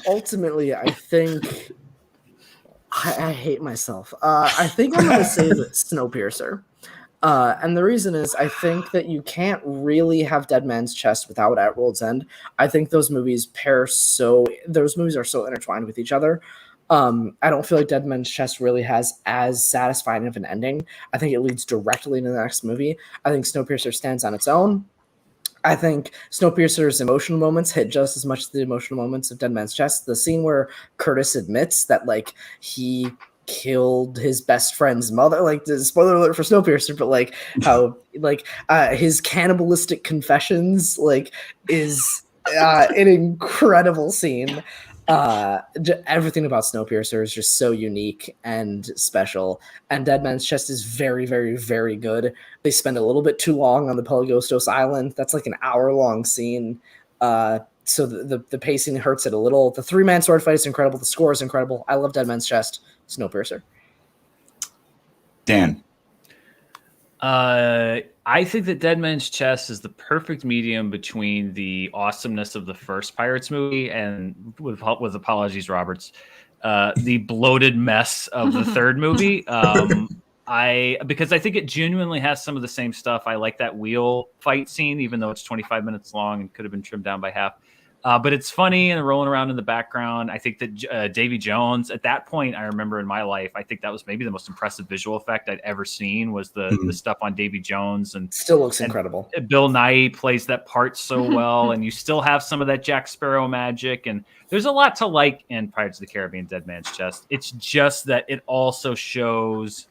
Ultimately, I think I hate myself. I think I'm going to say that Snowpiercer. And the reason is I think that you can't really have Dead Man's Chest without At World's End. I think those movies are so intertwined with each other. I don't feel like Dead Man's Chest really has as satisfying of an ending. I think it leads directly into the next movie. I think Snowpiercer stands on its own. I think Snowpiercer's emotional moments hit just as much as the emotional moments of Dead Man's Chest. The scene where Curtis admits that like he killed his best friend's mother, like, the spoiler alert for Snowpiercer, but like how like his cannibalistic confessions like is an incredible scene. Everything about Snowpiercer is just so unique and special, and Dead Man's Chest is very, very, very good. They spend a little bit too long on the Pelagostos Island. That's like an hour-long scene. So the pacing hurts it a little. The 3-man sword fight is incredible. The score is incredible. I love Dead Man's Chest. Snowpiercer. Dan. I think that Dead Man's Chest is the perfect medium between the awesomeness of the first Pirates movie and, with apologies, Roberts, the bloated mess of the third movie. Because I think it genuinely has some of the same stuff. I like that wheel fight scene, even though it's 25 minutes long and could have been trimmed down by half. But it's funny and rolling around in the background. I think that Davy Jones, at that point, I remember in my life, I think that was maybe the most impressive visual effect I'd ever seen was the stuff on Davy Jones. And Still looks incredible. Bill Nye plays that part so well. And you still have some of that Jack Sparrow magic. And there's a lot to like in Pirates of the Caribbean, Dead Man's Chest. It's just that it also shows,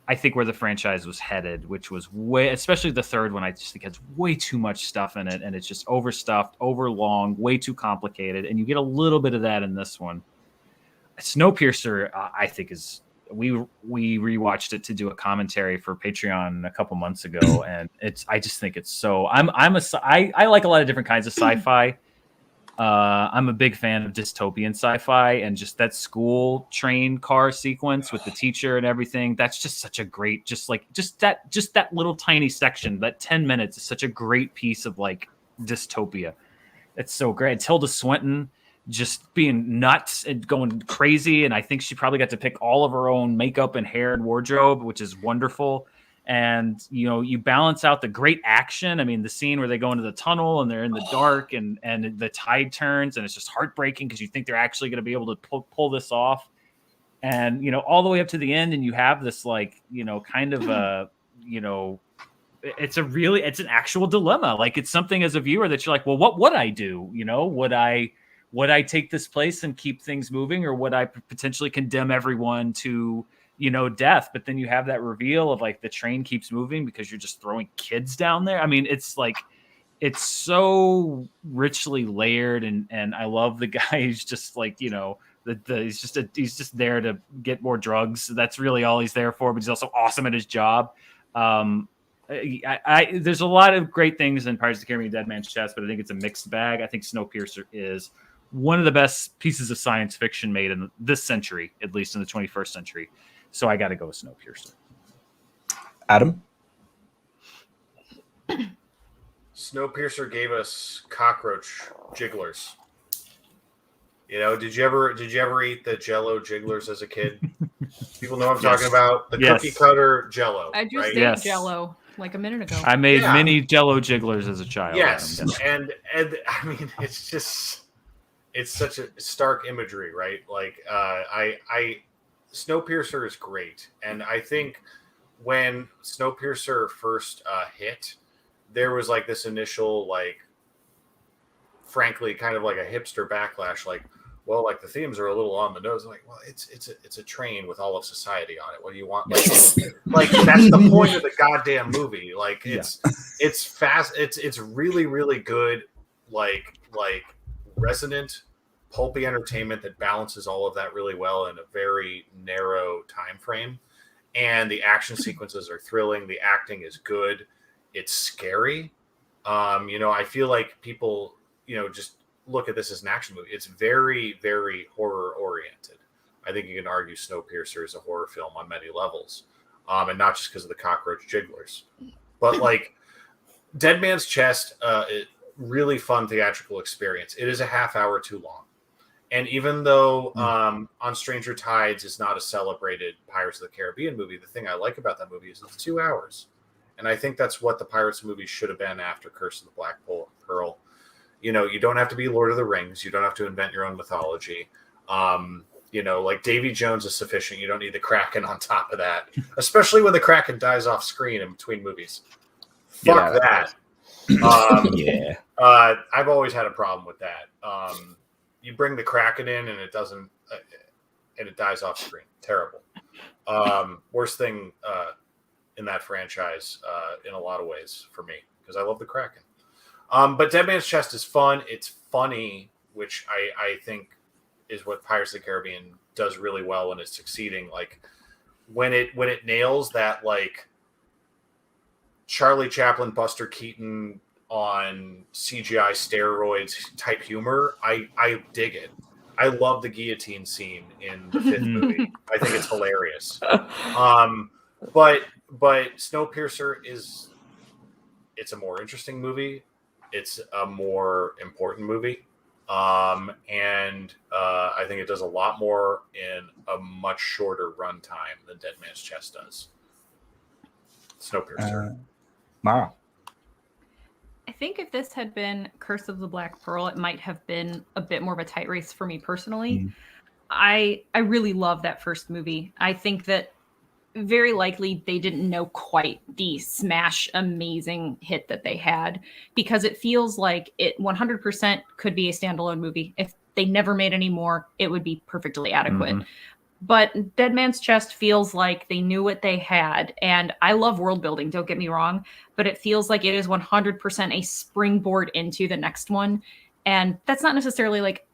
I think, where the franchise was headed, which was especially the third one, I just think has way too much stuff in it, and it's just overstuffed, overlong, way too complicated, and you get a little bit of that in this one. Snowpiercer, I think, is we rewatched it to do a commentary for Patreon a couple months ago, and I just think it's so. I like a lot of different kinds of sci-fi. I'm a big fan of dystopian sci-fi, and just that school train car sequence with the teacher and everything. That's just such a great, just that little tiny section, that 10 minutes is such a great piece of like dystopia. It's so great. It's Tilda Swinton just being nuts and going crazy. And I think she probably got to pick all of her own makeup and hair and wardrobe, which is wonderful. And, you balance out the great action. I mean, the scene where they go into the tunnel and they're in the dark and the tide turns and it's just heartbreaking because you think they're actually going to be able to pull this off. And, all the way up to the end. And you have this kind of a, it's an actual dilemma. Like it's something as a viewer that you're like, well, what would I do? Would I take this place and keep things moving, or would I potentially condemn everyone to, death? But then you have that reveal of like the train keeps moving because you're just throwing kids down there. I mean, it's like, it's so richly layered. And I love the guy who's just like, he's just there to get more drugs. That's really all he's there for, but he's also awesome at his job. There's a lot of great things in Pirates of the Caribbean, Dead Man's Chest, but I think it's a mixed bag. I think Snowpiercer is one of the best pieces of science fiction made in this century, at least in the 21st century. So I got to go with Snowpiercer. Adam? Snowpiercer gave us cockroach jigglers. Did you ever eat the Jello jigglers as a kid? People know what I'm talking about. The cookie cutter Jello. I just right? ate Jello like a minute ago. I made many Jello jigglers as a child. Yes, and I mean it's such a stark imagery, right? Like Snowpiercer is great, and I think when Snowpiercer first hit, there was like this initial frankly kind of like a hipster backlash, like, well, like the themes are a little on the nose. I'm like, well, it's a train with all of society on it. What do you want? Like that's the point of the goddamn movie. Like it's fast. It's really, really good. Like resonant, pulpy entertainment that balances all of that really well in a very narrow time frame. And the action sequences are thrilling. The acting is good. It's scary. I feel like people, just look at this as an action movie. It's very, very horror oriented. I think you can argue Snowpiercer is a horror film on many levels, and not just because of the cockroach jigglers. But like Dead Man's Chest, really fun theatrical experience. It is a half hour too long, and even though On Stranger Tides is not a celebrated Pirates of the Caribbean movie, the thing I like about that movie is it's 2 hours, and I think that's what the Pirates movie should have been after Curse of the Black Pearl. You don't have to be Lord of the Rings. You don't have to invent your own mythology. Like Davy Jones is sufficient. You don't need the Kraken on top of that, especially when the Kraken dies off screen in between movies. Fuck that. I've always had a problem with that. You bring the Kraken in and it doesn't, and it dies off screen. Terrible. Worst thing in that franchise in a lot of ways for me, because I love the Kraken. But Dead Man's Chest is fun. It's funny, which I think is what Pirates of the Caribbean does really well when it's succeeding. Like when it nails that like Charlie Chaplin, Buster Keaton on CGI steroids type humor, I dig it. I love the guillotine scene in the fifth movie. I think it's hilarious. But Snowpiercer it's a more interesting movie. It's a more important movie. And I think it does a lot more in a much shorter runtime than Dead Man's Chest does. Snowpiercer. Mara. I think if this had been Curse of the Black Pearl, it might have been a bit more of a tight race for me personally. I really love that first movie. I think that very likely they didn't know quite the smash amazing hit that they had, because it feels like it 100% could be a standalone movie. If they never made any more, it would be perfectly adequate. But Dead Man's Chest feels like they knew what they had. And I love world building, don't get me wrong, but it feels like it is 100% a springboard into the next one. And that's not necessarily like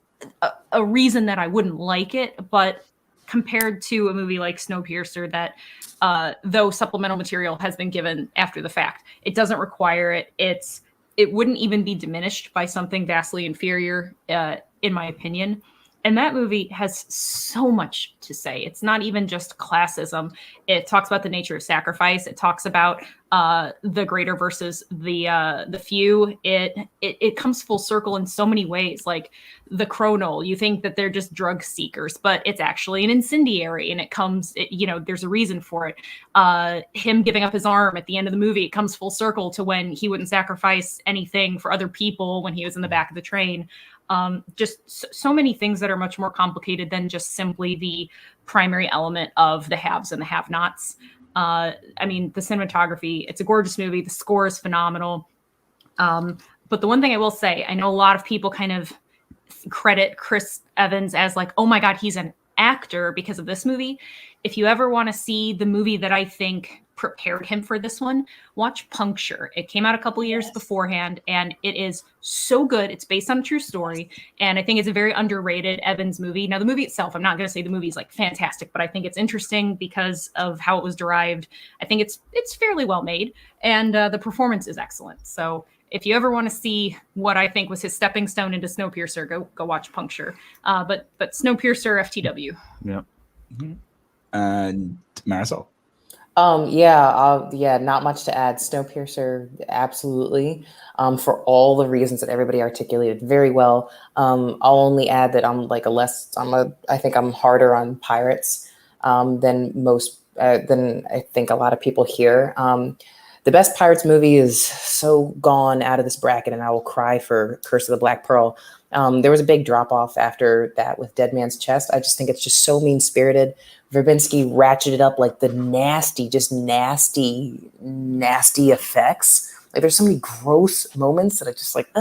a reason that I wouldn't like it, but compared to a movie like Snowpiercer that, though supplemental material has been given after the fact, it doesn't require it. It wouldn't even be diminished by something vastly inferior, in my opinion. And that movie has so much to say. It's not even just classism. It talks about the nature of sacrifice. It talks about the greater versus the few. It comes full circle in so many ways. Like the Chronal, you think that they're just drug seekers, but it's actually an incendiary, and there's a reason for it. Him giving up his arm at the end of the movie, it comes full circle to when he wouldn't sacrifice anything for other people when he was in the back of the train. Just so many things that are much more complicated than just simply the primary element of the haves and the have-nots. I mean, the cinematography, it's a gorgeous movie. The score is phenomenal. But the one thing I will say, I know a lot of people kind of credit Chris Evans as like, oh my God, he's an actor because of this movie. If you ever want to see the movie that I think prepared him for this one, watch Puncture. It came out a couple years beforehand, and it is so good. It's based on a true story, and I think it's a very underrated Evans movie. Now, the movie itself, I'm not going to say the movie is like fantastic, but I think it's interesting because of how it was derived. I think it's fairly well made, and the performance is excellent. So if you ever want to see what I think was his stepping stone into Snowpiercer, go watch Puncture. But Snowpiercer, FTW. Yeah. And Marisol. Not much to add. Snowpiercer, absolutely. For all the reasons that everybody articulated very well. I'll only add that I think I'm harder on pirates than I think a lot of people here. The best Pirates movie is so gone out of this bracket, and I will cry for Curse of the Black Pearl. There was a big drop off after that with Dead Man's Chest. I just think it's just so mean spirited. Verbinski ratcheted up like the nasty effects. Like there's so many gross moments that I just like,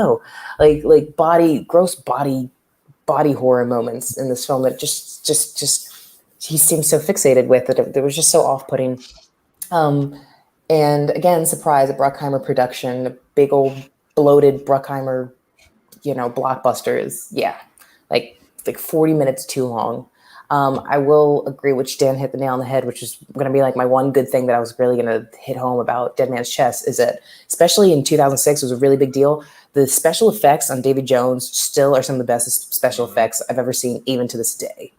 gross body horror moments in this film that just he seems so fixated with it. It was just so off-putting. And again, surprise, a Bruckheimer production, a big old bloated Bruckheimer, blockbuster is, like 40 minutes too long. I will agree, which Dan hit the nail on the head, which is going to be like my one good thing that I was really going to hit home about Dead Man's Chest, is that, especially in 2006, it was a really big deal. The special effects on Davy Jones still are some of the best special effects I've ever seen, even to this day.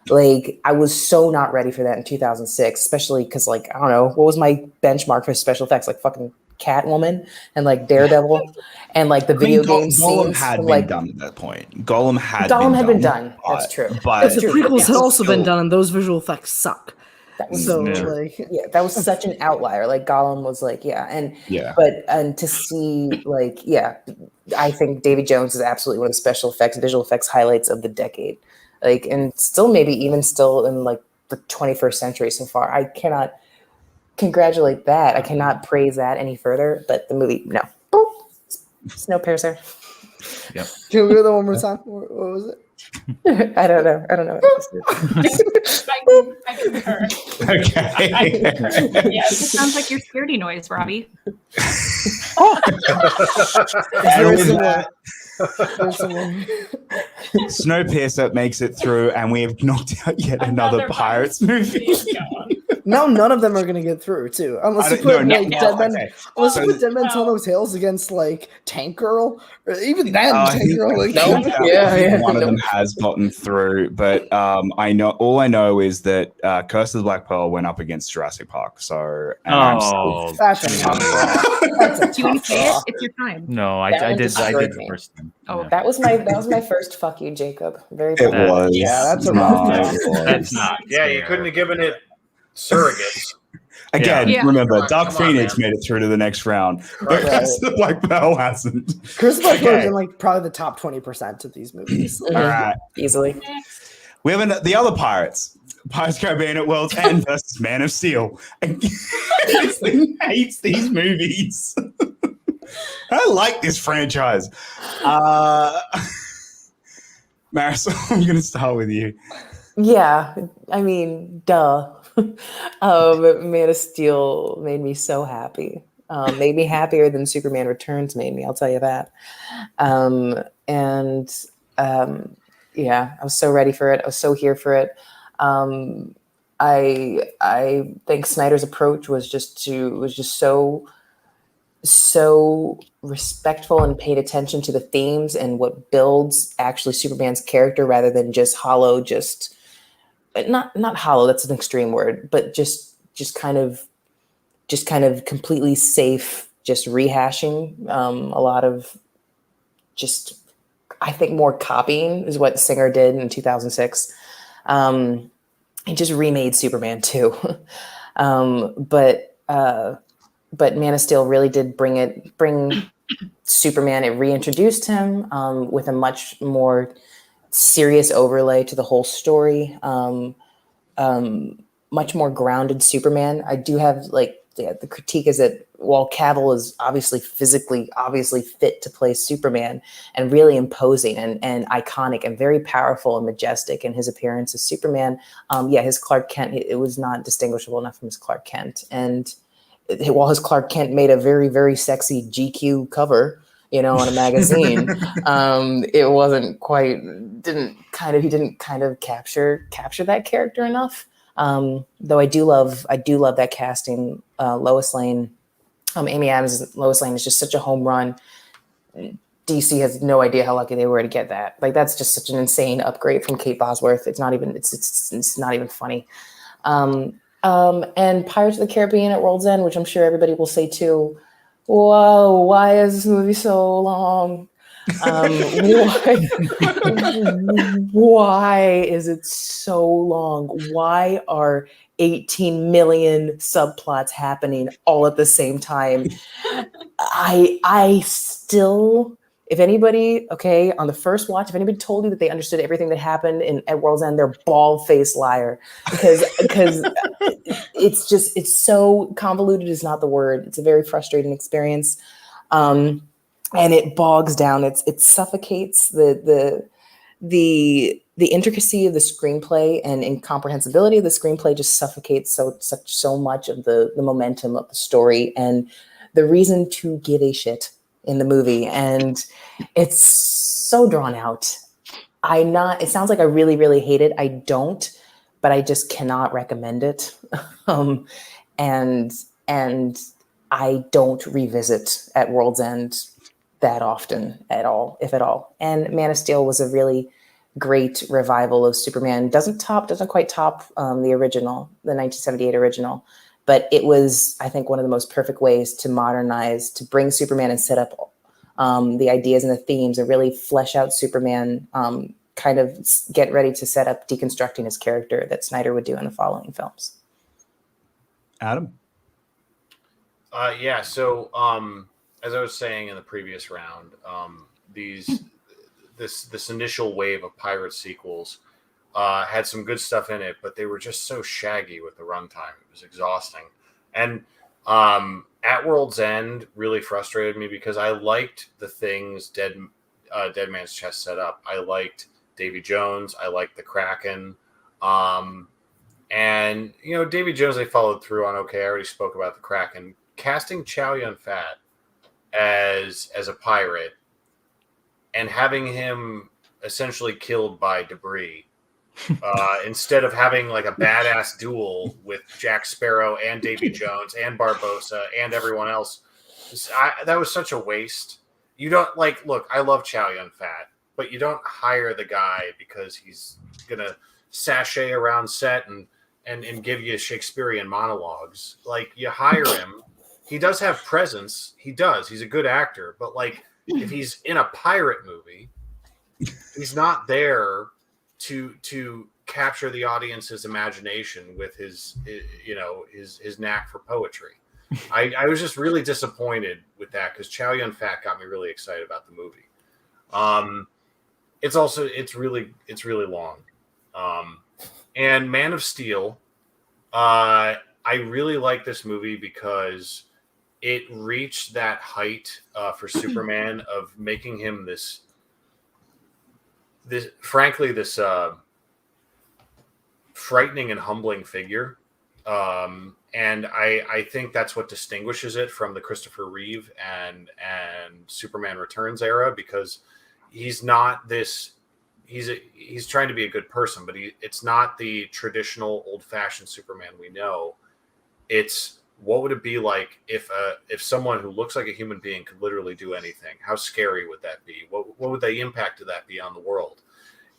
Like, I was so not ready for that in 2006, especially because, I don't know, what was my benchmark for special effects? Like fucking Catwoman and Daredevil and the video game Gollum scenes. had been done at that point. Gollum had been done. That's true. But the prequels had also been done, and those visual effects suck. That was that was such an outlier. Gollum was and to see I think Davy Jones is absolutely one of the visual effects highlights of the decade. And still maybe even still in the 21st century so far. I cannot congratulate that. I cannot praise that any further. But the movie, no. Boop. Snowpiercer. Yep. Can we go that one more time? What was it? I don't know. I concur. Okay. I concur. Yes. It sounds like your scaredy noise, Robbie. Snowpiercer makes it through, and we have knocked out yet another Pirates movie. No, none of them are going to get through, too. Unless you put Dead Man Tell No Tales against Tank Girl, or even then Tank Girl. One of them has gotten through, but I know is that Curse of the Black Pearl went up against Jurassic Park. So that's Do you want to say it? It's your time. No, I did the first time. Oh, Yeah. That was my first fuck you, Jacob. Very it proud. was. Yeah, that's a No, rough it was. That's not. Yeah, you couldn't have given it surrogates. Again, Yeah. remember, Come Dark on, Phoenix man. made it through to the next round, but Right. Curse of the Black Pearl hasn't. Curse of the Black Pearl is Okay. in like probably the top 20% of these movies. All right. Easily. Next. We have the other Pirates. Pirates of the Caribbean at World's End versus Man of Steel. He hates these movies. I like this franchise. Marisol, I'm going to start with you. Yeah, I mean, duh. Man of Steel made me so happy. Made me happier than Superman Returns made me. I'll tell you that. Yeah, I was so ready for it. I was so here for it. I think Snyder's approach was just so respectful and paid attention to the themes and what builds actually Superman's character rather than just hollow, not hollow, that's an extreme word, but just kind of completely safe, just rehashing a lot of just, I think, more copying is what Singer did in 2006. He just remade Superman too. But Man of Steel really did bring Superman. It reintroduced him with a much more serious overlay to the whole story. Much more grounded Superman. I do have the critique is that while Cavill is physically fit to play Superman and really imposing and iconic and very powerful and majestic in his appearance as Superman, his Clark Kent, it was not distinguishable enough from his Clark Kent. And while his Clark Kent made a very, very sexy GQ cover, on a magazine, it wasn't quite, he didn't kind of capture that character enough. Though I do love that casting. Lois Lane, Amy Adams as Lois Lane is just such a home run. DC has no idea how lucky they were to get that. Like, that's just such an insane upgrade from Kate Bosworth. It's not even funny. And Pirates of the Caribbean at World's End, which I'm sure everybody will say too. Whoa, why is this movie so long? Why is it so long? Why are 18 million subplots happening all at the same time? I still, if anybody, on the first watch, if anybody told you that they understood everything that happened at World's End, they're bald-faced liar, because it's so convoluted is not the word. It's a very frustrating experience. And it bogs down. It suffocates the intricacy of the screenplay and incomprehensibility of the screenplay. Just suffocates so much of the momentum of the story and the reason to give a shit in the movie. And it's so drawn out. It sounds like I really, really hate it. I don't, but I just cannot recommend it. And I don't revisit at World's End that often at all, if at all. And Man of Steel was a really great revival of Superman. Doesn't quite top the original, the 1978 original, but it was, I think, one of the most perfect ways to modernize, to bring Superman and set up the ideas and the themes and really flesh out Superman, kind of get ready to set up deconstructing his character that Snyder would do in the following films. Adam? So as I was saying in the previous round, this initial wave of pirate sequels had some good stuff in it, but they were just so shaggy with the runtime. It was exhausting. And at World's End really frustrated me because I liked the things Dead Man's Chest set up. I liked Davy Jones. I liked the Kraken. And, Davy Jones, they followed through on. Okay, I already spoke about the Kraken. Casting Chow Yun-Fat as a pirate and having him essentially killed by debris instead of having like a badass duel with Jack Sparrow and Davy Jones and Barbossa and everyone else, that was such a waste. You don't look, I love Chow Yun-Fat, but you don't hire the guy because he's gonna sashay around set and give you Shakespearean monologues. Like, you hire him. He does have presence. He does. He's a good actor. But, if he's in a pirate movie, he's not there to capture the audience's imagination with his knack for poetry. I was just really disappointed with that because Chow Yun Fat got me really excited about the movie. It's really long. And Man of Steel, I really like this movie because it reached that height for Superman of making him this frightening and humbling figure. And I think that's what distinguishes it from the Christopher Reeve and Superman Returns era, because he's not this. He's trying to be a good person, but it's not the traditional old-fashioned Superman we know. It's what would it be like if someone who looks like a human being could literally do anything? How scary would that be? What would the impact of that be on the world?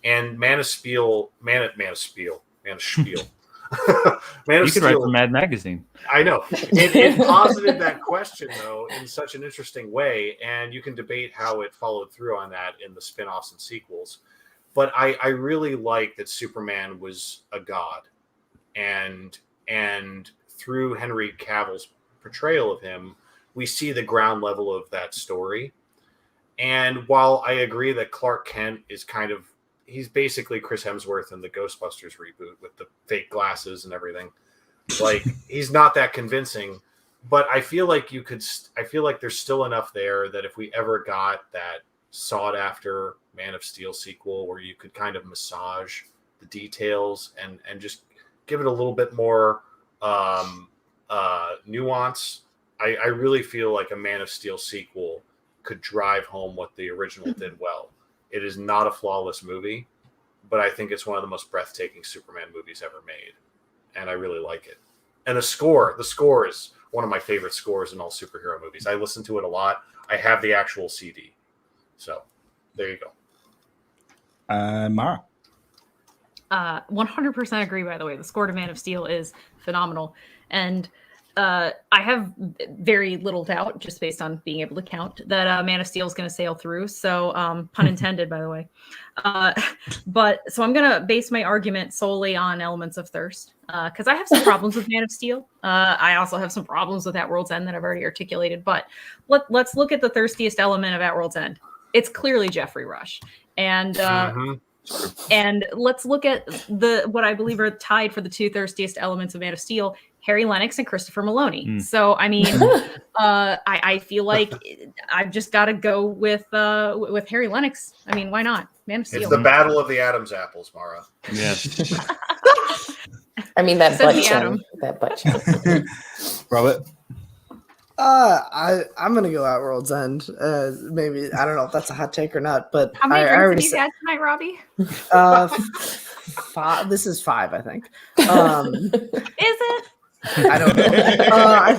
And Man of Spiel. Man of Spiel. Man of Steel. You could write for Mad Magazine. I know. It posited that question, though, in such an interesting way, and you can debate how it followed through on that in the spin-offs and sequels. But I really like that Superman was a god, and through Henry Cavill's portrayal of him, we see the ground level of that story. And while I agree that Clark Kent is he's basically Chris Hemsworth in the Ghostbusters reboot with the fake glasses and everything. Like, he's not that convincing, but I feel like there's still enough there that if we ever got that sought after Man of Steel sequel where you could kind of massage the details and just give it a little bit more nuance, I really feel like a Man of Steel sequel could drive home what the original did well. It is not a flawless movie, but I think it's one of the most breathtaking Superman movies ever made, and I really like it. And the score is one of my favorite scores in all superhero movies. I listen to it a lot. I have the actual CD. So there you go. Mara. 100% agree, by the way. The score to Man of Steel is phenomenal. And I have very little doubt, just based on being able to count, that Man of Steel is going to sail through. So, pun intended, by the way. But so I'm going to base my argument solely on elements of thirst, because I have some problems with Man of Steel. I also have some problems with At World's End that I've already articulated. But let's look at the thirstiest element of At World's End. It's clearly Jeffrey Rush. And and let's look at what I believe are tied for the two thirstiest elements of Man of Steel: Harry Lennix and Christopher Maloney. So, I mean, I feel like I've just got to go with Harry Lennix. I mean, why not? Man of Steel. It's the battle of the Adam's apples, Mara. Yes. I mean, that Said butt the chin. Adam. That butt chin. Robert. I'm gonna go At World's End. Maybe I don't know if that's a hot take or not, but How many I drinks already have you had tonight, Robbie? five. This is 5, I think. Is it? I don't know. I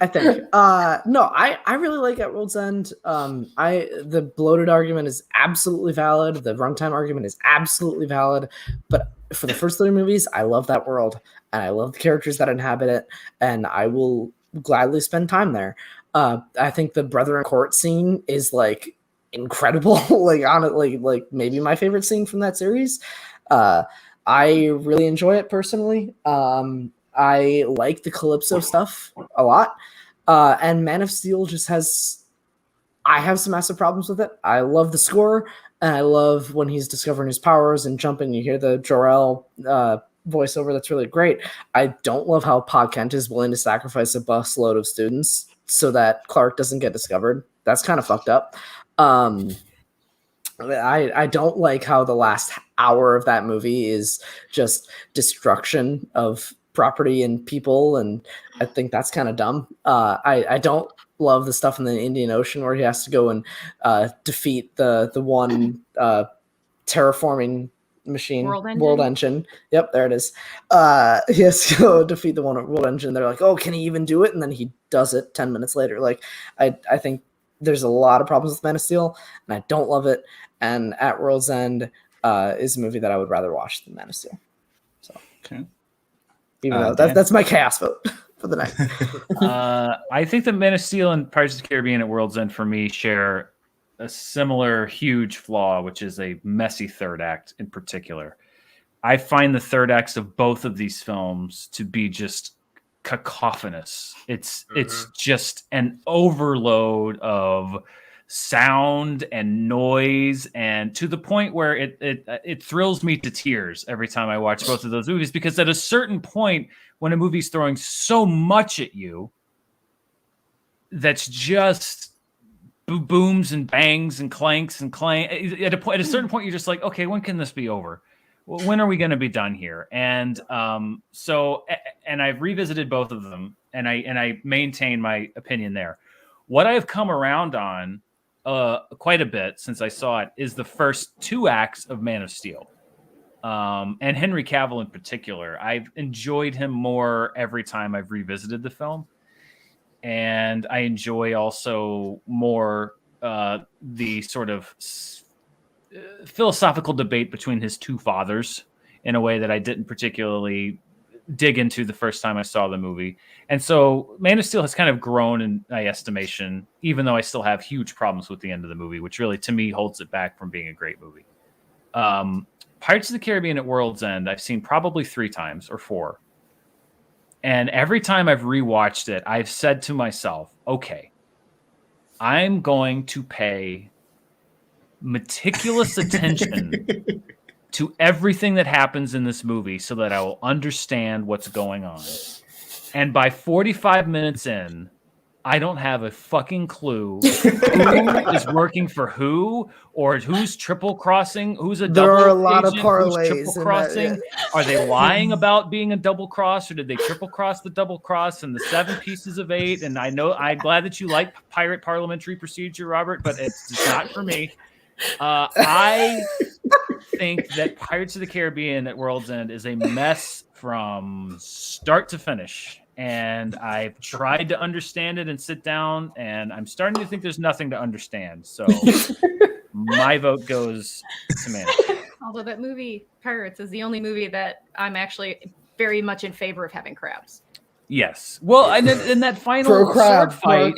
think. No, I really like At World's End. The bloated argument is absolutely valid. The runtime argument is absolutely valid. But for the first 3 movies, I love that world, and I love the characters that inhabit it, and I will gladly spend time there. I think the Brother in Court scene is like incredible. like maybe my favorite scene from that series. I really enjoy it personally. I like the Calypso stuff a lot. And Man of Steel I have some massive problems with it. I love the score, and I love when he's discovering his powers and jumping. You hear the Jor-El voiceover. That's really great. I don't love how Pa Kent is willing to sacrifice a busload of students so that Clark doesn't get discovered. That's kind of fucked up. I don't like how the last hour of that movie is just destruction of property and people, and I think that's kind of dumb. I don't love the stuff in the Indian Ocean where he has to go and defeat the one terraforming machine, World Engine. Yep, there it is. He has to go defeat the one at World Engine. They're like, oh, can he even do it? And then he does it 10 minutes later. Like, I think there's a lot of problems with Man of Steel, and I don't love it. And At World's End is a movie that I would rather watch than Man of Steel. So, okay. Even though that's my chaos vote for the night. I think that Man of Steel and Pirates of the Caribbean at World's End for me share a similar huge flaw, which is a messy third act in particular. I find the third acts of both of these films to be just cacophonous. It's just an overload of sound and noise, and to the point where it thrills me to tears every time I watch both of those movies, because at a certain point when a movie's throwing so much at you that's just booms and bangs and clanks and at a certain point you're just like, okay, when can this be over? When are we going to be done here? And so I've revisited both of them, and I maintain my opinion there. What I've come around on quite a bit since I saw it is the first two acts of Man of Steel. And Henry Cavill in particular. I've enjoyed him more every time I've revisited the film. And I enjoy also more the sort of philosophical debate between his two fathers in a way that I didn't particularly dig into the first time I saw the movie. And so Man of Steel has kind of grown in my estimation, even though I still have huge problems with the end of the movie, which really, to me, holds it back from being a great movie. Pirates of the Caribbean at World's End, I've seen probably 3 times or 4. And every time I've rewatched it, I've said to myself, okay, I'm going to pay meticulous attention to everything that happens in this movie so that I will understand what's going on. And by 45 minutes in, I don't have a fucking clue who is working for who, or who's triple crossing, who's a double. There are a lot of agent, parlays. who's triple crossing. Are they lying about being a double cross, or did they triple cross the double cross and the 7 pieces of 8? And I know I'm glad that you like pirate parliamentary procedure, Robert, but it's just not for me. I think that Pirates of the Caribbean at World's End is a mess from start to finish. And I've tried to understand it and sit down, and I'm starting to think there's nothing to understand. So my vote goes to Man. Although that movie, Pirates, is the only movie that I'm actually very much in favor of having crabs. Yes. Well, and in that final sword fight,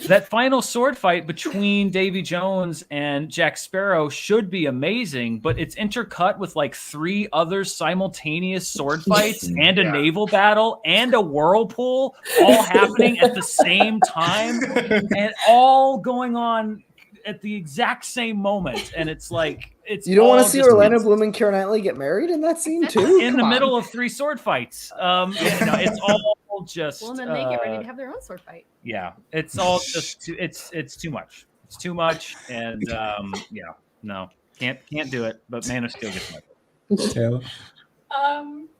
that final sword fight between Davy Jones and Jack Sparrow should be amazing, but it's intercut with like 3 other simultaneous sword fights and a naval battle and a whirlpool all happening at the same time and all going on at the exact same moment. And it's like, you don't want to see Orlando Bloom and Keira Knightley get married in that scene too? In the middle of 3 sword fights. It's all just. Well, and then they get ready to have their own sword fight. Yeah, it's all just too. It's too much. It's too much, and no, can't do it. But Man of Steel gets my Taylor.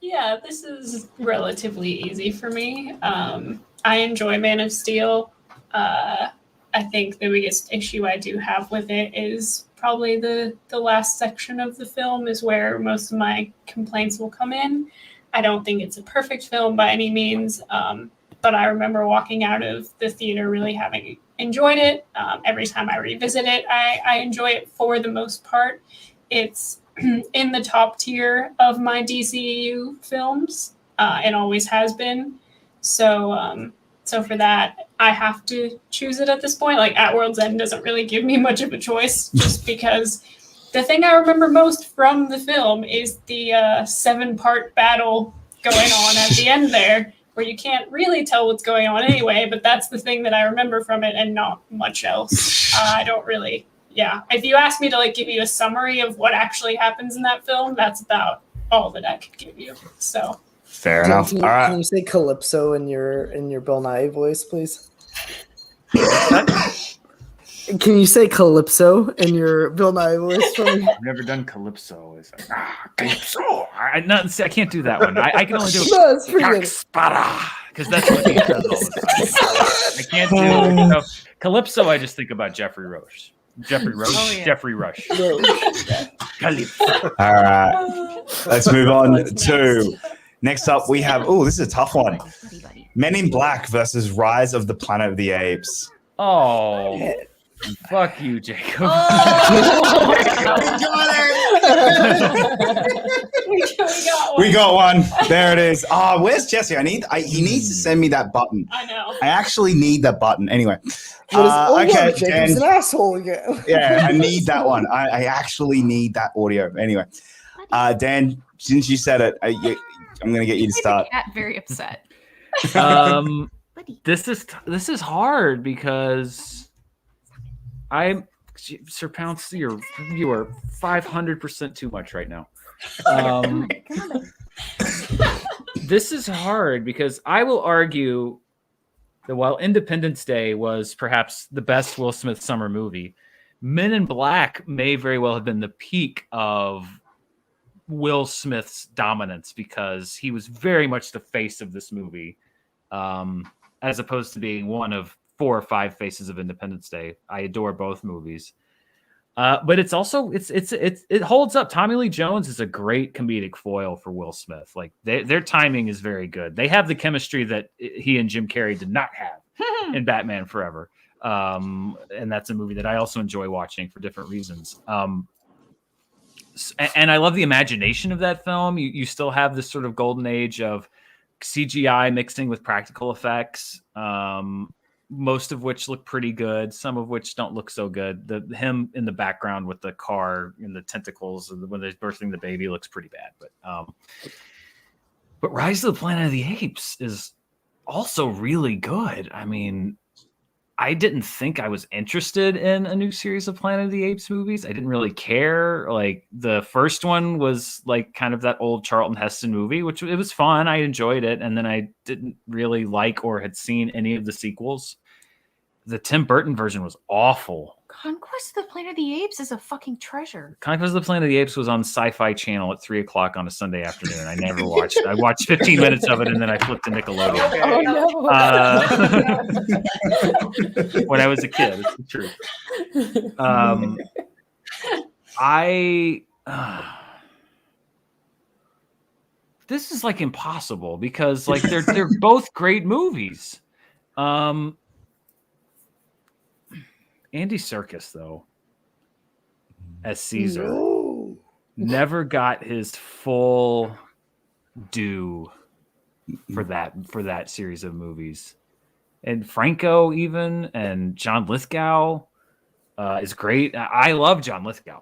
Yeah, this is relatively easy for me. I enjoy Man of Steel. I think the biggest issue I do have with it is probably the last section of the film is where most of my complaints will come in. I don't think it's a perfect film by any means, but I remember walking out of the theater really having enjoyed it. Every time I revisit it, I enjoy it for the most part. It's in the top tier of my DCEU films, and always has been. So for that, I have to choose it at this point. Like, At World's End doesn't really give me much of a choice, just because the thing I remember most from the film is the 7-part battle going on at the end there, where you can't really tell what's going on anyway, but that's the thing that I remember from it and not much else. I don't really, If you ask me to like give you a summary of what actually happens in that film, that's about all that I could give you. So fair enough. All right. Can you say Calypso in your Bill Nye voice, please? Can you say Calypso in your Bill Nye voice for me? I've never done Calypso. It's like, Calypso. I can't do that one. I can only do because that's what he does all the time. I can't do Calypso. I just think about Jeffrey Rush. Jeffrey Rush. Calypso. All right. Let's move on to next up. We have this is a tough one. Men in Black versus Rise of the Planet of the Apes. Oh. Fuck you, Jacob. We got one. There it is. Oh, where's Jesse? He needs to send me that button. I know. I actually need that button. Anyway. Okay, Jacob's an asshole again. Yeah, I need that one. I actually need that audio. Anyway. Dan, since you said it, I'm going to get you to Made the start. cat very upset. Buddy. This is hard because Sir Pounce, you are 500% too much right now. Come on. This is hard because I will argue that while Independence Day was perhaps the best Will Smith summer movie, Men in Black may very well have been the peak of Will Smith's dominance because he was very much the face of this movie, as opposed to being one of 4 or 5 faces of Independence Day. I adore both movies. But it's also it holds up. Tommy Lee Jones is a great comedic foil for Will Smith. Like their timing is very good. They have the chemistry that he and Jim Carrey did not have in Batman Forever. And that's a movie that I also enjoy watching for different reasons. And I love the imagination of that film. You still have this sort of golden age of CGI mixing with practical effects. Most of which look pretty good, some of which don't look so good. Him in the background with the car and the tentacles when they're birthing the baby looks pretty bad. But Rise of the Planet of the Apes is also really good. I mean, I didn't think I was interested in a new series of Planet of the Apes movies. I didn't really care. Like the first one was like kind of that old Charlton Heston movie, which it was fun. I enjoyed it. And then I didn't really like or had seen any of the sequels. The Tim Burton version was awful. Conquest of the Planet of the Apes is a fucking treasure. Conquest of the Planet of the Apes was on Sci-Fi Channel at 3:00 on a Sunday afternoon. I never watched it. I watched 15 minutes of it and then I flipped to Nickelodeon. Oh no! When I was a kid, it's the truth. This is like impossible because like they're both great movies. Andy Serkis, though, as Caesar, never got his full due for that series of movies. And Franco even, and John Lithgow is great. I love John Lithgow.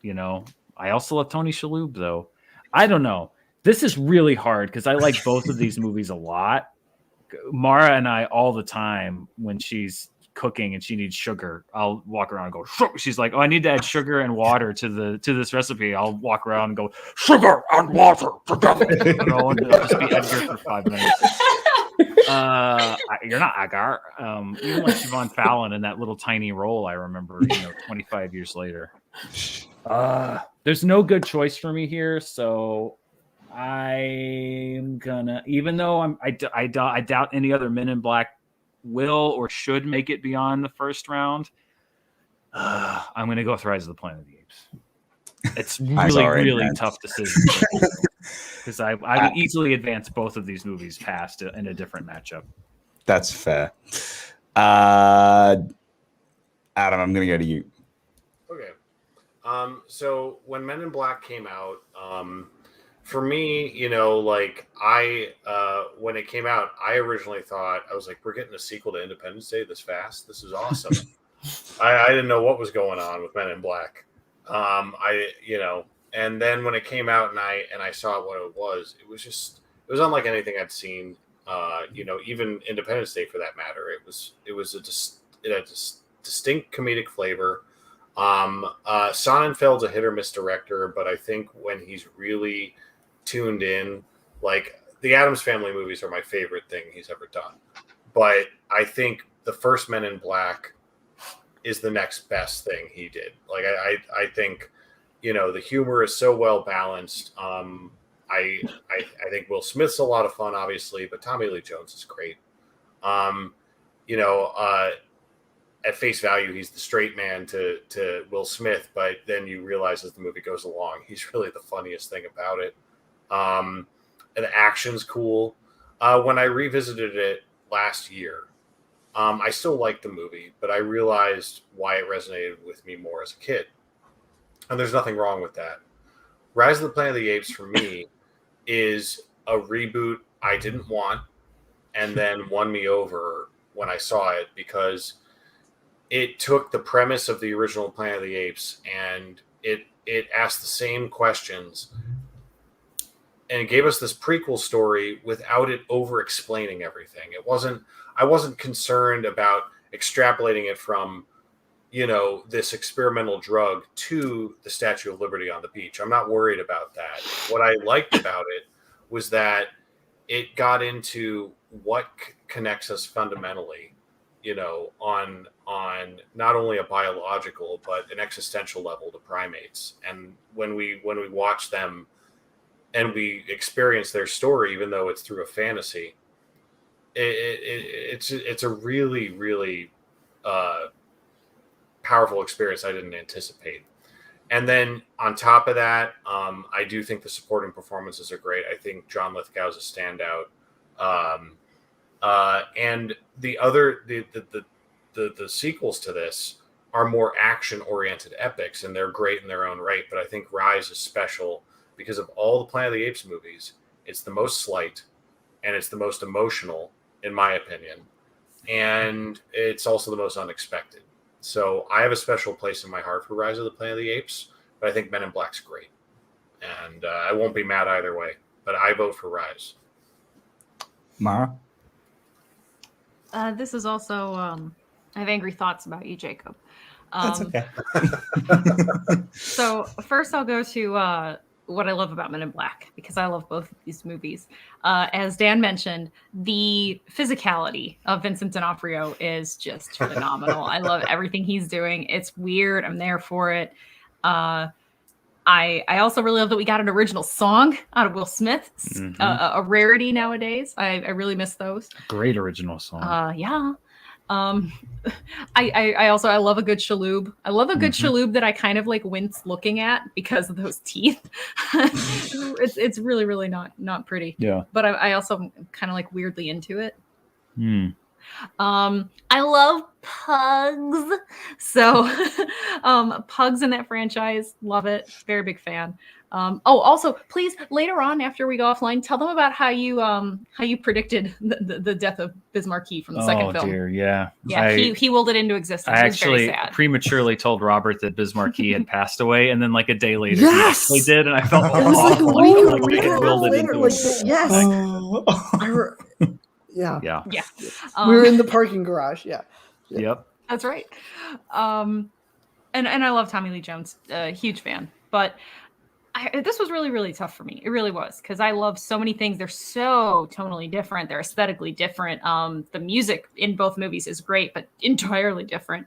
You know, I also love Tony Shalhoub, though. I don't know. This is really hard because I like both of these movies a lot. Mara and I all the time when she's cooking and she needs sugar, I'll walk around and go, she's like, oh, I need to add sugar and water to this recipe. I'll walk around and go, sugar and water together. You know, and it'll just be Edgar for 5 minutes. You're not Agar. Even like Siobhan Fallon in that little tiny role, I remember, 25 years later. There's no good choice for me here, so I'm gonna, even though I doubt any other Men in Black will or should make it beyond the first round, I'm going to go with Rise of the Planet of the Apes. It's really tough decision because I would easily advance both of these movies past in a different matchup. That's fair. Adam, I'm going to go to you. Okay. So when Men in Black came out, for me, when it came out, I originally thought, I was like, we're getting a sequel to Independence Day this fast. This is awesome. I didn't know what was going on with Men in Black. And then when it came out and I saw what it was unlike anything I'd seen, even Independence Day for that matter. It had a distinct comedic flavor. Sonnenfeld's a hit or miss director, but I think when he's really tuned in, like the Addams Family movies are my favorite thing he's ever done. But I think the first Men in Black is the next best thing he did. Like I think, the humor is so well balanced. I think Will Smith's a lot of fun, obviously, but Tommy Lee Jones is great. At face value, he's the straight man to Will Smith, but then you realize as the movie goes along, he's really the funniest thing about it. And the action's cool. When I revisited it last year, I still liked the movie, but I realized why it resonated with me more as a kid. And there's nothing wrong with that. Rise of the Planet of the Apes, for me, is a reboot I didn't want and then won me over when I saw it because it took the premise of the original Planet of the Apes and it asked the same questions, and it gave us this prequel story without it over explaining everything. I wasn't concerned about extrapolating it from, this experimental drug to the Statue of Liberty on the beach. I'm not worried about that. What I liked about it was that it got into what connects us fundamentally, on not only a biological but an existential level to primates. And when we watch them and we experience their story, even though it's through a fantasy, it's a really, really powerful experience I didn't anticipate. And then on top of that, I do think the supporting performances are great. I think John Lithgow is a standout. And the sequels to this are more action-oriented epics, and they're great in their own right. But I think Rise is special because of all the Planet of the Apes movies. It's the most slight, and it's the most emotional, in my opinion. And it's also the most unexpected. So I have a special place in my heart for Rise of the Planet of the Apes, but I think Men in Black's great. And I won't be mad either way, but I vote for Rise. Mara? This is also, I have angry thoughts about you, Jacob. That's okay. So first I'll go to what I love about Men in Black, because I love both of these movies. As Dan mentioned, the physicality of Vincent D'Onofrio is just phenomenal. I love everything he's doing. It's weird. I'm there for it. I also really love that we got an original song out of Will Smith, a rarity nowadays. I really miss those. Great original song. Yeah. I love a good Shaloub. I love a good Shaloub that I kind of like wince looking at because of those teeth. it's really, really not pretty. Yeah. But I also kind of like weirdly into it. I love pugs. So pugs in that franchise, love it. Very big fan. Also, please, later on after we go offline, tell them about how you predicted the death of Bismarcky from the second film. Oh dear, yeah. Yeah, he willed it into existence. I It was very actually sad. prematurely told Robert that Bismarcky had passed away, and then like a day later Yes! he actually did, and I felt It was like a awful. week Like or they had willed it later, into like, existence. yes. Yeah. Yeah. Yeah. We were in the parking garage. Yeah. Yep. That's right. And I love Tommy Lee Jones. Huge fan. But this was really, really tough for me. It really was, because I love so many things. They're so tonally different. They're aesthetically different. The music in both movies is great, but entirely different.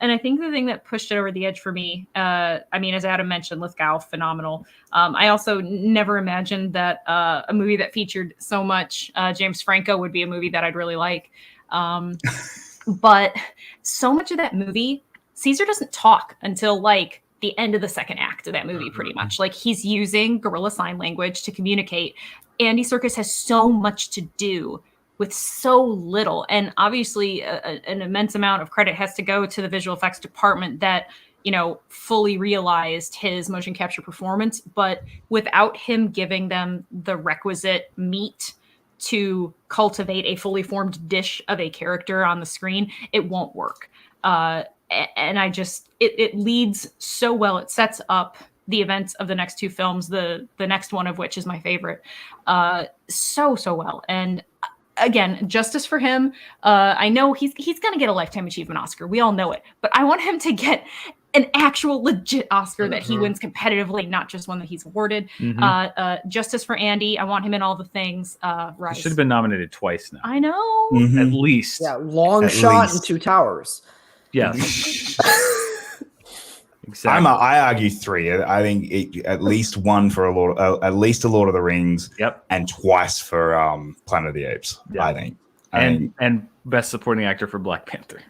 And I think the thing that pushed it over the edge for me, as Adam mentioned, Lithgow, phenomenal. I also never imagined that a movie that featured so much James Franco would be a movie that I'd really like. But so much of that movie, Caesar doesn't talk until like the end of the second act of that movie, pretty much. Like he's using guerrilla sign language to communicate. Andy Serkis has so much to do with so little. And obviously an immense amount of credit has to go to the visual effects department that, fully realized his motion capture performance. But without him giving them the requisite meat to cultivate a fully formed dish of a character on the screen, it won't work. And I just, it leads so well. It sets up the events of the next two films, the next one of which is my favorite, so well. And again, justice for him. I know he's going to get a Lifetime Achievement Oscar. We all know it. But I want him to get an actual legit Oscar that he wins competitively, not just one that he's awarded. Justice for Andy. I want him in all the things. Rise. He should have been nominated twice now. I know. At least. Yeah. Long At shot least. and Two Towers. Yes. Exactly. I argue 3. I think at least one for at least a Lord of the Rings. Yep. And twice for Planet of the Apes. Yeah. I think. And best supporting actor for Black Panther.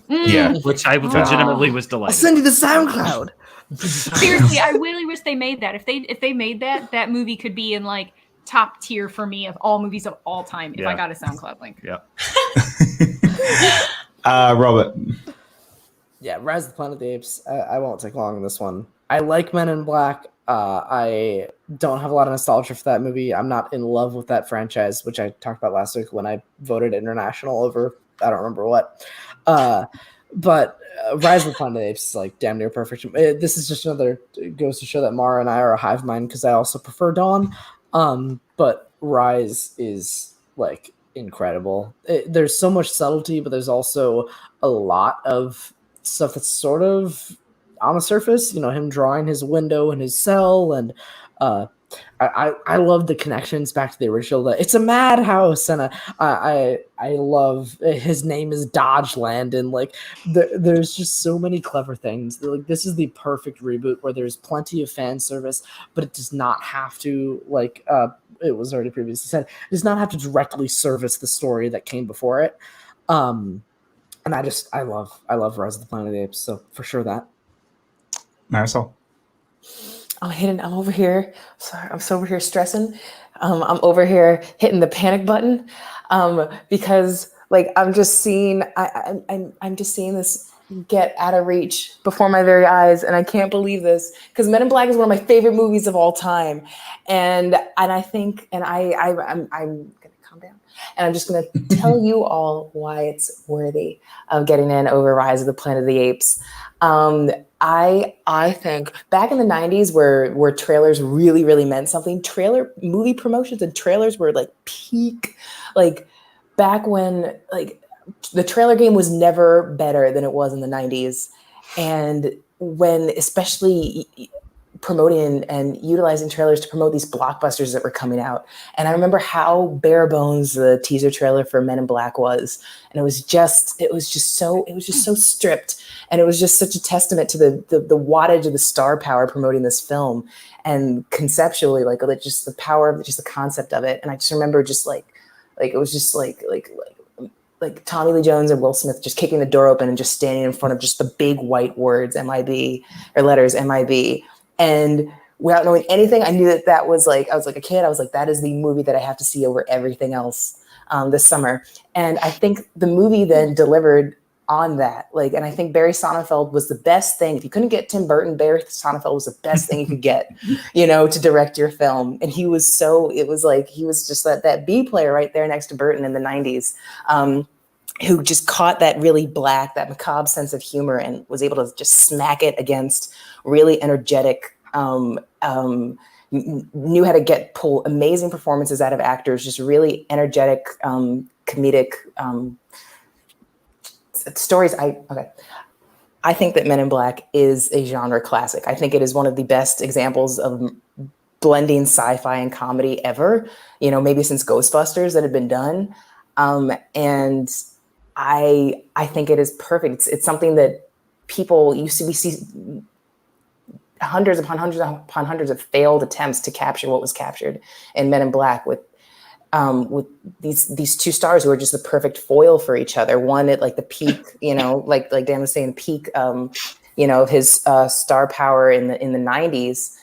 Yeah. Which I legitimately was I'll delighted. send you the SoundCloud. Seriously, I really wish they made that. If they made that movie could be in like top tier for me of all movies of all time if I got a SoundCloud link. Yeah. Robert. Yeah, Rise of the Planet of the Apes. I won't take long on this one. I like Men in Black. I don't have a lot of nostalgia for that movie. I'm not in love with that franchise, which I talked about last week when I voted international over I don't remember what. But Rise of the Planet of the Apes is like damn near perfect. This is just another goes to show that Mara and I are a hive mind because I also prefer Dawn. But Rise is like incredible. There's so much subtlety, but there's also a lot of stuff that's sort of on the surface. You know, him drawing his window and his cell, and I love the connections back to the original. It's a madhouse, and I love his name is Dodge Land, and like there's just so many clever things. Like this is the perfect reboot where there's plenty of fan service, but it does not have to like it was already previously said. It does not have to directly service the story that came before it. And I love Rise of the Planet of the Apes, so for sure that. Marisol. I'm over here. Sorry, I'm so over here stressing. I'm over here hitting the panic button because like I'm just seeing I'm just seeing this get out of reach before my very eyes, and I can't believe this because Men in Black is one of my favorite movies of all time, and I think I'm gonna calm down, and I'm just gonna tell you all why it's worthy of getting in over Rise of the Planet of the Apes. I think back in the 90s where trailers really, really meant something, movie promotions and trailers were like peak, like back when like the trailer game was never better than it was in the 90s. And when especially promoting and utilizing trailers to promote these blockbusters that were coming out. And I remember how bare bones the teaser trailer for Men in Black was. And it was just so stripped. And it was just such a testament to the wattage of the star power promoting this film, and conceptually, like just the power of just the concept of it. And I just remember just like it was just like Tommy Lee Jones and Will Smith just kicking the door open and just standing in front of just the big white words MIB or letters MIB. And without knowing anything, I knew that was like, I was like a kid. I was like, that is the movie that I have to see over everything else this summer. And I think the movie then delivered on that. Like, and I think Barry Sonnenfeld was the best thing. If you couldn't get Tim Burton, Barry Sonnenfeld was the best thing you could get, you know, to direct your film. And he was just that B player right there next to Burton in the 90s. Who just caught that really black, that macabre sense of humor and was able to just smack it against really energetic, knew how to pull amazing performances out of actors, just really energetic, comedic stories. I think that Men in Black is a genre classic. I think it is one of the best examples of blending sci-fi and comedy ever, you know, maybe since Ghostbusters that had been done. And I think it is perfect. It's something that we see hundreds upon hundreds of failed attempts to capture what was captured in Men in Black with these two stars who are just the perfect foil for each other. One at like the peak, you know, like Dan was saying, peak, you know, of his star power in the 90s,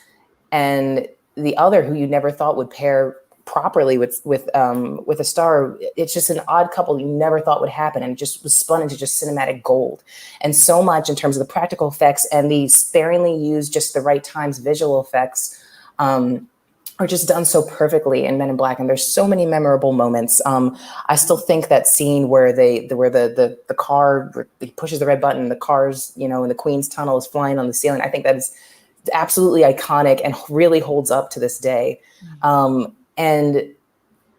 and the other who you never thought would pair properly with a star. It's just an odd couple you never thought would happen, and it just was spun into just cinematic gold. And so much in terms of the practical effects and the sparingly used just the right times visual effects are just done so perfectly in Men in Black. And there's so many memorable moments. I still think that scene where the car, he pushes the red button, the car's, you know, in the Queen's tunnel is flying on the ceiling. I think that is absolutely iconic and really holds up to this day. And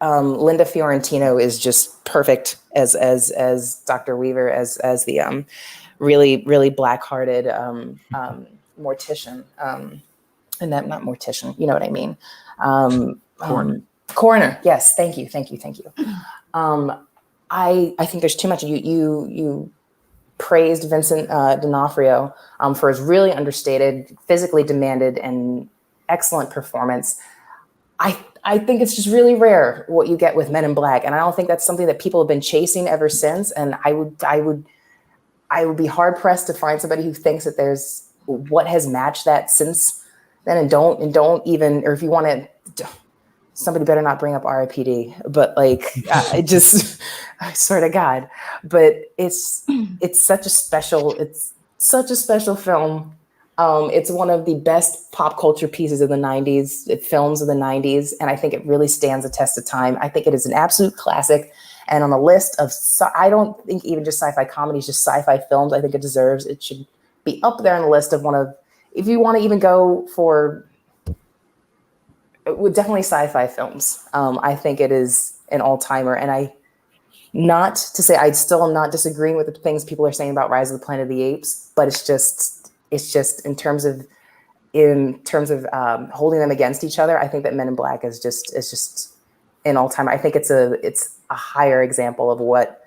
Linda Fiorentino is just perfect as Dr. Weaver, as the really, really black-hearted mortician. And that, not mortician, you know what I mean? Coroner. Yes, thank you. I think there's too much. You praised Vincent D'Onofrio for his really understated, physically demanded, and excellent performance. I think it's just really rare what you get with Men in Black, and I don't think that's something that people have been chasing ever since. And I would be hard pressed to find somebody who thinks that there's what has matched that since then, and don't even, or if you want to, somebody better not bring up RIPD. But like, I swear to God, but it's such a special film. It's one of the best pop culture pieces of the 90s, films of the 90s, and I think it really stands the test of time. I think it is an absolute classic. And on the list of, I don't think even just sci-fi comedies, just sci-fi films, I think it should be up there on the list of one of, if you want to even go for, with definitely sci-fi films. I think it is an all-timer. And not to say, I still am not disagreeing with the things people are saying about Rise of the Planet of the Apes, but it's just in terms of holding them against each other. I think that Men in Black is just an all-timer. I think it's a higher example of what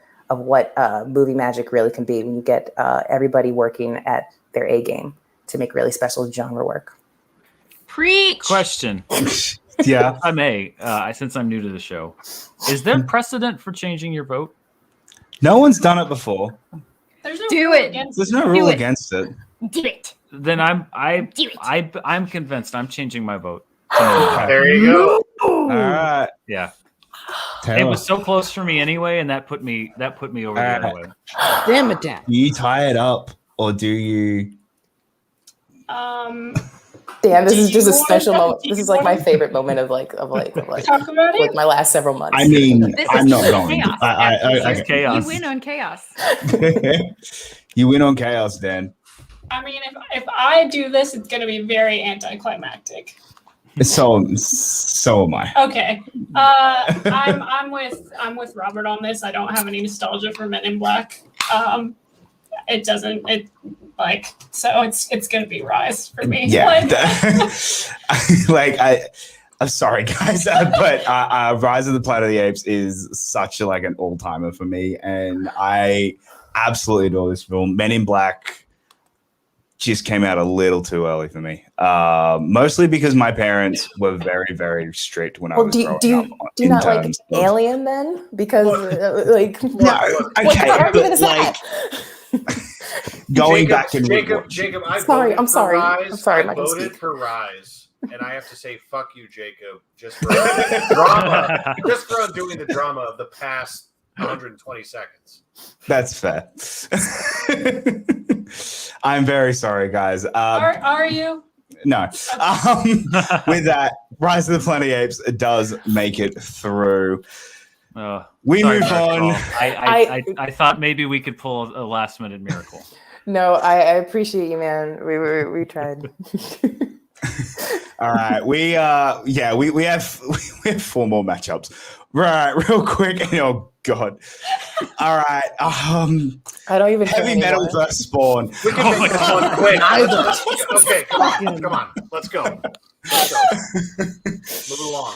movie magic really can be when you get everybody working at their A game to make really special genre work. Preach. Question. Yeah. If I may, since I'm new to the show, is there precedent for changing your vote? No one's done it before. There's no Do rule it. against There's no rule against it. Do it. Then I'm convinced. I'm changing my vote. There you go. All right. Yeah. Taylor, It was so close for me anyway, and that put me over the other way. Damn it, Dan. do you tie it up or do you? Damn, this Do is just you a wanna special talk- moment. do This you is like my wanna- favorite moment of like talk about like it. my last several months. I mean, This I'm is not going. chaos. This is chaos. You win on chaos. You win on chaos, Dan. I mean, if I do this, it's going to be very anticlimactic. So am I. Okay, I'm with Robert on this. I don't have any nostalgia for Men in Black. It's gonna be Rise for me. Yeah. I'm sorry, guys, but Rise of the Planet of the Apes is such an all timer for me, and I absolutely adore this film. Men in Black just came out a little too early for me, mostly because my parents were very, very strict when I was growing up. Do you in not like terms of- Alien then? Because like No, what's okay, the argument but is that? going back and Jacob, rewatching. I'm sorry. Rise. I'm sorry, I Michael, voted speak. for Rise, and I have to say, fuck you, Jacob, just for drama, just for doing the drama of the past 120 seconds. That's fair. I'm very sorry, guys. Are you? No. With that, Rise of the Planet of the Apes does make it through. We Sorry, move on. Marisol. I thought maybe we could pull a last minute miracle. No, I appreciate you, man. We tried. All right. We have 4 more matchups. Right, real quick. Oh God. All right. I don't even Heavy care Metal anymore. vs. Spawn. We can make this one quick. Neither. Okay, come on. Let's go. Move along.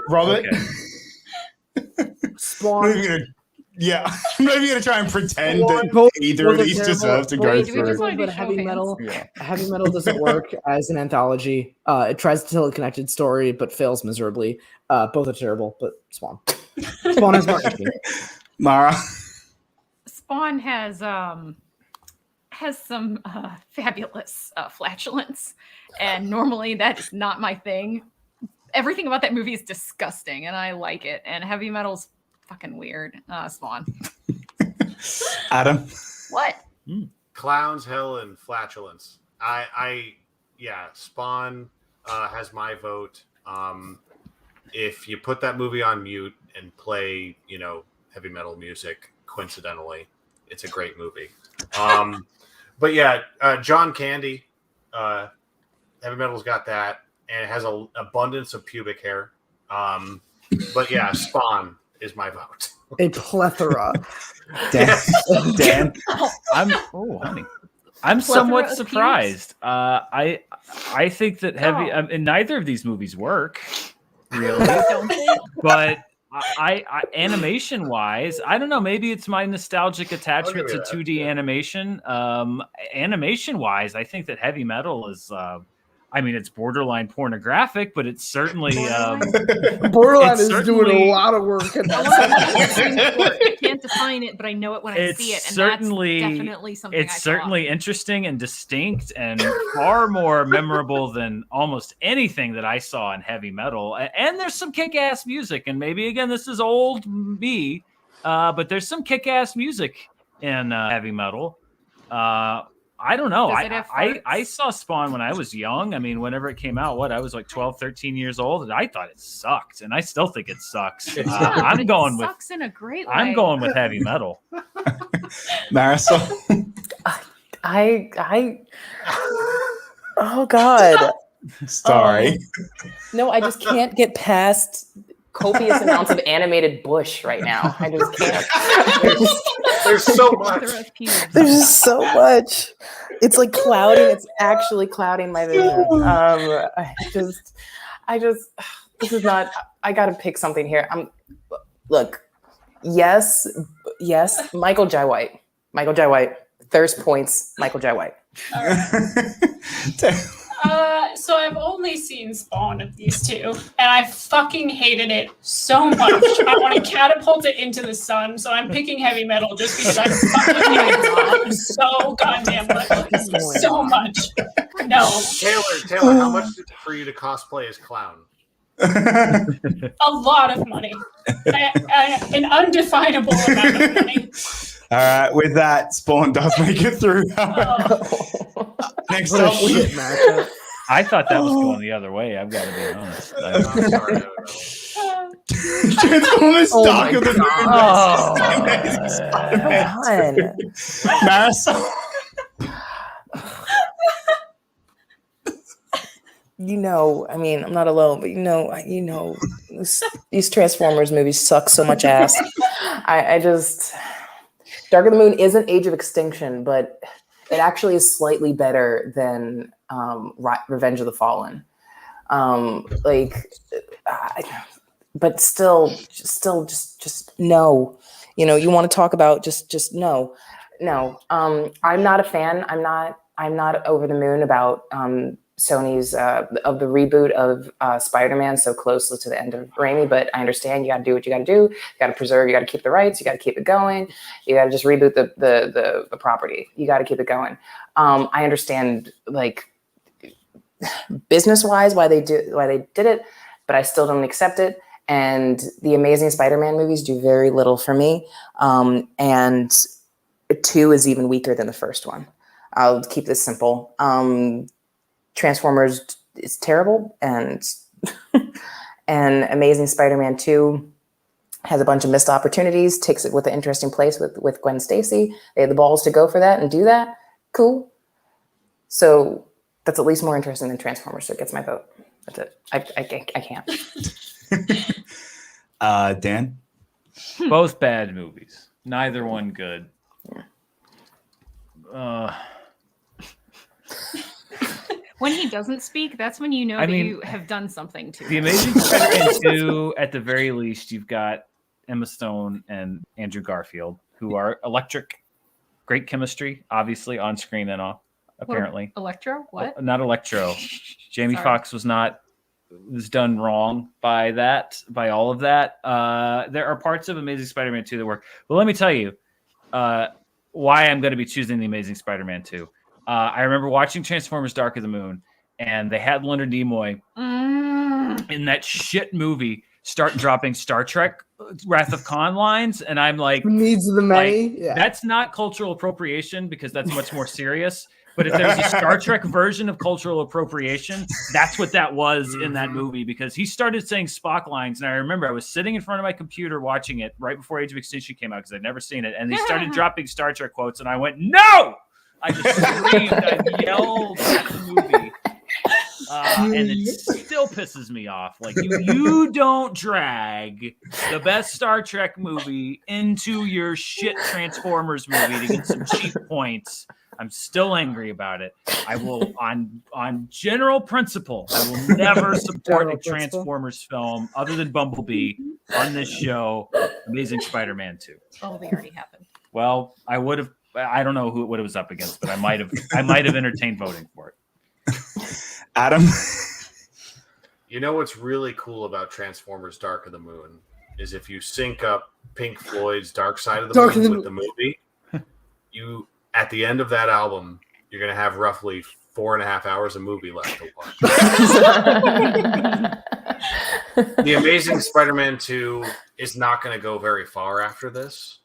Robert. Okay. Spawn. I'm not even gonna try and pretend that Both- either of both are these terrible. deserve to go Wait, do we through. just wanna be But show heavy fans? metal, Yeah. heavy metal doesn't work as an anthology. It tries to tell a connected story, but fails miserably. Both are terrible, but Spawn. Spawn has Martin King. Mara. Spawn has some fabulous flatulence, and normally that is not my thing. Everything about that movie is disgusting, and I like it. And heavy metal's fucking weird. Spawn. Adam. What? Clowns, hell, and flatulence. Spawn has my vote. If you put that movie on mute and play, heavy metal music, coincidentally, it's a great movie. But yeah, John Candy, heavy metal's got that, and it has an abundance of pubic hair. But yeah, Spawn is my vote. A plethora. Dan. I'm somewhat of surprised. I think that and neither of these movies work really, Don't they? but I animation wise, I don't know. Maybe it's my nostalgic attachment to 2D animation. Animation wise, I think that heavy metal is. It's borderline pornographic, but it's certainly. Borderline It's is doing certainly- a lot of work. In I that can't define it, but I know it when I It's see it, and certainly- that's definitely something. It's I certainly interesting and distinct and far more memorable than almost anything that I saw in heavy metal. And there's some kick-ass music. And maybe, again, this is old me, but there's some kick-ass music in heavy metal. I don't know. Does it have I farts? saw Spawn when I was young. I mean, whenever it came out, I was like 12, 13 years old, and I thought it sucked, and I still think it sucks. Yeah, I'm going with sucks in a great way. I'm going with heavy metal. Marisol. I oh God. Sorry. No, I just can't get past copious amounts of animated bush right now. I just can't. There's so much. Plethora of pubes. There's just so much. It's like clouding. It's actually clouding my vision. I just. This is not. I got to pick something here. Look. Yes. Michael Jai White. Thirst points. Michael Jai White. So I've only seen Spawn of these two, and I fucking hated it so much. I want to catapult it into the sun, so I'm picking heavy metal just because I fucking hate it so goddamn much. So much. No. Taylor, how much for you to cosplay as Clown? A lot of money. An undefinable amount of money. All right, with that, Spawn does make it through. Next up, we matchup. I thought that was going the other way. I've got to be honest. I'm sorry. Transformers Dark of the Moon. Marisol. I mean, I'm not alone, but these Transformers movies suck so much ass. I just Dark of the Moon isn't Age of Extinction, but it actually is slightly better than Revenge of the Fallen. But still, just no. You want to talk about just no. I'm not a fan. I'm not over the moon about Sony's of the reboot of Spider-Man so close to the end of Raimi, but I understand you got to do what you got to do. You got to preserve. You got to keep the rights. You got to keep it going. You got to just reboot the property. You got to keep it going. I understand business-wise why they did it, but I still don't accept it. And the Amazing Spider-Man movies do very little for me. And 2 is even weaker than the first one. I'll keep this simple. Transformers is terrible, and Amazing Spider-Man 2 has a bunch of missed opportunities, takes it with an interesting place with Gwen Stacy. They had the balls to go for that and do that. Cool. So that's at least more interesting than Transformers, so it gets my vote. That's it. I can't. Dan? Both bad movies. Neither one good. When he doesn't speak, that's when you know you have done something to The him. Amazing Spider-Man 2, at the very least, you've got Emma Stone and Andrew Garfield, who are electric. Great chemistry, obviously, on screen and off, apparently. Electro? What? Not Electro. Jamie Sorry. Foxx was done wrong by all of that. There are parts of Amazing Spider-Man 2 that work. But let me tell you why I'm going to be choosing The Amazing Spider-Man 2. I remember watching Transformers Dark of the Moon, and they had Leonard Nimoy in that shit movie start dropping Star Trek Wrath of Khan lines, and I'm like, Needs of the many. Yeah. that's not cultural appropriation because that's much more serious. But if there's a Star Trek version of cultural appropriation, that's what that was in that movie, because he started saying Spock lines. And I remember I was sitting in front of my computer watching it right before Age of Extinction came out because I'd never seen it. And he started dropping Star Trek quotes, and I went, no! I just screamed, I yelled at the movie. And it still pisses me off. Like, you don't drag the best Star Trek movie into your shit Transformers movie to get some cheap points. I'm still angry about it. I will, on general principle, I will never support a Transformers film other than Bumblebee on this show. Amazing Spider-Man 2. Oh, they already happened. Well, I would have. I don't know what it was up against, but I might have entertained voting for it. Adam? You know what's really cool about Transformers Dark of the Moon is if you sync up Pink Floyd's Dark Side of the Moon with the movie, you at the end of that album, you're going to have roughly 4.5 hours of movie left to watch. The Amazing Spider-Man 2 is not going to go very far after this,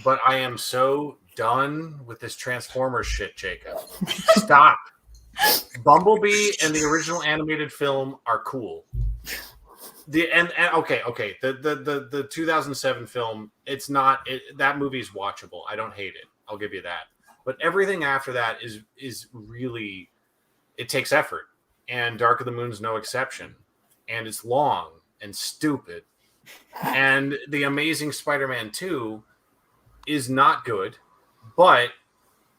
but I am so done with this Transformers shit, Jacob. Stop. Bumblebee and the original animated film are cool. The 2007 film, it's not that movie's watchable. I don't hate it. I'll give you that. But everything after that is really, it takes effort. And Dark of the Moon's no exception. And it's long and stupid. And The Amazing Spider-Man 2 is not good. But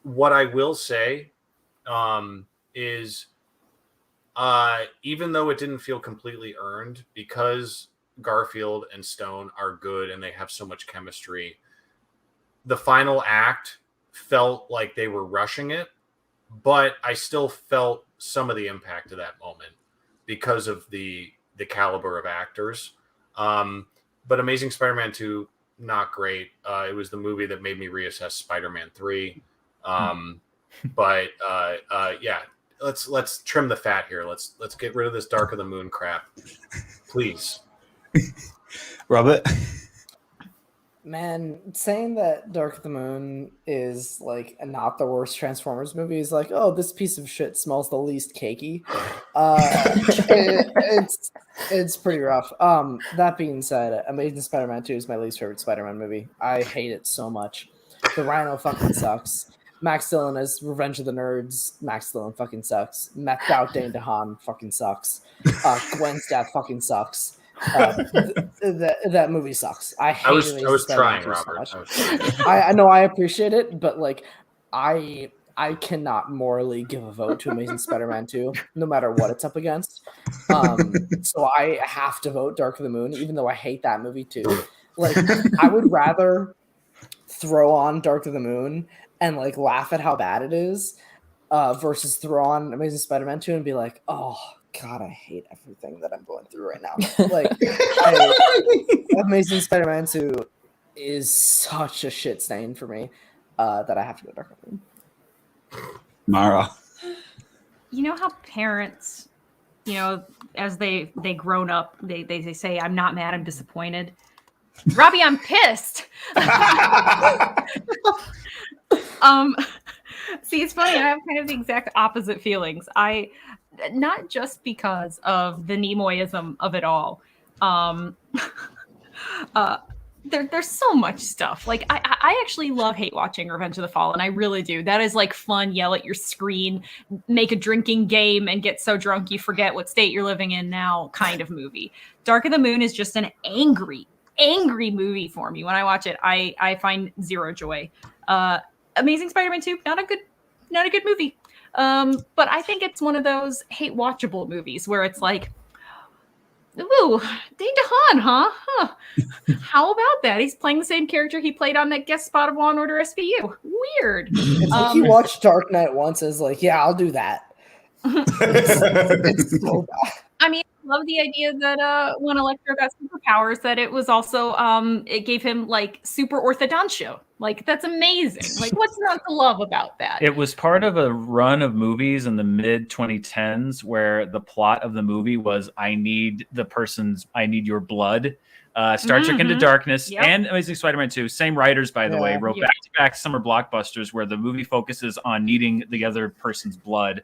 what I will say is even though it didn't feel completely earned, because Garfield and Stone are good and they have so much chemistry, the final act felt like they were rushing it, but I still felt some of the impact of that moment because of the caliber of actors. But Amazing Spider-Man 2, not great. It was the movie that made me reassess Spider-Man 3. But yeah, let's trim the fat here. Let's get rid of this Dark of the Moon crap, please. Robert? Man, saying that Dark of the Moon is like not the worst Transformers movie is like, oh, this piece of shit smells the least cakey. It's pretty rough. That being said, Amazing Spider-Man 2 is my least favorite Spider-Man movie. I hate it so much. The Rhino fucking sucks. Max Dillon as Revenge of the Nerds. Max Dillon fucking sucks. Methed out Dane DeHaan fucking sucks. Gwen's dad fucking sucks. That movie sucks. I was trying, Robert. I know, I appreciate it, but like I cannot morally give a vote to Amazing Spider-Man 2, no matter what it's up against. So I have to vote Dark of the Moon, even though I hate that movie too. Like, I would rather throw on Dark of the Moon and like laugh at how bad it is, versus throw on Amazing Spider-Man 2 and be like, oh God, I hate everything that I'm going through right now. Like, Amazing Spider-Man 2 is such a shit stain for me that I have to go Dark of the Moon. Mara? You know how parents, as they grown up, they say, I'm not mad, I'm disappointed. Robbie, I'm pissed. See, it's funny. I have kind of the exact opposite feelings. Not just because of the Nimoyism of it all. There's so much stuff. Like, I actually love hate watching Revenge of the Fallen. I really do. That is like fun. Yell at your screen, make a drinking game, and get so drunk you forget what state you're living in now kind of movie. Dark of the Moon is just an angry movie for me. When I watch it, I find zero joy. Amazing Spider-Man 2, not a good movie. But I think it's one of those hate watchable movies where it's like, ooh, Dane DeHaan, huh? How about that? He's playing the same character he played on that guest spot of Law & Order SVU. Weird. It's like he watched Dark Knight once and is like, yeah, I'll do that. It's so bad. I mean, I love the idea that when Electro got superpowers, that it was also it gave him like super orthodontia. Like, that's amazing. Like, what's not to love about that? It was part of a run of movies in the mid 2010s where the plot of the movie was I need your blood. Star Trek Into Darkness and Amazing Spider-Man 2, same writers, by the way, wrote back-to-back summer blockbusters where the movie focuses on needing the other person's blood.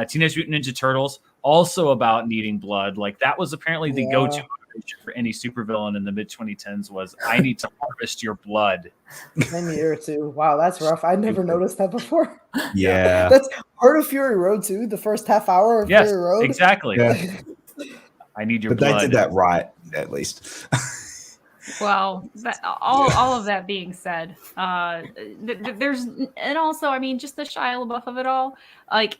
Teenage Mutant Ninja Turtles, also about needing blood. Like, that was apparently the go-to motivation for any supervillain in the mid-2010s was, I need to harvest your blood. Same year, too. Wow, that's rough. I'd never noticed that before. Yeah. That's part of Fury Road, too, the first half hour of Fury Road. Exactly. Yeah. I need your but blood. They did that right, at least. Well, all of that being said, there's, and also, I mean, just the Shia LaBeouf of it all. Like,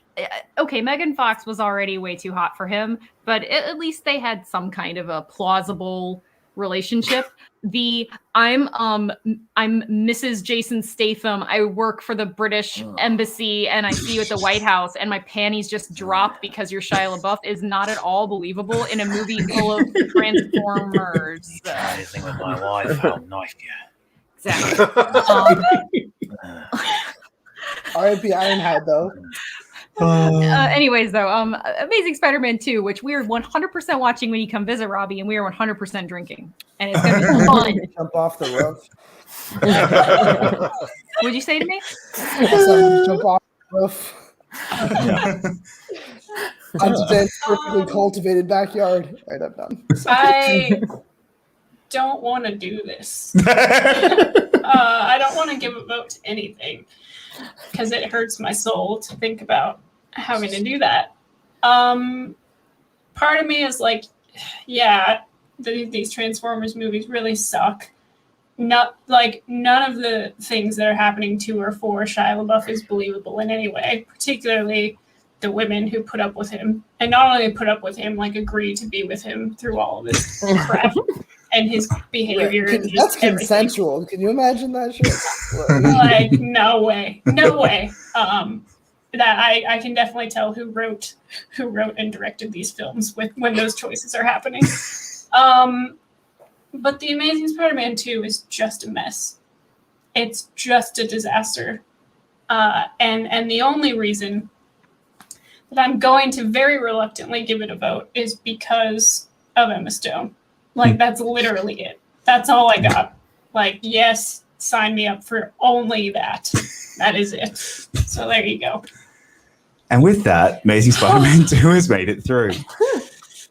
okay, Megan Fox was already way too hot for him, but at least they had some kind of a plausible relationship. I'm Mrs. Jason Statham. I work for the British Embassy, and I see you at the White House, and my panties just drop because you're Shia LaBeouf is not at all believable in a movie full of Transformers. Anything with my wife, I'll knife you. Exactly. R.I.P. Ironhide, though. Anyways, though, Amazing Spider-Man 2, which we're 100% watching when you come visit, Robbie, and we are 100% drinking, and it's gonna be fun. Jump off the roof. What'd you say to me? So jump off the roof. On today's perfectly cultivated backyard. All right, I'm done. I don't want to do this. I don't want to give a vote to anything because it hurts my soul to think about having to do that. Part of me is like, yeah, these Transformers movies really suck. Not like none of the things that are happening to or for Shia LaBeouf is believable in any way, particularly the women who put up with him, and not only put up with him, like agree to be with him through all of this crap and his behavior. Right. And That's just everything. consensual. Can you imagine that shit? Like no way. That I can definitely tell who wrote and directed these films when those choices are happening. But The Amazing Spider-Man 2 is just a mess. It's just a disaster. And the only reason that I'm going to very reluctantly give it a vote is because of Emma Stone. Like, that's literally it. That's all I got. Like, yes, sign me up for only that. That is it. So there you go. And with that, Amazing Spider-Man 2 has made it through.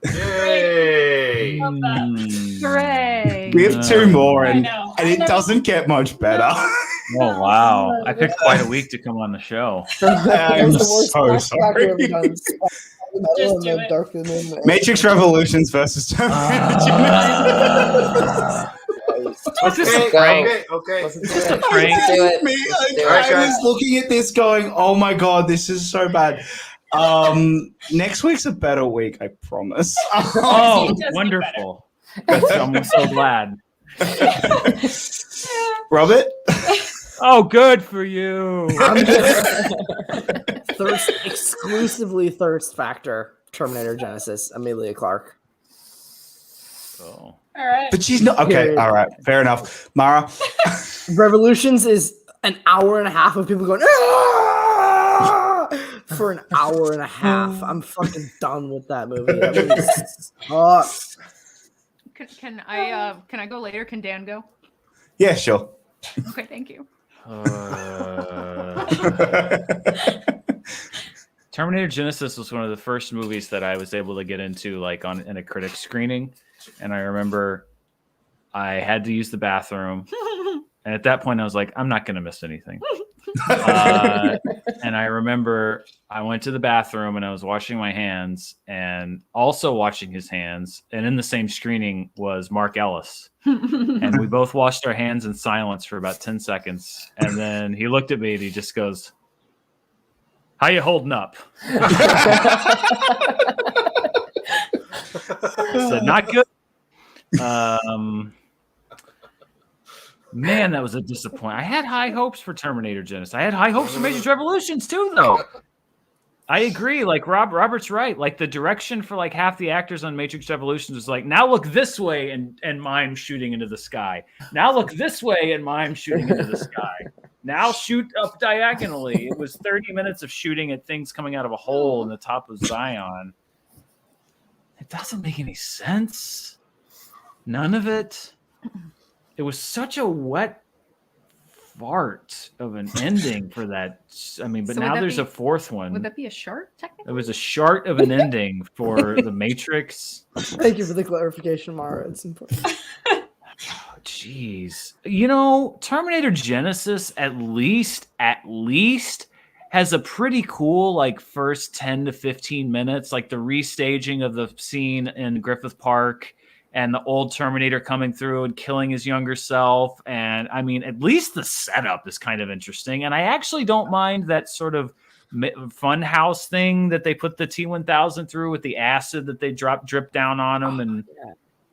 Yay! Love that. Hooray! We have two more, I and know. it doesn't get much better. Oh wow! I picked quite a week to come on the show. I'm That's the worst so flashback we've ever sorry. done. Just do it. Dark and then- Matrix Revolutions versus Terminator Genesis. Was this a Okay, prank? okay. Is this a prank? Let's do it. Me, Let's do I it. was looking at this going, oh my god, this is so bad. Next week's a better week, I promise. Oh, It does get wonderful! I'm so glad. Robert? Oh, good for you. Exclusively thirst factor. Terminator Genesis. Amelia Clark. Oh. All right. But she's not. Okay, Period. all right, fair enough. Mara? Revolutions is an hour and a half of people going "Ah!" for an hour and a half. I'm fucking done with that movie. That movie sucks. Can I go later? Can Dan go? Yeah, sure. Okay, thank you. Terminator Genesis was one of the first movies that I was able to get into, like in a critic screening, and I remember I had to use the bathroom, and at that point I was like, I'm not going to miss anything. And I remember I went to the bathroom and I was washing my hands, and also watching his hands, and in the same screening was Mark Ellis. And we both washed our hands in silence for about 10 seconds. And then he looked at me and he just goes, "How you holding up?" I said, "Not good." Man, that was a disappointment. I had high hopes for Terminator Genesis. I had high hopes for Matrix Revolutions too, though. I agree. Like Robert's right. Like the direction for like half the actors on Matrix Revolutions was like, now look this way and mime shooting into the sky. Now look this way and mime shooting into the sky. Now shoot up diagonally. It was 30 minutes of shooting at things coming out of a hole in the top of Zion. It doesn't make any sense. None of it. It was such a wet fart of an ending for that. I mean, but So would now that there's be- a fourth one. Would that be a short, technically? It was a short of an ending for the Matrix. Thank you for the clarification, Mara. It's important. Jeez. You know, Terminator Genesis at least has a pretty cool like first 10 to 15 minutes, like the restaging of the scene in Griffith Park and the old Terminator coming through and killing his younger self. And I mean, at least the setup is kind of interesting. And I actually don't mind that sort of fun house thing that they put the T-1000 through with the acid that they drip down on them. And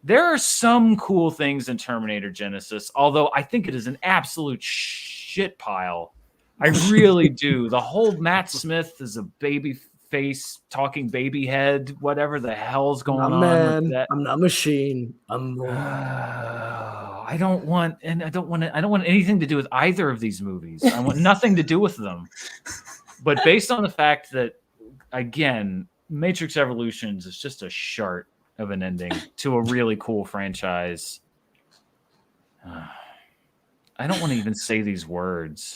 there are some cool things in Terminator Genesis, although I think it is an absolute shit pile. I really do. The whole Matt Smith is a baby face talking baby head, whatever the hell's going on with that. I'm not a machine. I'm I don't want anything to do with either of these movies. I want nothing to do with them. But based on the fact that, again, Matrix Evolutions is just a shart of an ending to a really cool franchise. I don't want to even say these words.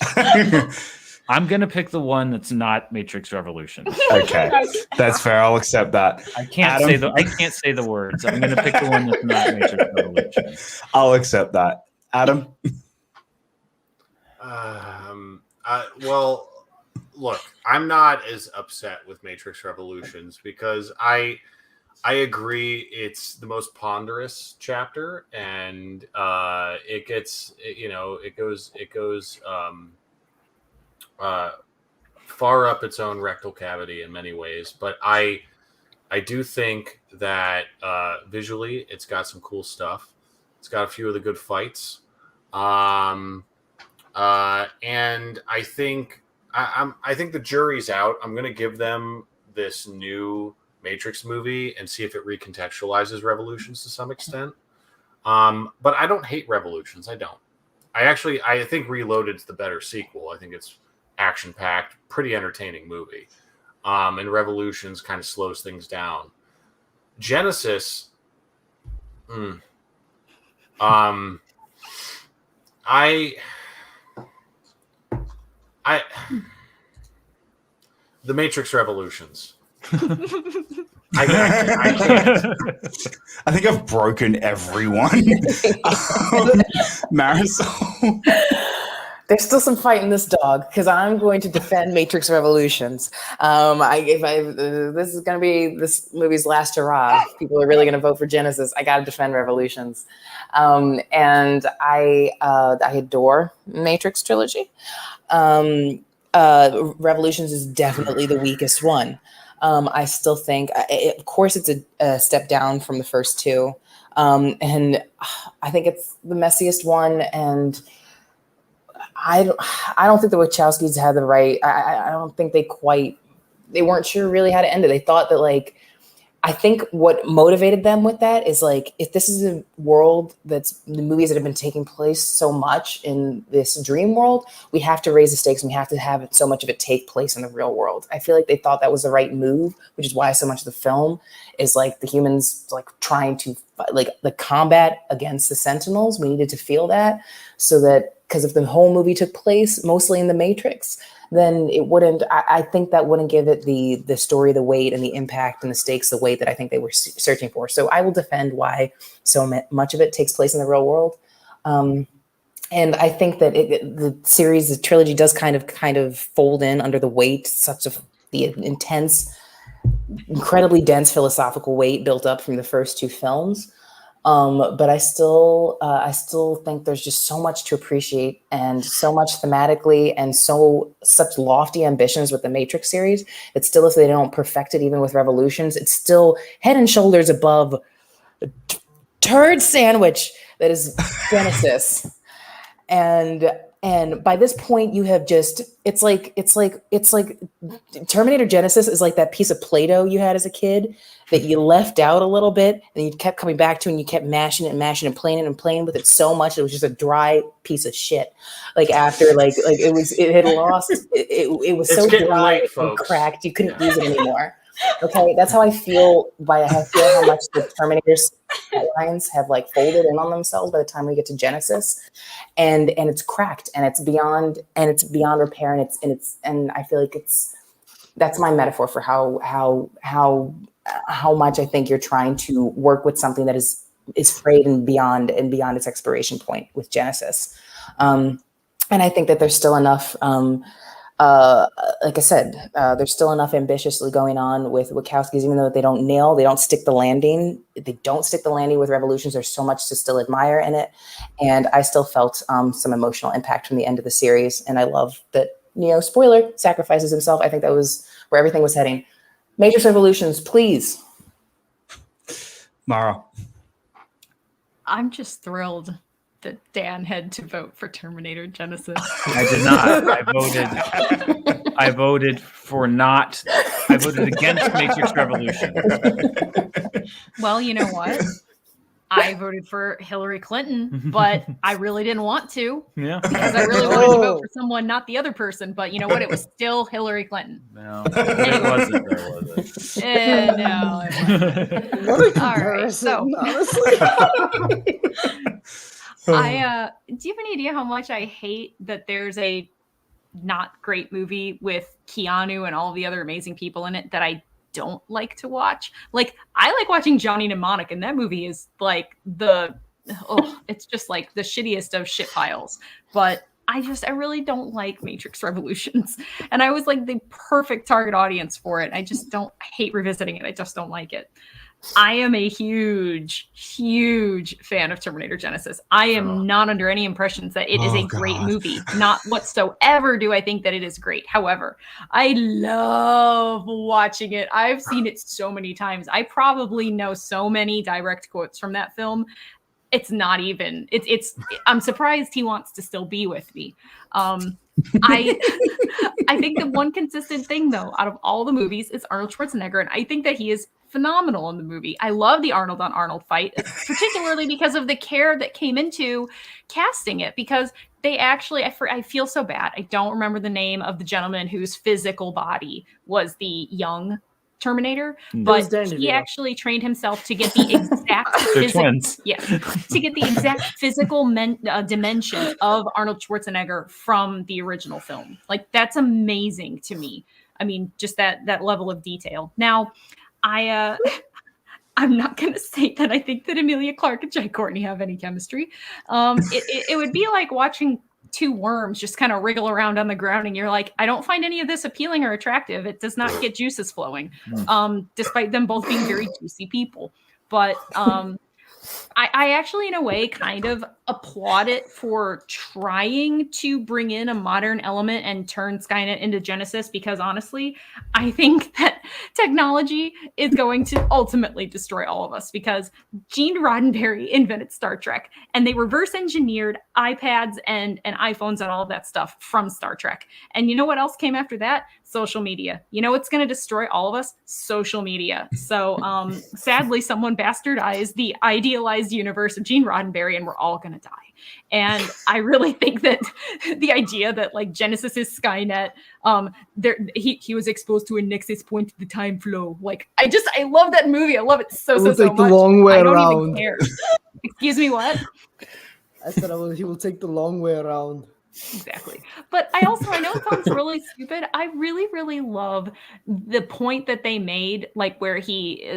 I'm gonna pick the one that's not Matrix Revolutions. Okay, that's fair. I'll accept that. I can't say the words. I'm gonna pick the one that's not Matrix Revolutions. I'll accept that. Adam? Well, look, I'm not as upset with Matrix Revolutions because I agree it's the most ponderous chapter, and it gets, it goes far up its own rectal cavity in many ways. But I do think that visually it's got some cool stuff. It's got a few of the good fights. And I think I think the jury's out. I'm going to give them this new Matrix movie and see if it recontextualizes Revolutions to some extent. But I don't hate Revolutions. I don't. I think Reloaded's the better sequel. I think it's action-packed, pretty entertaining movie. And Revolutions kind of slows things down. Genesis, the Matrix Revolutions. I can't. I think I've broken everyone. Marisol? There's still some fight in this dog because I'm going to defend Matrix Revolutions. This is going to be this movie's last hurrah. People are really going to vote for Genesis. I got to defend Revolutions. And I adore Matrix trilogy. Revolutions is definitely the weakest one. I still think, of course, it's a step down from the first two. And I think it's the messiest one. And I don't think the Wachowskis had the right. I don't think they weren't sure really how to end it. They thought that I think what motivated them with that is if this is a world that's the movies that have been taking place so much in this dream world, we have to raise the stakes and we have to have so much of it take place in the real world. I feel like they thought that was the right move, which is why so much of the film is the humans trying to the combat against the Sentinels. We needed to feel that so that, because if the whole movie took place mostly in the Matrix, then it wouldn't, I think that wouldn't give it the story, the weight and the impact and the stakes, the weight that I think they were searching for. So I will defend why so much of it takes place in the real world. And I think that the trilogy does kind of fold in under the weight, the intense, incredibly dense philosophical weight built up from the first two films. But I still think there's just so much to appreciate and so much thematically and such lofty ambitions with the Matrix series that still, if they don't perfect it, even with Revolutions, it's still head and shoulders above a turd sandwich that is Genesis. And by this point, you have it's like Terminator Genesis is like that piece of Play-Doh you had as a kid that you left out a little bit and you kept coming back to and you kept mashing it and playing with it so much it was just a dry piece of shit. It was so dry and cracked you couldn't use it anymore. Okay, that's how I feel. How much the Terminator's lines have folded in on themselves by the time we get to Genesis, and it's cracked and it's beyond repair and I feel like that's my metaphor for how much I think you're trying to work with something that is frayed and beyond its expiration point with Genesis, and I think that there's still enough. Like I said, there's still enough ambitiously going on with Wachowskis, even though they don't stick the landing. They don't stick the landing with Revolutions. There's so much to still admire in it. And I still felt some emotional impact from the end of the series. And I love that, spoiler, sacrifices himself. I think that was where everything was heading. Matrix Revolutions, please. Mara. I'm just thrilled that Dan had to vote for Terminator Genesis. I did not. I voted against Matrix Revolution. Well, you know what? I voted for Hillary Clinton, but I really didn't want to. Yeah. Because I really wanted to vote for someone, not the other person. But you know what? It was still Hillary Clinton. No, it wasn't. No, it wasn't. What a comparison, honestly. Do you have any idea how much I hate that there's a not great movie with Keanu and all the other amazing people in it that I don't like to watch? Like, I like watching Johnny Mnemonic, and that movie is like it's just like the shittiest of shit piles. But I really don't like Matrix Revolutions. And I was like the perfect target audience for it. I hate revisiting it. I just don't like it. I am a huge, huge fan of Terminator Genesis. I am not under any impressions that it is a great movie. Not whatsoever do I think that it is great. However, I love watching it. I've seen it so many times. I probably know so many direct quotes from that film. It's not even, I'm surprised he wants to still be with me. I think the one consistent thing, though, out of all the movies is Arnold Schwarzenegger, and I think that he is phenomenal in the movie. I love the Arnold on Arnold fight, particularly because of the care that came into casting it, because they actually, I feel so bad. I don't remember the name of the gentleman whose physical body was the young Terminator, but he actually trained himself to get the exact to get the exact physical dimension of Arnold Schwarzenegger from the original film. Like, that's amazing to me. I mean, just that level of detail. Now, I'm not going to say that I think that Emilia Clarke and Jai Courtney have any chemistry. It would be like watching two worms just kind of wriggle around on the ground, and you're like, I don't find any of this appealing or attractive. It does not get juices flowing, despite them both being very juicy people. But I actually, in a way, kind of applaud it for trying to bring in a modern element and turn Skynet into Genesis, because honestly, I think that technology is going to ultimately destroy all of us, because Gene Roddenberry invented Star Trek, and they reverse engineered iPads and iPhones and all of that stuff from Star Trek. And you know what else came after that? Social media. You know what's going to destroy all of us? Social media. So sadly, someone bastardized the idealized universe of Gene Roddenberry, and we're all going to die. And I really think that the idea that like Genesis is Skynet, he was exposed to a nexus point to the time flow. Like, I love that movie. I love it so much. The long way I don't around. even care. Excuse me, what? I said he will take the long way around. Exactly. But I know it sounds really stupid. I really, really love the point that they made, like where he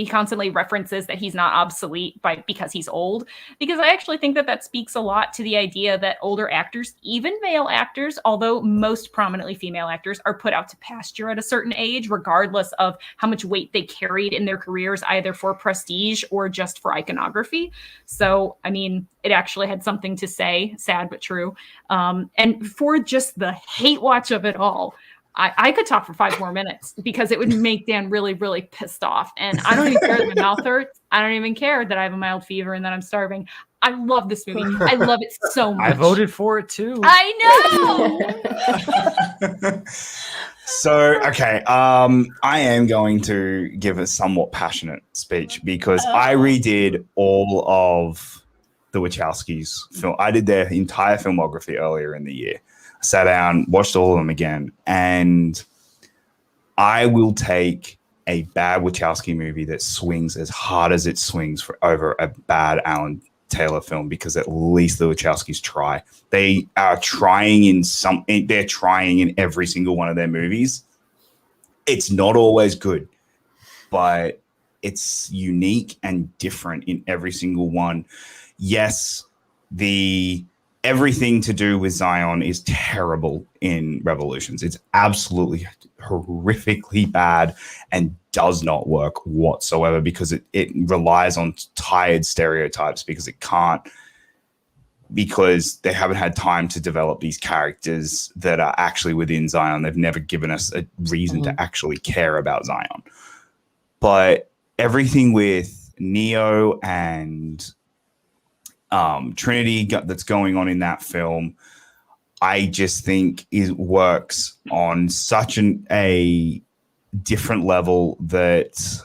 constantly references that he's not obsolete because he's old. Because I actually think that speaks a lot to the idea that older actors, even male actors, although most prominently female actors, are put out to pasture at a certain age, regardless of how much weight they carried in their careers, either for prestige or just for iconography. So, I mean, it actually had something to say, sad but true. And for just the hate watch of it all, I could talk for 5 more minutes, because it would make Dan really, really pissed off. And I don't even care that my mouth hurts. I don't even care that I have a mild fever and that I'm starving. I love this movie. I love it so much. I voted for it too. I know. So, okay, I am going to give a somewhat passionate speech, because I redid all of the Wachowskis' film. I did their entire filmography earlier in the year. I sat down, watched all of them again, and I will take a bad Wachowski movie that swings as hard as it swings over a bad Alan Taylor film, because at least the Wachowskis try. They are trying they're trying in every single one of their movies. It's not always good, but it's unique and different in every single one. Yes, everything to do with Zion is terrible in Revolutions. It's absolutely horrifically bad and does not work whatsoever, because it relies on tired stereotypes, because they haven't had time to develop these characters that are actually within Zion. They've never given us a reason to actually care about Zion. But everything with Neo and Trinity that's going on in that film, I just think it works on such a different level that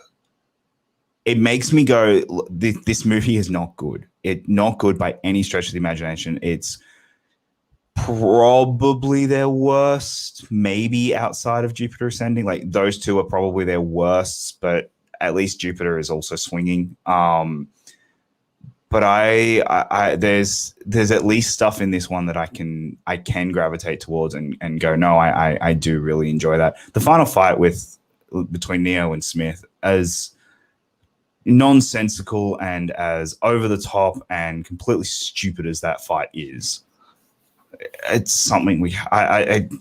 it makes me go, this movie is not good. It's not good by any stretch of the imagination. It's probably their worst, maybe outside of Jupiter Ascending. Like, those two are probably their worst, but at least Jupiter is also swinging. but I there's at least stuff in this one that I can gravitate towards and go, no, I do really enjoy that. The final fight between Neo and Smith, as nonsensical and as over the top and completely stupid as that fight is, it's something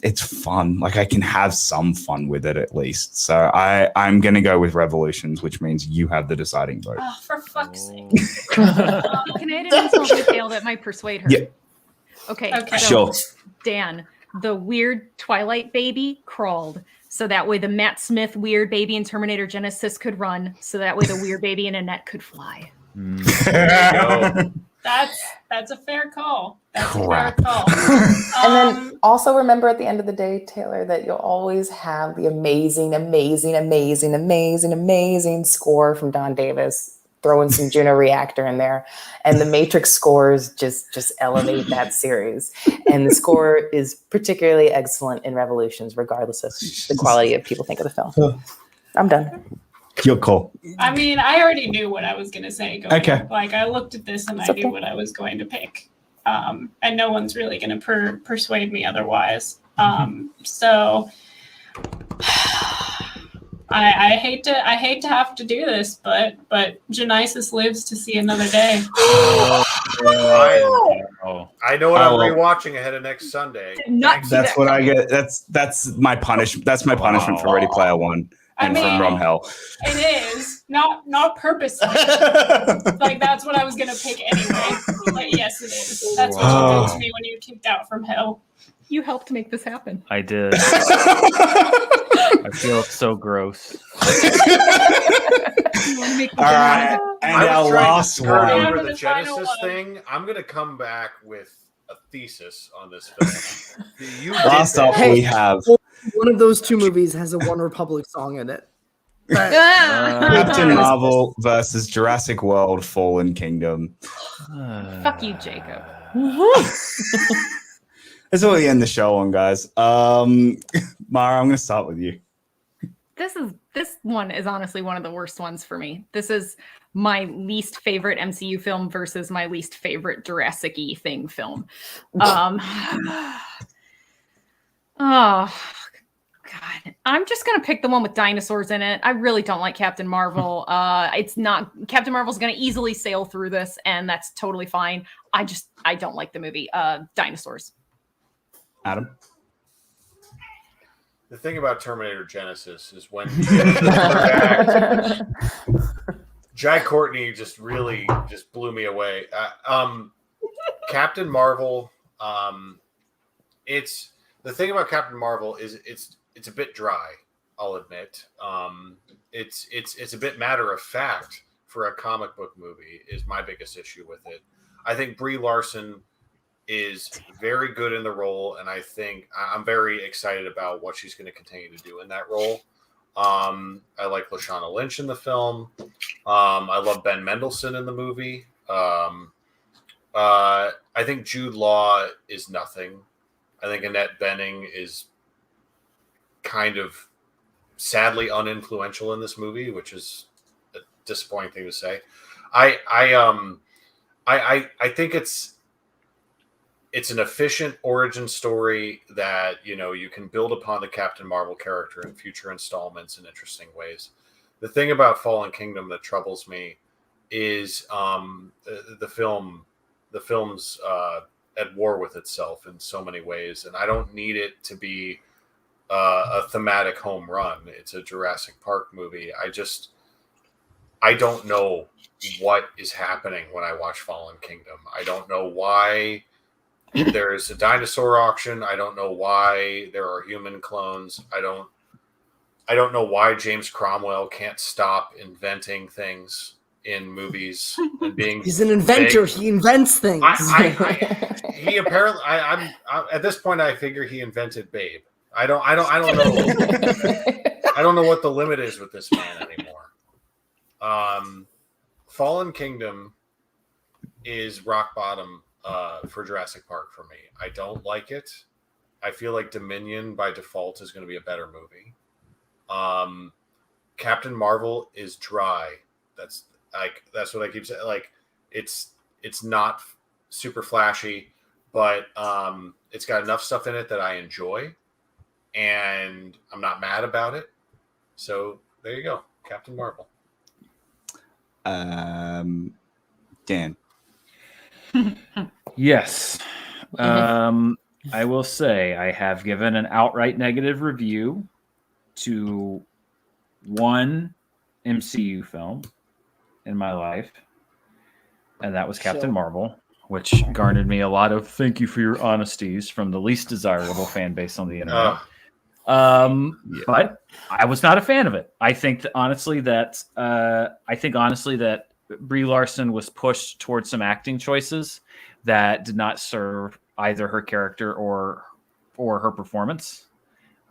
it's fun. Like, I can have some fun with it at least. So I'm gonna go with Revolutions, which means you have the deciding vote. Oh, for fuck's sake. Can I add an insult detail that might persuade her? Yeah. Okay. Sure. Dan, the weird Twilight baby crawled. So that way the Matt Smith weird baby in Terminator Genesis could run. So that way the weird baby in Annette could fly. That's a fair call. Crap. A fair call. And then also remember at the end of the day, Taylor, that you'll always have the amazing, amazing, amazing, amazing, amazing score from Don Davis. Throwing some Juno Reactor in there, and the Matrix scores just elevate that series. And the score is particularly excellent in Revolutions, regardless of the quality of people think of the film. I'm done. Your call. I mean, I already knew what I was going to say. Okay. Like, I looked at this and I knew what I was going to pick. And no one's really going to persuade me otherwise. So I hate to have to do this, but Genesis lives to see another day. I know what I'm rewatching ahead of next Sunday. That's what I get. That's my punishment. That's my punishment for Ready Player One and from Hell. It is not purposely. Like, that's what I was gonna pick anyway. But yes, it is. That's what you did to me when you kicked out from Hell. You helped make this happen. I did. I feel so gross. All right, and our last one. Over the Genesis thing, I'm going to come back with a thesis on this film. Last up, we have one of those two movies has a One Republic song in it. Captain Marvel versus Jurassic World: Fallen Kingdom. Fuck you, Jacob. That's what we end the show on, guys. Mara, I'm going to start with you. This one is honestly one of the worst ones for me. This is my least favorite MCU film versus my least favorite Jurassic-y thing film. Oh God. I'm just gonna pick the one with dinosaurs in it. I really don't like Captain Marvel. Captain Marvel's gonna easily sail through this, and that's totally fine. I don't like the movie. Dinosaurs. Adam? The thing about Terminator Genesis is when Jai Courtney just blew me away. Captain Marvel, it's the thing about Captain Marvel is it's a bit dry, I'll admit. It's a bit matter of fact for a comic book movie is my biggest issue with it. I think Brie Larson is very good in the role, and I think I'm very excited about what she's going to continue to do in that role. I like Lashana Lynch in the film. I love Ben Mendelsohn in the movie. I think Jude Law is nothing. I think Annette Bening is kind of sadly uninfluential in this movie, which is a disappointing thing to say. I think it's an efficient origin story that, you can build upon the Captain Marvel character in future installments in interesting ways. The thing about Fallen Kingdom that troubles me is the film's at war with itself in so many ways, and I don't need it to be a thematic home run. It's a Jurassic Park movie. I don't know what is happening when I watch Fallen Kingdom. I don't know why there's a dinosaur auction. I don't know why there are human clones. I don't know why James Cromwell can't stop inventing things in movies and being. He's an inventor. Big. He invents things. He apparently. I'm at this point. I figure he invented Babe. I don't know. I don't know what the limit is with this man anymore. Fallen Kingdom is rock bottom for Jurassic Park for me. I don't like it. I feel like Dominion by default is going to be a better movie. Captain Marvel is dry. That's what I keep saying. Like, it's It's not super flashy, but it's got enough stuff in it that I enjoy, and I'm not mad about it. So there you go, Captain Marvel. Dan. Yes. I will say I have given an outright negative review to one MCU film in my life, and that was Captain Marvel, which garnered me a lot of "thank you for your honesties" from the least desirable fan base on the internet. But I was not a fan of it. I think honestly that Brie Larson was pushed towards some acting choices that did not serve either her character or her performance.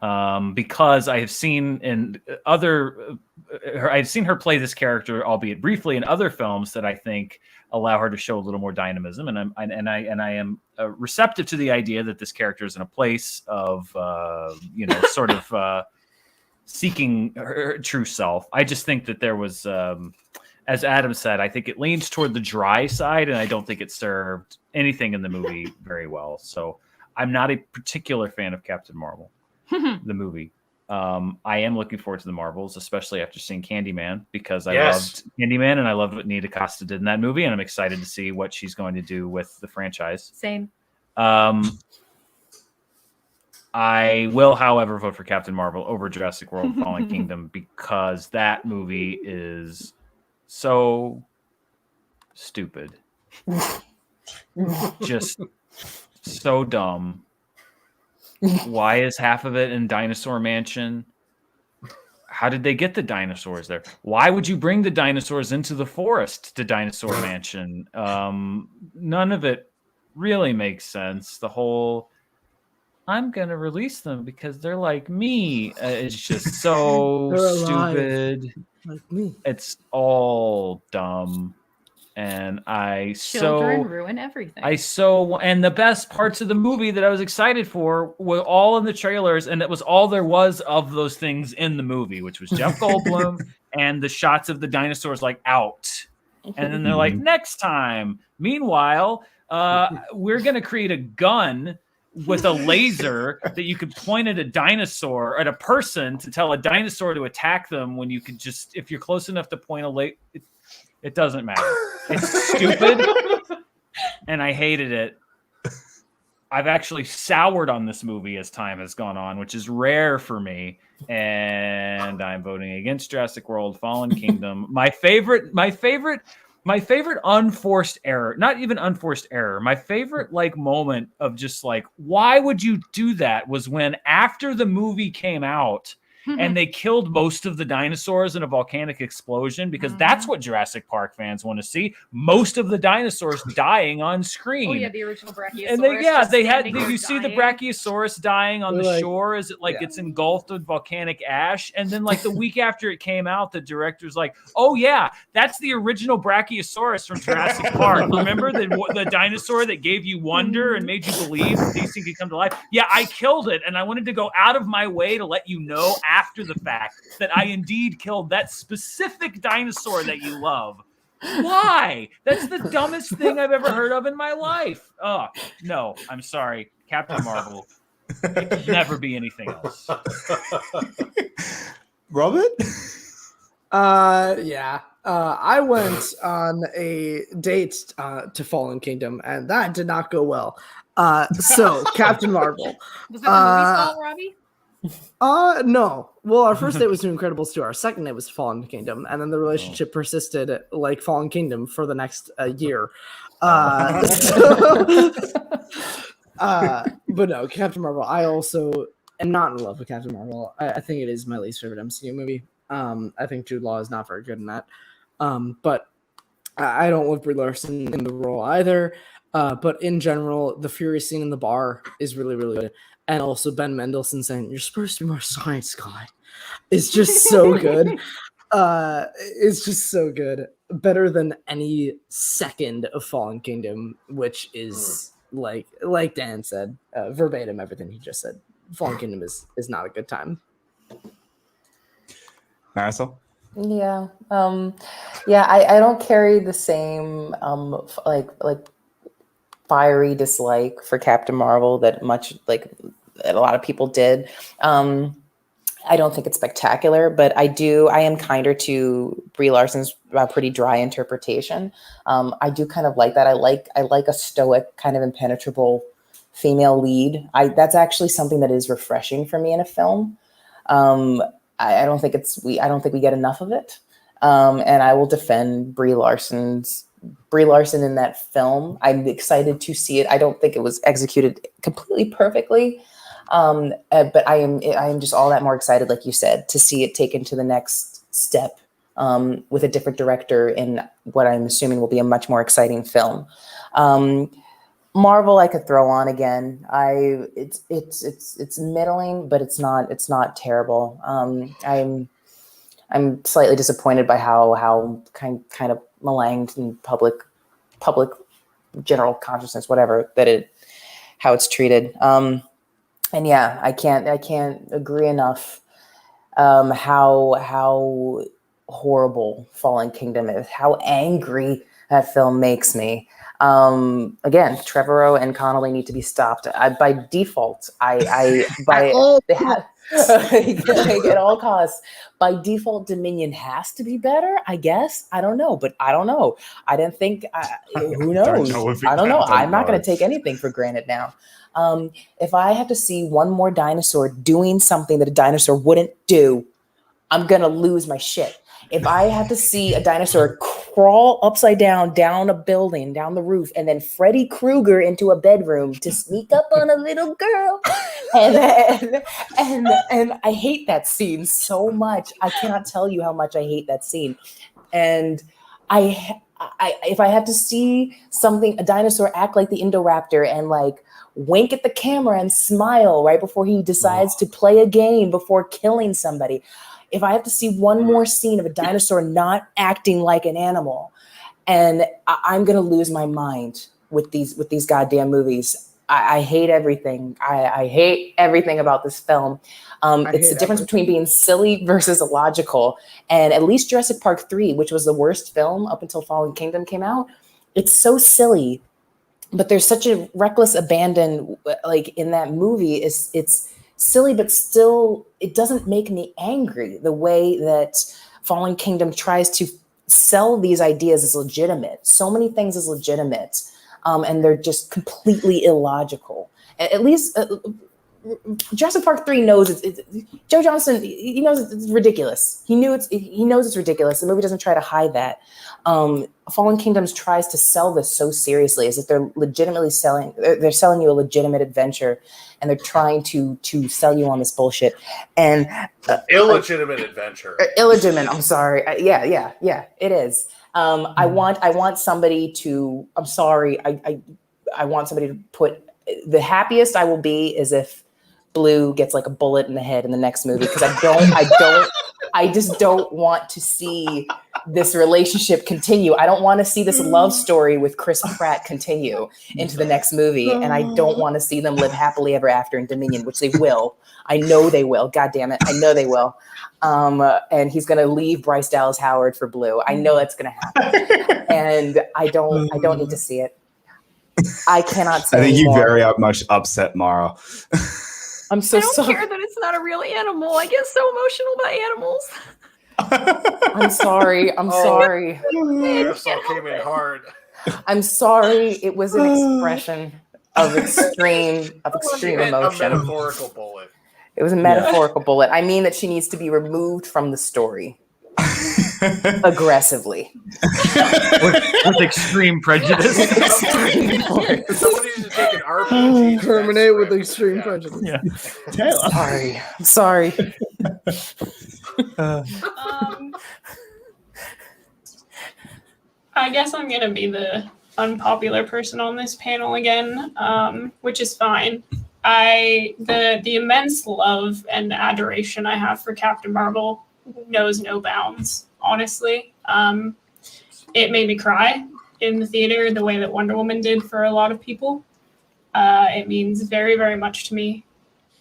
Because I have seen I've seen her play this character, albeit briefly, in other films that I think allow her to show a little more dynamism, and I am receptive to the idea that this character is in a place of sort of seeking her true self. I just think that there was, as Adam said, I think it leans toward the dry side, and I don't think it served anything in the movie very well. So I'm not a particular fan of Captain Marvel, the movie. I am looking forward to the Marvels, especially after seeing Candyman, because I loved Candyman and I loved what Nita Costa did in that movie, and I'm excited to see what she's going to do with the franchise. Same. I will, however, vote for Captain Marvel over Jurassic World Fallen Kingdom because that movie is so stupid. Just so dumb. Why is half of it in Dinosaur Mansion? How did they get the dinosaurs there? Why would you bring the dinosaurs into the forest to Dinosaur Mansion? None of it really makes sense. The whole, I'm going to release them because they're like me. It's just so stupid. Like me. It's all dumb. And Children ruin everything. And the best parts of the movie that I was excited for were all in the trailers, and it was all there was of those things in the movie, which was Jeff Goldblum and the shots of the dinosaurs like out. And then they're like, next time. Meanwhile, we're going to create a gun with a laser that you could point at a dinosaur, at a person, to tell a dinosaur to attack them when you could just, if you're close enough to point a laser. It doesn't matter. It's stupid, and I hated it. I've actually soured on this movie as time has gone on, which is rare for me, and I'm voting against Jurassic World Fallen Kingdom. My favorite unforced error, not even unforced error, my favorite moment of just why would you do that was when after the movie came out, and they killed most of the dinosaurs in a volcanic explosion because that's what Jurassic Park fans want to see. Most of the dinosaurs dying on screen. Oh yeah, the original Brachiosaurus. And you see the Brachiosaurus dying on the shore as it gets engulfed with volcanic ash. And then the week after it came out, the director's like, oh yeah, that's the original Brachiosaurus from Jurassic Park. Remember the dinosaur that gave you wonder and made you believe that these things could come to life? Yeah, I killed it, and I wanted to go out of my way to let you know after the fact that I indeed killed that specific dinosaur that you love. Why? That's the dumbest thing I've ever heard of in my life. Oh, no, I'm sorry. Captain Marvel. It could never be anything else. Robert? Yeah. I went on a date to Fallen Kingdom, and that did not go well. So, Captain Marvel. Was that the movie style, Robbie? No. Well, our first date was to Incredibles 2. Our second date was Fallen Kingdom, and then the relationship persisted like Fallen Kingdom for the next year. But no, Captain Marvel. I also am not in love with Captain Marvel. I think it is my least favorite MCU movie. I think Jude Law is not very good in that. But I don't love Brie Larson in the role either. But in general, the Fury scene in the bar is really, really good. And also Ben Mendelsohn saying, "You're supposed to be more science guy." It's just so good. It's just so good. Better than any second of Fallen Kingdom, which is like Dan said, verbatim everything he just said. Fallen Kingdom is not a good time. Marisol? Yeah. Yeah, I don't carry the same like fiery dislike for Captain Marvel that that a lot of people did. I don't think it's spectacular, but I am kinder to Brie Larson's pretty dry interpretation. I do kind of like that. I like a stoic, kind of impenetrable female lead. That's actually something that is refreshing for me in a film. Um, I don't think I don't think we get enough of it. And I will defend Brie Larson in that film. I'm excited to see it. I don't think it was executed completely perfectly. But I am just all that more excited, like you said, to see it taken to the next step with a different director in what I'm assuming will be a much more exciting film. Marvel, I could throw on again. It's middling, but it's not terrible. I'm slightly disappointed by how kind of maligned in public general consciousness, whatever, how it's treated. And yeah, I can't agree enough how horrible Fallen Kingdom is, how angry that film makes me. Again, Trevorrow and Connolly need to be stopped. By default, by they have at all costs. By default, Dominion has to be better, I guess. I don't know, but I don't know. I didn't think. Who knows? I don't know. I'm not going to take anything for granted now. If I have to see one more dinosaur doing something that a dinosaur wouldn't do, I'm going to lose my shit. If I have to see a dinosaur crawl upside down a building, down the roof, and then Freddy Krueger into a bedroom to sneak up on a little girl, and I hate that scene so much. I cannot tell you how much I hate that scene. And if I have to see a dinosaur act like the Indoraptor and like wink at the camera and smile right before he decides to play a game before killing somebody. If I have to see one more scene of a dinosaur not acting like an animal, and I'm going to lose my mind with these goddamn movies. I hate everything. I hate everything about this film. It's the difference between being silly versus illogical. And at least Jurassic Park 3, which was the worst film up until Fallen Kingdom came out, it's so silly. But there's such a reckless abandon, like in that movie. It's silly, but still, it doesn't make me angry the way that Fallen Kingdom tries to sell these ideas as legitimate. So many things as legitimate, and they're just completely illogical. At least Jurassic Park 3 knows it's Joe Johnston. He knows it's ridiculous. He knows it's ridiculous. The movie doesn't try to hide that. Fallen Kingdoms tries to sell this so seriously, as if they're legitimately selling. They're selling you a legitimate adventure, and they're trying to sell you on this bullshit. And illegitimate adventure. Illegitimate. I'm sorry. Yeah. It is. I want somebody to. I'm sorry. I want somebody to put. The happiest I will be is if Blue gets like a bullet in the head in the next movie, because I just don't want to see this relationship continue. I don't want to see this love story with Chris Pratt continue into the next movie, and I don't want to see them live happily ever after in Dominion, which they will. I know they will. God damn it, I know they will. And he's gonna leave Bryce Dallas Howard for Blue. I know that's gonna happen, and I don't need to see it. I cannot say I think anymore. you very much upset Mara. I'm so I don't sorry. care that it's not a real animal. I get so emotional about animals. I'm sorry. I'm sorry. Marisol came in hard. I'm sorry. It was an expression of extreme A emotion. metaphorical bullet. It was a metaphorical bullet. I mean that she needs to be removed from the story aggressively. with extreme prejudice. Extreme force. Somebody needs to take an RPG. Terminate with extreme prejudice. Yeah. Sorry. I'm sorry. I guess I'm gonna be the unpopular person on this panel again, which is fine. The immense love and adoration I have for Captain Marvel knows no bounds, honestly. It made me cry in the theater the way that Wonder Woman did for a lot of people. It means very, very much to me.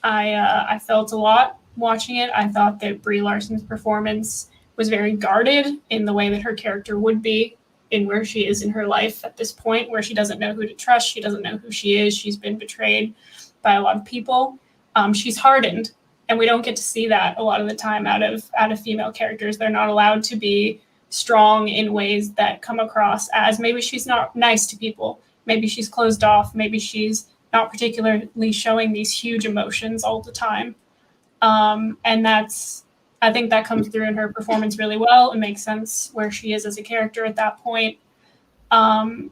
I felt a lot watching it. I thought that Brie Larson's performance was very guarded in the way that her character would be in where she is in her life at this point, where she doesn't know who to trust. She doesn't know who she is. She's been betrayed by a lot of people. She's hardened, and we don't get to see that a lot of the time out of female characters. They're not allowed to be strong in ways that come across as maybe she's not nice to people. Maybe she's closed off. Maybe she's not particularly showing these huge emotions all the time. And I think that comes through in her performance really well. It makes sense where she is as a character at that point. And,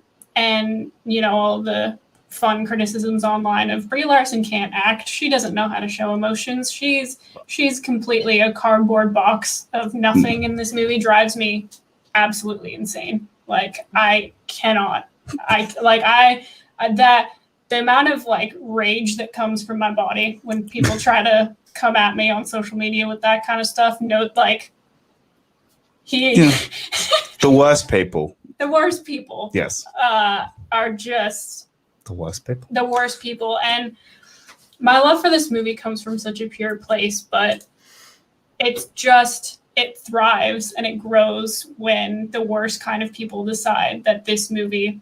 you know, all the fun criticisms online of Brie Larson can't act. She doesn't know how to show emotions. She's completely a cardboard box of nothing in this movie. Drives me absolutely insane. Like, I cannot. The amount of like rage that comes from my body when people try to come at me on social media with that kind of stuff. The worst people. The worst people. Yes. Are just the worst people. The worst people. And my love for this movie comes from such a pure place, but it thrives and it grows when the worst kind of people decide that this movie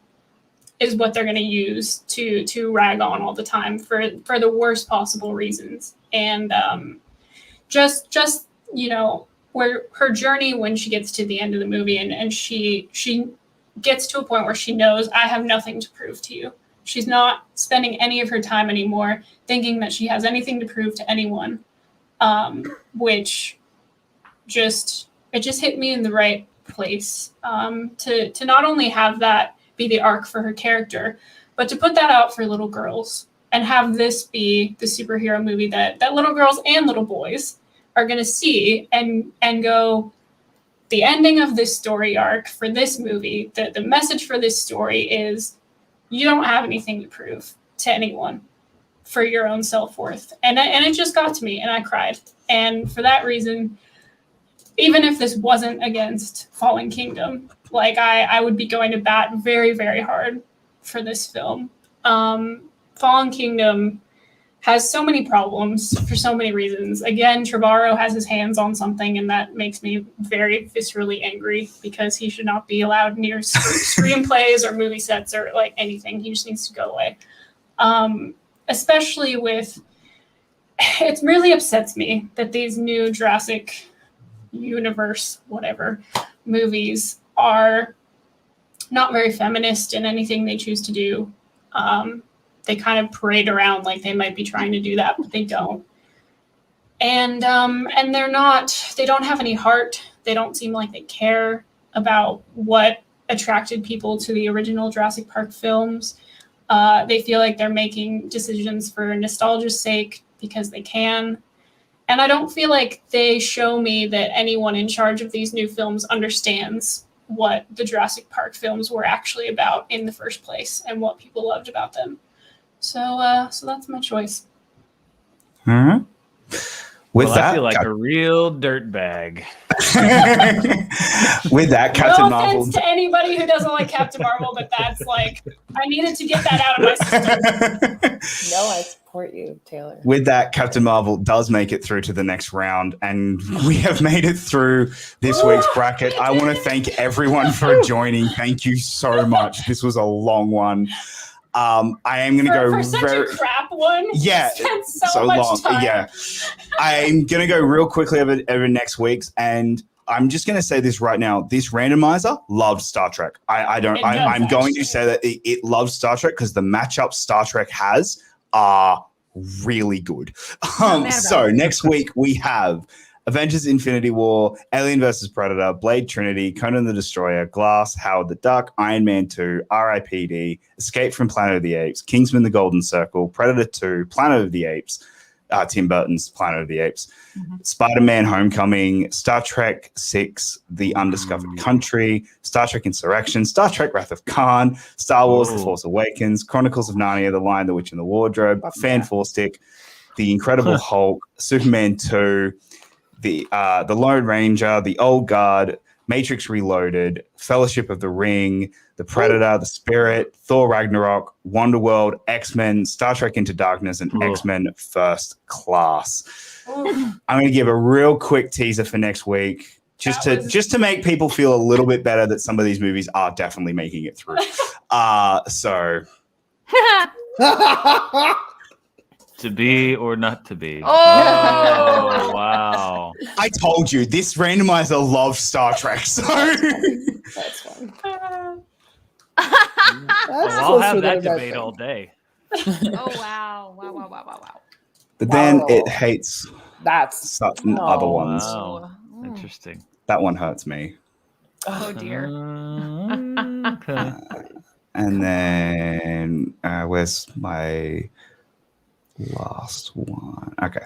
is what they're going to use to rag on all the time for the worst possible reasons. And just you know, where her journey when she gets to the end of the movie and she gets to a point where she knows, I have nothing to prove to you. She's not spending any of her time anymore thinking that she has anything to prove to anyone, which just hit me in the right place, to not only have that be the arc for her character, but to put that out for little girls and have this be the superhero movie that little girls and little boys are going to see and go, the ending of this story arc for this movie, the message for this story is you don't have anything to prove to anyone for your own self-worth. And it just got to me and I cried. And for that reason, even if this wasn't against Fallen Kingdom, like I would be going to bat very, very hard for this film. Fallen Kingdom has so many problems for so many reasons. Again, Trevorrow has his hands on something, and that makes me very viscerally angry because he should not be allowed near screenplays or movie sets or like anything. He just needs to go away. Especially with, it really upsets me that these new Jurassic universe, whatever, movies are not very feminist in anything they choose to do. They kind of parade around like they might be trying to do that, but they don't. And they don't have any heart. They don't seem like they care about what attracted people to the original Jurassic Park films. They feel like they're making decisions for nostalgia's sake because they can. And I don't feel like they show me that anyone in charge of these new films understands what the Jurassic Park films were actually about in the first place and what people loved about them. So that's my choice. Mm-hmm. I feel like a real dirtbag. With that, Captain Marvel. No offense to anybody who doesn't like Captain Marvel, but that's like, I needed to get that out of my system. No, I support you, Taylor. With that, Captain Marvel does make it through to the next round, and we have made it through this week's bracket. I want to thank everyone for joining. Thank you so much. This was a long one. I am going to go for such a crap one. Yeah, spent so much long. time. Yeah, I'm going to go real quickly over next week's, and I'm just going to say this right now. This randomizer loved Star Trek. I'm going to say that it loves Star Trek because the matchups Star Trek has are really good. So next week we have Avengers Infinity War, Alien vs. Predator, Blade Trinity, Conan the Destroyer, Glass, Howard the Duck, Iron Man 2, R.I.P.D., Escape from Planet of the Apes, Kingsman: The Golden Circle, Predator 2, Planet of the Apes, Tim Burton's Planet of the Apes, Spider-Man: Homecoming, Star Trek 6, The Undiscovered Country, Star Trek Insurrection, Star Trek Wrath of Khan, Star Wars: The Force Awakens, Chronicles of Narnia, The Lion, the Witch, and the Wardrobe, Fan Four Stick, The Incredible Hulk, Superman 2, The Lone Ranger, The Old Guard, Matrix Reloaded, Fellowship of the Ring, The Predator, The Spirit, Thor Ragnarok, Wonderworld, X-Men, Star Trek Into Darkness, and X-Men First Class. I'm going to give a real quick teaser for next week. just That to was- just to make people feel a little bit better that some of these movies are definitely making it through. So To be or not to be. Oh! Wow. I told you this randomizer loves Star Trek. So That's fun. That's Well, I'll closer have than that a bad debate thing. all day. Oh wow! Wow! Wow! Wow! Wow! Wow! but then Wow. it hates That's certain other Oh. ones. Wow. Mm. Interesting. That one hurts me. Oh dear. Okay. And then where's my last one? Okay.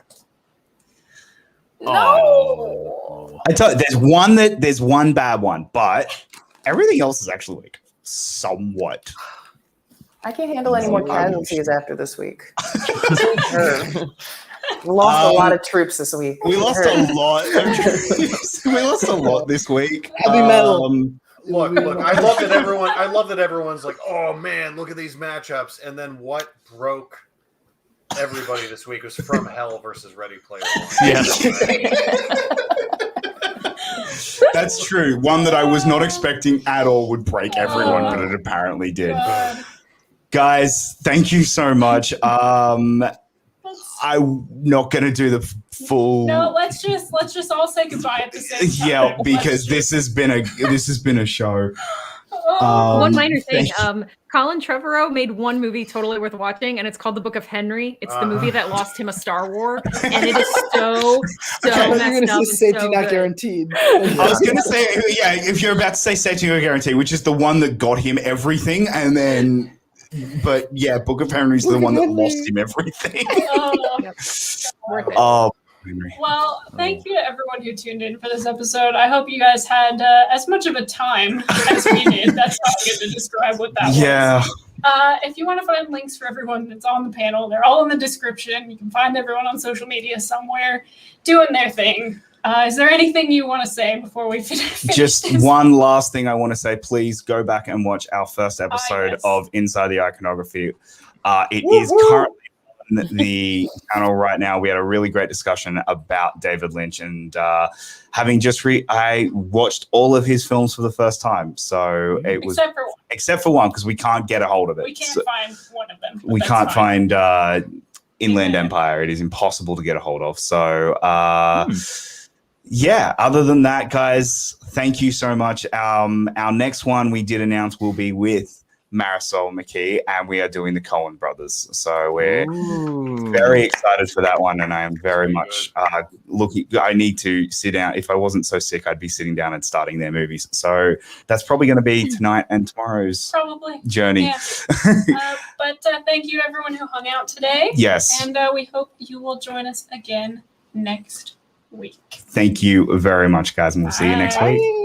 Oh. I tell you, there's one bad one, but everything else is actually like somewhat. I can't handle any more Oh, casualties after this week. We lost a lot of troops this week. We lost a lot. We lost a lot this week. Heavy metal. Look, I love that everyone's like, oh man, look at these matchups. And then what broke everybody this week was From Hell versus Ready Player One. Yes. That's true. One that I was not expecting at all would break everyone, but it apparently did. God. Guys, thank you so much. I'm not gonna do the full. No, let's just all say goodbye at the same time. Yeah, because Let's this has been a show. Oh, One minor thing. thank Colin Trevorrow made one movie totally worth watching, and it's called The Book of Henry. It's the movie that lost him a Star War, and it is so You're messed going to up. say and safety so not good. guaranteed. I was gonna say, yeah, if you're about to say Safety No Guarantee, which is the one that got him everything, and then. But yeah, Book of Henry's the Book of one that Henry. lost him everything. oh. Worth it. Oh, Henry. Well, thank you to everyone who tuned in for this episode. I hope you guys had as much of a time as we did. That's how I'm going to describe what that was. Yeah. If you want to find links for everyone that's on the panel, they're all in the description. You can find everyone on social media somewhere doing their thing. Is there anything you want to say before we finish? Just this? one last thing I want to say. Please go back and watch our first episode yes. of Inside the Iconography. It is currently on the channel right now. We had a really great discussion about David Lynch, and having just I watched all of his films for the first time. So it was Except for one. because we can't get a hold of it. We can't So find one of them. but we that's can't fine. find Inland Empire. It is impossible to get a hold of. So yeah, other than that, guys, thank you so much. Our next one we did announce will be with Marisol McKee, and we are doing the Coen brothers. So we're very excited for that one, and I am very much looking. I need to sit down. If I wasn't so sick, I'd be sitting down and starting their movies. So that's probably going to be tonight and tomorrow's Probably. journey. Yeah. But thank you to everyone who hung out today. Yes. And we hope you will join us again next week. Thank you very much, guys, and we'll see you next Bye. week.